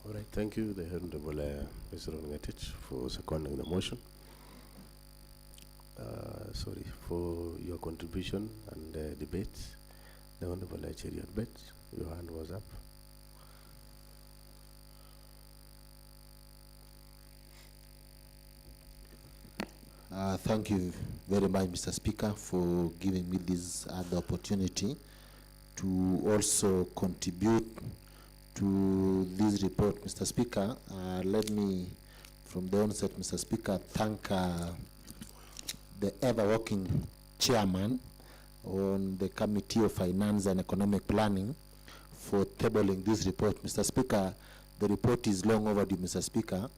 All right, thank you, the Honorable Mr. Ngetich, for seconding the motion. Sorry for your contribution and debate. The Honorable Cheriot Bet, your hand was up. Thank you very much, Mr. Speaker, for giving me this other opportunity to also contribute to this report, Mr. Speaker. Let me, from the onset, Mr. Speaker, thank the ever-working chairman on the Committee of Finance and Economic Planning for tabling this report. Mr. Speaker, the report is long overdue, Mr. Speaker,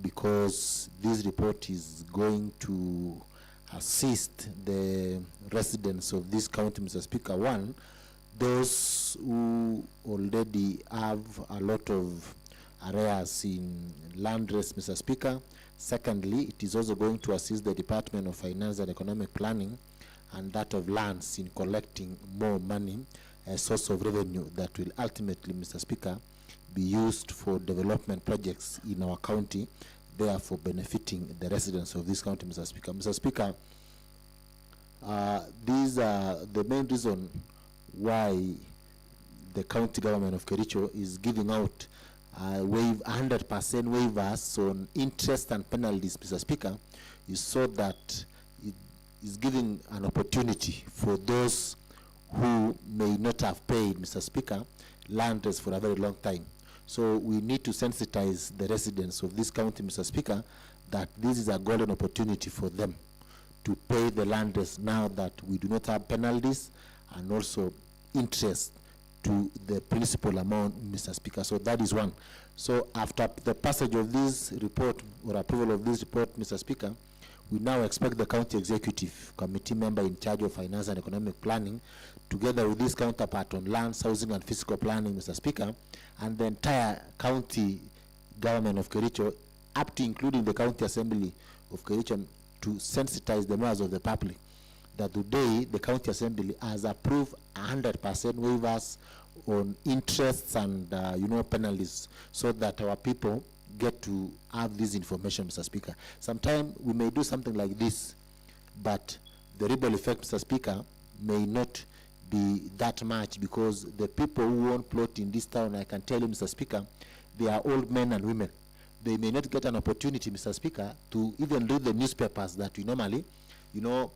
because this report is going to assist the residents of this county, Mr. Speaker. One, those who already have a lot of arrears in land rates, Mr. Speaker. Secondly, it is also going to assist the Department of Finance and Economic Planning and that of lands in collecting more money, a source of revenue that will ultimately, Mr. Speaker, be used for development projects in our county, therefore benefiting the residents of this county, Mr. Speaker. Mr. Speaker, these are the main reason why the county government of Kericho is giving out 100% waivers on interest and penalties, Mr. Speaker, is so that it is giving an opportunity for those who may not have paid, Mr. Speaker, land rates for a very long time. So we need to sensitize the residents of this county, Mr. Speaker, that this is a golden opportunity for them to pay the land rates now that we do not have penalties and also interest to the principal amount, Mr. Speaker. So that is one. So after the passage of this report or approval of this report, Mr. Speaker, we now expect the county executive committee member in charge of finance and economic planning, together with his counterpart on lands, housing and physical planning, Mr. Speaker, and the entire county government of Kericho, up to including the county assembly of Kericho, to sensitize the members of the public that today the county assembly has approved 100% waivers on interests and penalties, so that our people get to have this information, Mr. Speaker. Sometimes we may do something like this, but the ripple effect, Mr. Speaker, may not be that much, because the people who own plot in this town, I can tell you, Mr. Speaker, they are old men and women. They may not get an opportunity, Mr. Speaker, to even read the newspapers that we normally,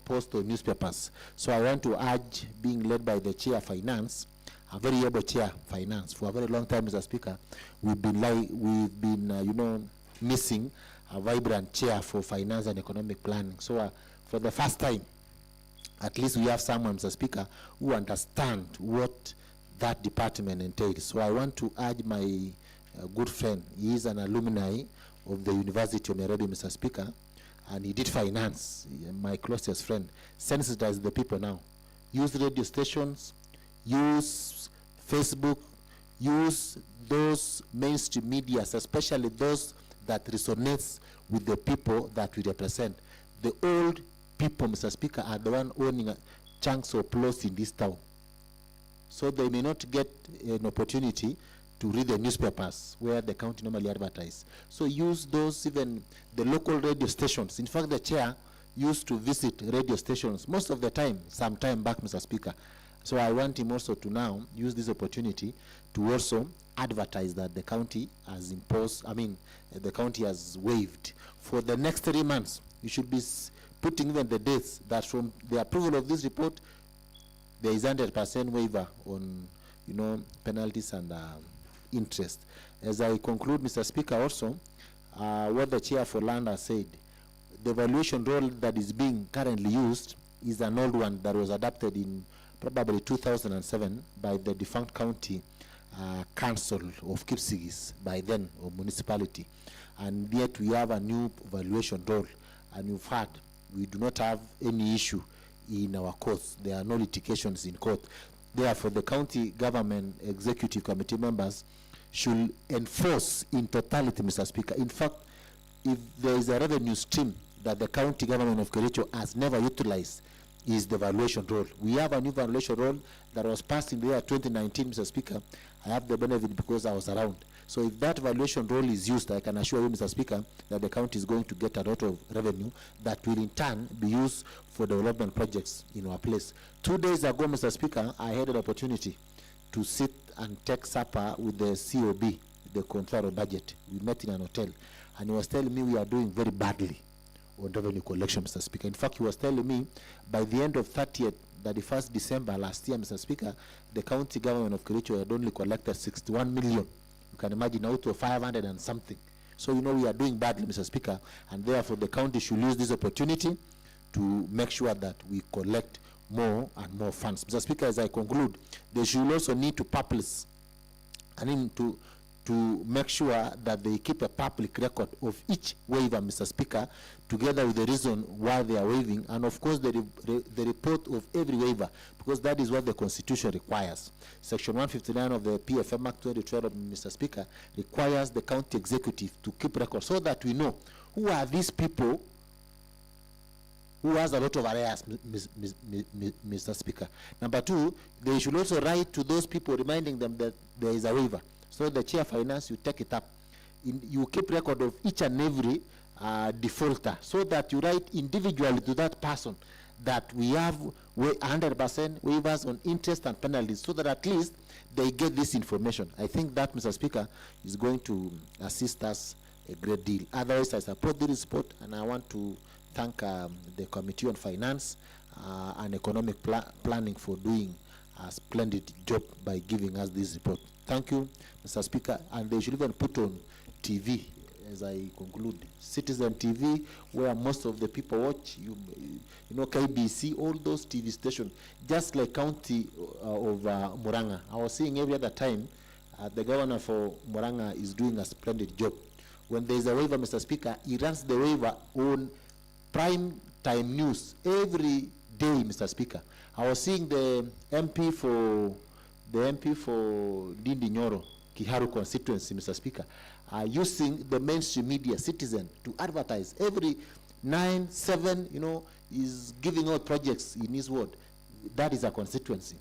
post on newspapers. So I want to urge, being led by the Chair of Finance, a very able Chair of Finance, for a very long time, Mr. Speaker, we've been missing a vibrant Chair for Finance and Economic Planning. So for the first time, at least we have someone, Mr. Speaker, who understand what that department entails. So I want to urge my good friend, he is an alumni of the University of Nairobi, Mr. Speaker, and he did finance, my closest friend. Sensitize the people now. Use radio stations, use Facebook, use those mainstream medias, especially those that resonates with the people that we represent. The old people, Mr. Speaker, are the one owning chunks of plots in this town. So they may not get an opportunity to read the newspapers where the county normally advertise. So use those, even the local radio stations. In fact, the chair used to visit radio stations most of the time, some time back, Mr. Speaker. So I want him also to now use this opportunity to also advertise that the county has imposed, the county has waived. For the next 3 months, you should be putting even the dates that from the approval of this report, there is 100% waiver on, penalties and interest. As I conclude, Mr. Speaker, also, what the Chair for Land has said, the valuation role that is being currently used is an old one that was adopted in probably 2007 by the defunct county council of Kipsigis, by then, or municipality. And yet we have a new valuation role, and in fact, we do not have any issue in our courts. There are no litigations in court. Therefore, the county government executive committee members should enforce in totality, Mr. Speaker. In fact, if there is a revenue stream that the county government of Kericho has never utilized, is the valuation role. We have a new valuation role that was passed in the year 2019, Mr. Speaker. I have the benefit because I was around. So if that valuation role is used, I can assure you, Mr. Speaker, that the county is going to get a lot of revenue that will in turn be used for development projects in our place. 2 days ago, Mr. Speaker, I had an opportunity to sit and take supper with the COB, the Controller of Budget. We met in an hotel, and he was telling me we are doing very badly on revenue collection, Mr. Speaker. In fact, he was telling me by the end of 31st December last year, Mr. Speaker, the county government of Kericho had only collected 61 million. You can imagine out of 500 and something. So, we are doing badly, Mr. Speaker, and therefore the county should use this opportunity to make sure that we collect more and more funds. Mr. Speaker, as I conclude, they should also need to publish, to make sure that they keep a public record of each waiver, Mr. Speaker, together with the reason why they are waiving, and of course the report of every waiver, because that is what the Constitution requires. Section 159 of the PFM Act 2012, Mr. Speaker, requires the county executive to keep records so that we know who are these people who has a lot of arrears, Mr. Speaker. Number two, they should also write to those people reminding them that there is a waiver. So the Chair of Finance, you take it up. You keep record of each and every defaulter, so that you write individually to that person that we have 100% waivers on interest and penalties, so that at least they get this information. I think that, Mr. Speaker, is going to assist us a great deal. Otherwise, I support this report, and I want to thank the Committee on Finance and Economic Planning for doing a splendid job by giving us this report. Thank you, Mr. Speaker. And they should even put on TV, as I conclude, Citizen TV, where most of the people watch, KBC, all those TV stations, just like County of Muranga. I was seeing every other time the governor for Muranga is doing a splendid job. When there is a waiver, Mr. Speaker, he runs the waiver on prime time news every day, Mr. Speaker. I was seeing the MP for Dindi Nyoro, Kiharu constituency, Mr. Speaker, using the mainstream media, Citizen, to advertise every 9, 7, you know, is giving out projects in his ward. That is a constituency.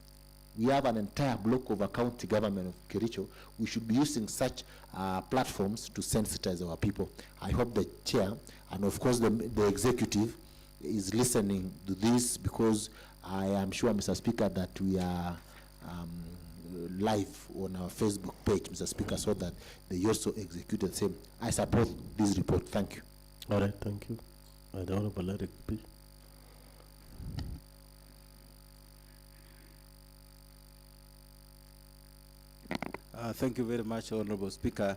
We have an entire block of a county government of Kericho. We should be using such platforms to sensitize our people. I hope the chair and of course the executive is listening to this, because I am sure, Mr. Speaker, that we are live on our Facebook page, Mr. Speaker, so that they also execute the same. I support this report. Thank you. All right, thank you. The Honorable Eric P. Thank you very much, Honorable Speaker,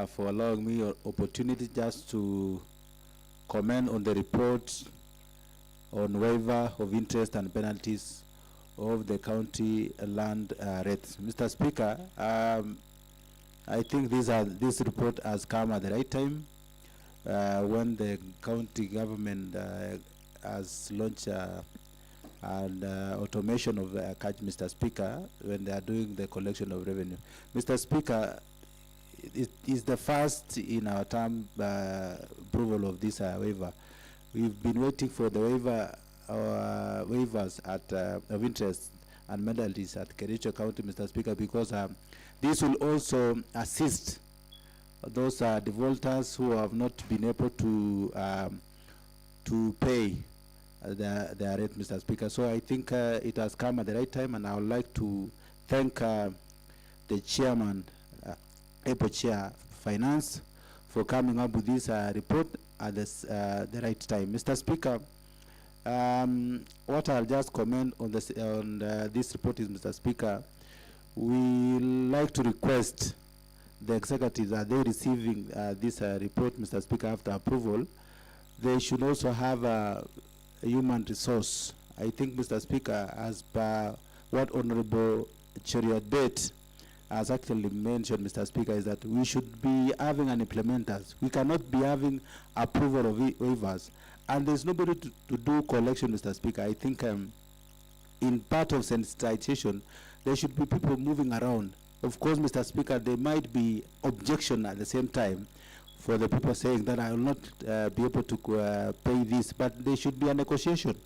for allowing me an opportunity just to comment on the report on waiver of interest and penalties of the county land rates. Mr. Speaker, I think this report has come at the right time when the county government has launched and automation of catch, Mr. Speaker, when they are doing the collection of revenue. Mr. Speaker, it is the first in our term approval of this waiver. We've been waiting for the waiver waivers at of interest and penalties at Kericho County, Mr. Speaker, because this will also assist those defaulters who have not been able to pay their rate, Mr. Speaker. So I think it has come at the right time, and I would like to thank the chairman, APO Chair Finance, for coming up with this report at this, the right time. Mr. Speaker, what I'll just comment on this report is, Mr. Speaker, we like to request the executives, are they receiving this report, Mr. Speaker, after approval, they should also have a human resource. I think, Mr. Speaker, as per what Honorable Cheriot Bet has actually mentioned, Mr. Speaker, is that we should be having an implementers. We cannot be having approval of waivers, and there's nobody to do collection, Mr. Speaker. I think in part of sensitization, there should be people moving around. Of course, Mr. Speaker, there might be objection at the same time for the people saying that I will not be able to pay this, but there should be a negotiation.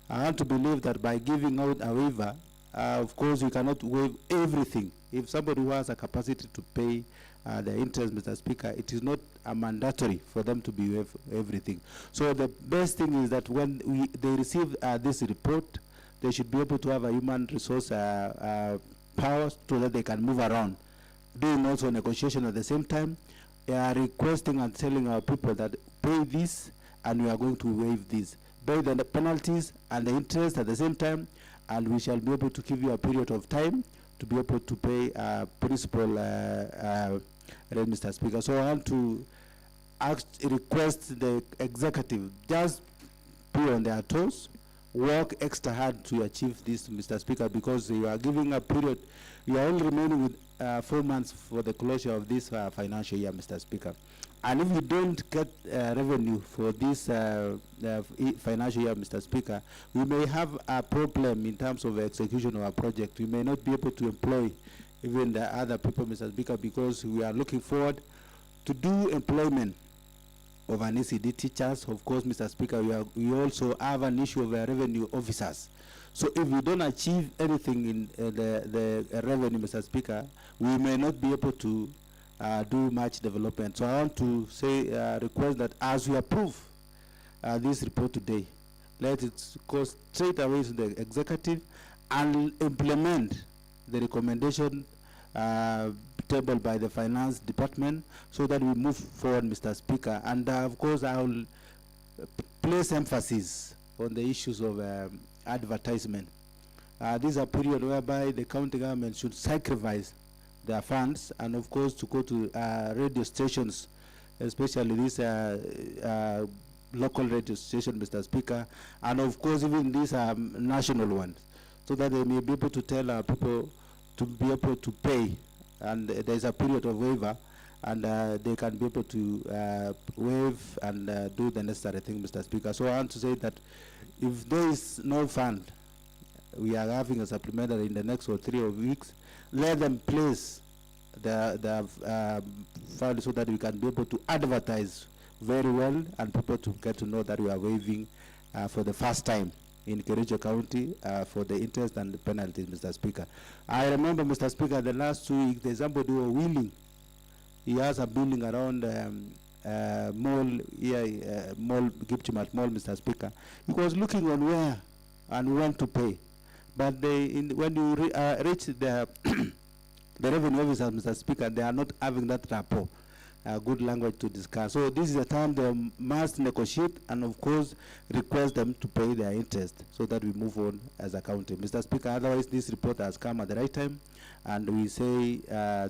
I want to believe that by giving out a waiver, of course, we cannot waive everything. If somebody who has a capacity to pay the interest, Mr. Speaker, it is not a mandatory for them to be waive everything. So the best thing is that when they receive this report, they should be able to have a human resource power so that they can move around, doing also negotiation at the same time. They are requesting and telling our people that pay this and we are going to waive this. Pay the penalties and the interest at the same time, and we shall be able to give you a period of time to be able to pay principal rate, Mr. Speaker. So I want to request the executive just be on their toes, work extra hard to achieve this, Mr. Speaker, because you are giving a period, you are only remaining with 4 months for the closure of this financial year, Mr. Speaker. And if you don't get revenue for this financial year, Mr. Speaker, we may have a problem in terms of execution of our project. We may not be able to employ even the other people, Mr. Speaker, because we are looking forward to do employment of an ECD teachers. Of course, Mr. Speaker, we also have an issue of revenue officers. So if we don't achieve anything in the revenue, Mr. Speaker, we may not be able to do much development. So I want to say, request that as we approve this report today, let it go straight away to the executive and implement the recommendation tabled by the finance department, so that we move forward, Mr. Speaker. And of course, I will place emphasis on the issues of advertisement. This is a period whereby the county government should sacrifice their funds, and of course to go to radio stations, especially these local radio station, Mr. Speaker, and of course even these national ones, so that they may be able to tell our people to be able to pay, and there is a period of waiver, and they can be able to waive and do the necessary thing, Mr. Speaker. So I want to say that if there is no fund, we are having a supplementary in the next 3 weeks, let them place the fund so that we can be able to advertise very well, and people to get to know that we are waiving for the first time in Kericho County for the interest and the penalties, Mr. Speaker. I remember, Mr. Speaker, the last 2 weeks, there's somebody who was willing. He has a building around Mall, Mall, Gipchimat Mall, Mr. Speaker. He was looking on where and when to pay. But when you reach the the revenue officer, Mr. Speaker, they are not having that rapport, good language to discuss. So this is the time they must negotiate and, of course, request them to pay their interest so that we move on as a county. Mr. Speaker, otherwise this report has come at the right time, and we say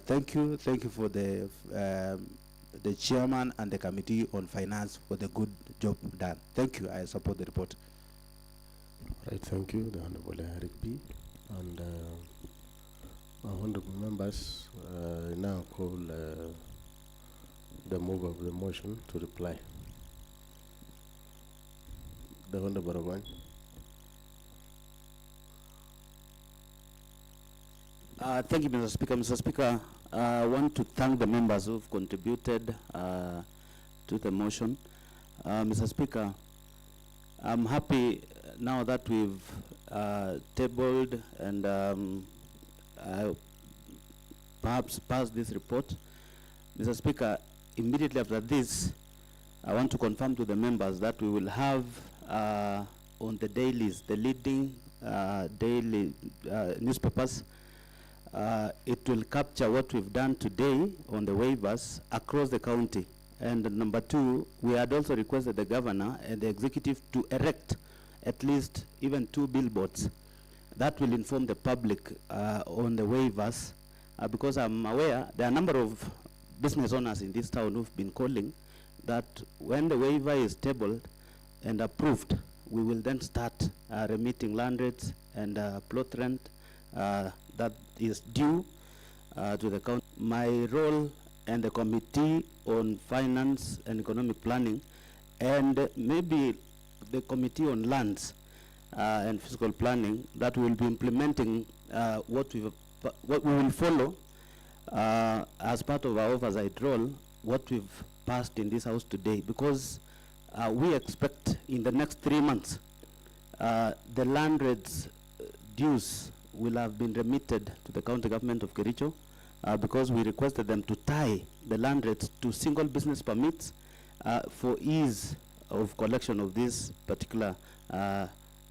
thank you for the chairman and the committee on finance for the good job done. Thank you. I support the report. Right, thank you, the Honorable Eric B. And honorable members, now call the mover of the motion to reply. The Honorable one. Thank you, Mr. Speaker. Mr. Speaker, I want to thank the members who've contributed to the motion. Mr. Speaker, I'm happy now that we've tabled and perhaps passed this report. Mr. Speaker, immediately after this, I want to confirm to the members that we will have on the dailies, the leading daily newspapers. It will capture what we've done today on the waivers across the county. And number two, we had also requested the governor and the executive to erect at least even 2 billboards. That will inform the public on the waivers, because I'm aware there are a number of business owners in this town who've been calling that when the waiver is tabled and approved, we will then start remitting land rates and plot rent that is due to the county. My role and the Committee on Finance and Economic Planning, and maybe the Committee on Lands and Fiscal Planning, that will be implementing what we will follow as part of our oversight role, what we've passed in this house today, because we expect in the next 3 months the land rates dues will have been remitted to the county government of Kericho, because we requested them to tie the land rates to single business permits for ease of collection of this particular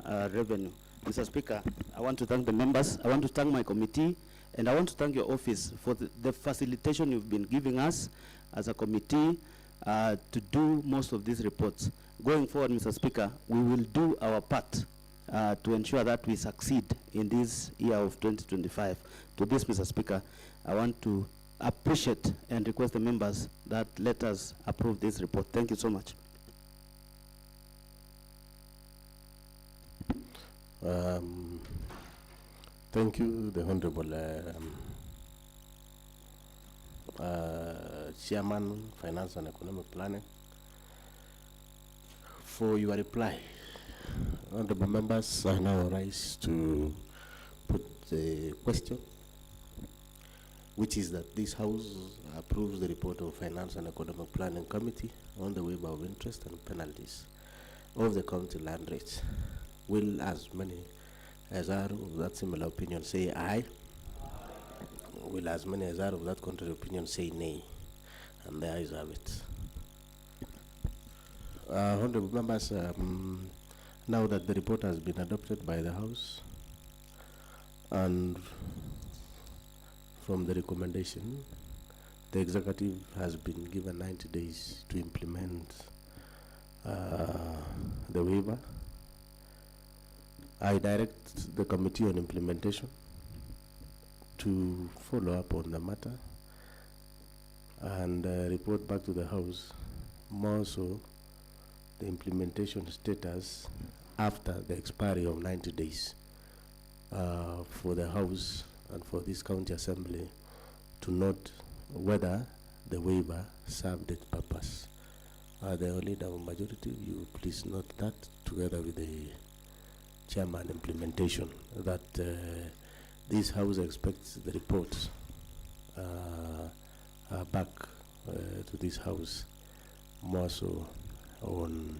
revenue. Mr. Speaker, I want to thank the members, I want to thank my committee, and I want to thank your office for the facilitation you've been giving us as a committee to do most of these reports. Going forward, Mr. Speaker, we will do our part to ensure that we succeed in this year of 2025. To this, Mr. Speaker, I want to appreciate and request the members that let us approve this report. Thank you so much. Thank you, the Honorable Chairman, Finance and Economic Planning, for your reply. Honorable members, I now rise to put the question, which is that this House approves the report of Finance and Economic Planning Committee on the waiver of interest and penalties of the county land rates. Will as many as are of that similar opinion say aye? Will as many as are of that contrary opinion say nay? And the ayes have it. Honorable members, now that the report has been adopted by the House, and from the recommendation, the executive has been given 90 days to implement the waiver. I direct the Committee on Implementation to follow up on the matter and report back to the House, more so the implementation status after the expiry of 90 days for the House and for this County Assembly to note whether the waiver served its purpose. The leader of majority, you please note that together with the Chairman implementation, that this House expects the report back to this House more so on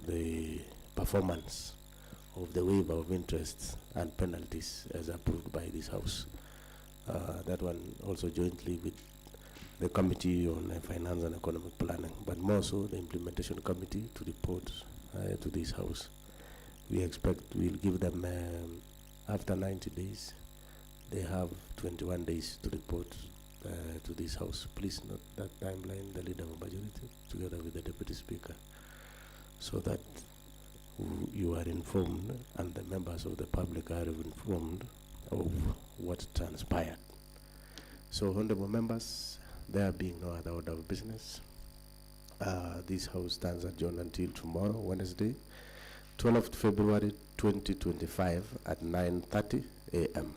the performance of the waiver of interest and penalties as approved by this House. That one also jointly with the Committee on Finance and Economic Planning, but more so the Implementation Committee to report to this House. We expect we'll give them, after 90 days, they have 21 days to report to this House. Please note that timeline, the Leader of Majority, together with the Deputy Speaker, so that you are informed and the members of the public are informed of what transpired. So, honorable members, there being no other order of business, this House stands adjourned until tomorrow, Wednesday, 12th February 2025 at 9:30 a.m.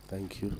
Thank you.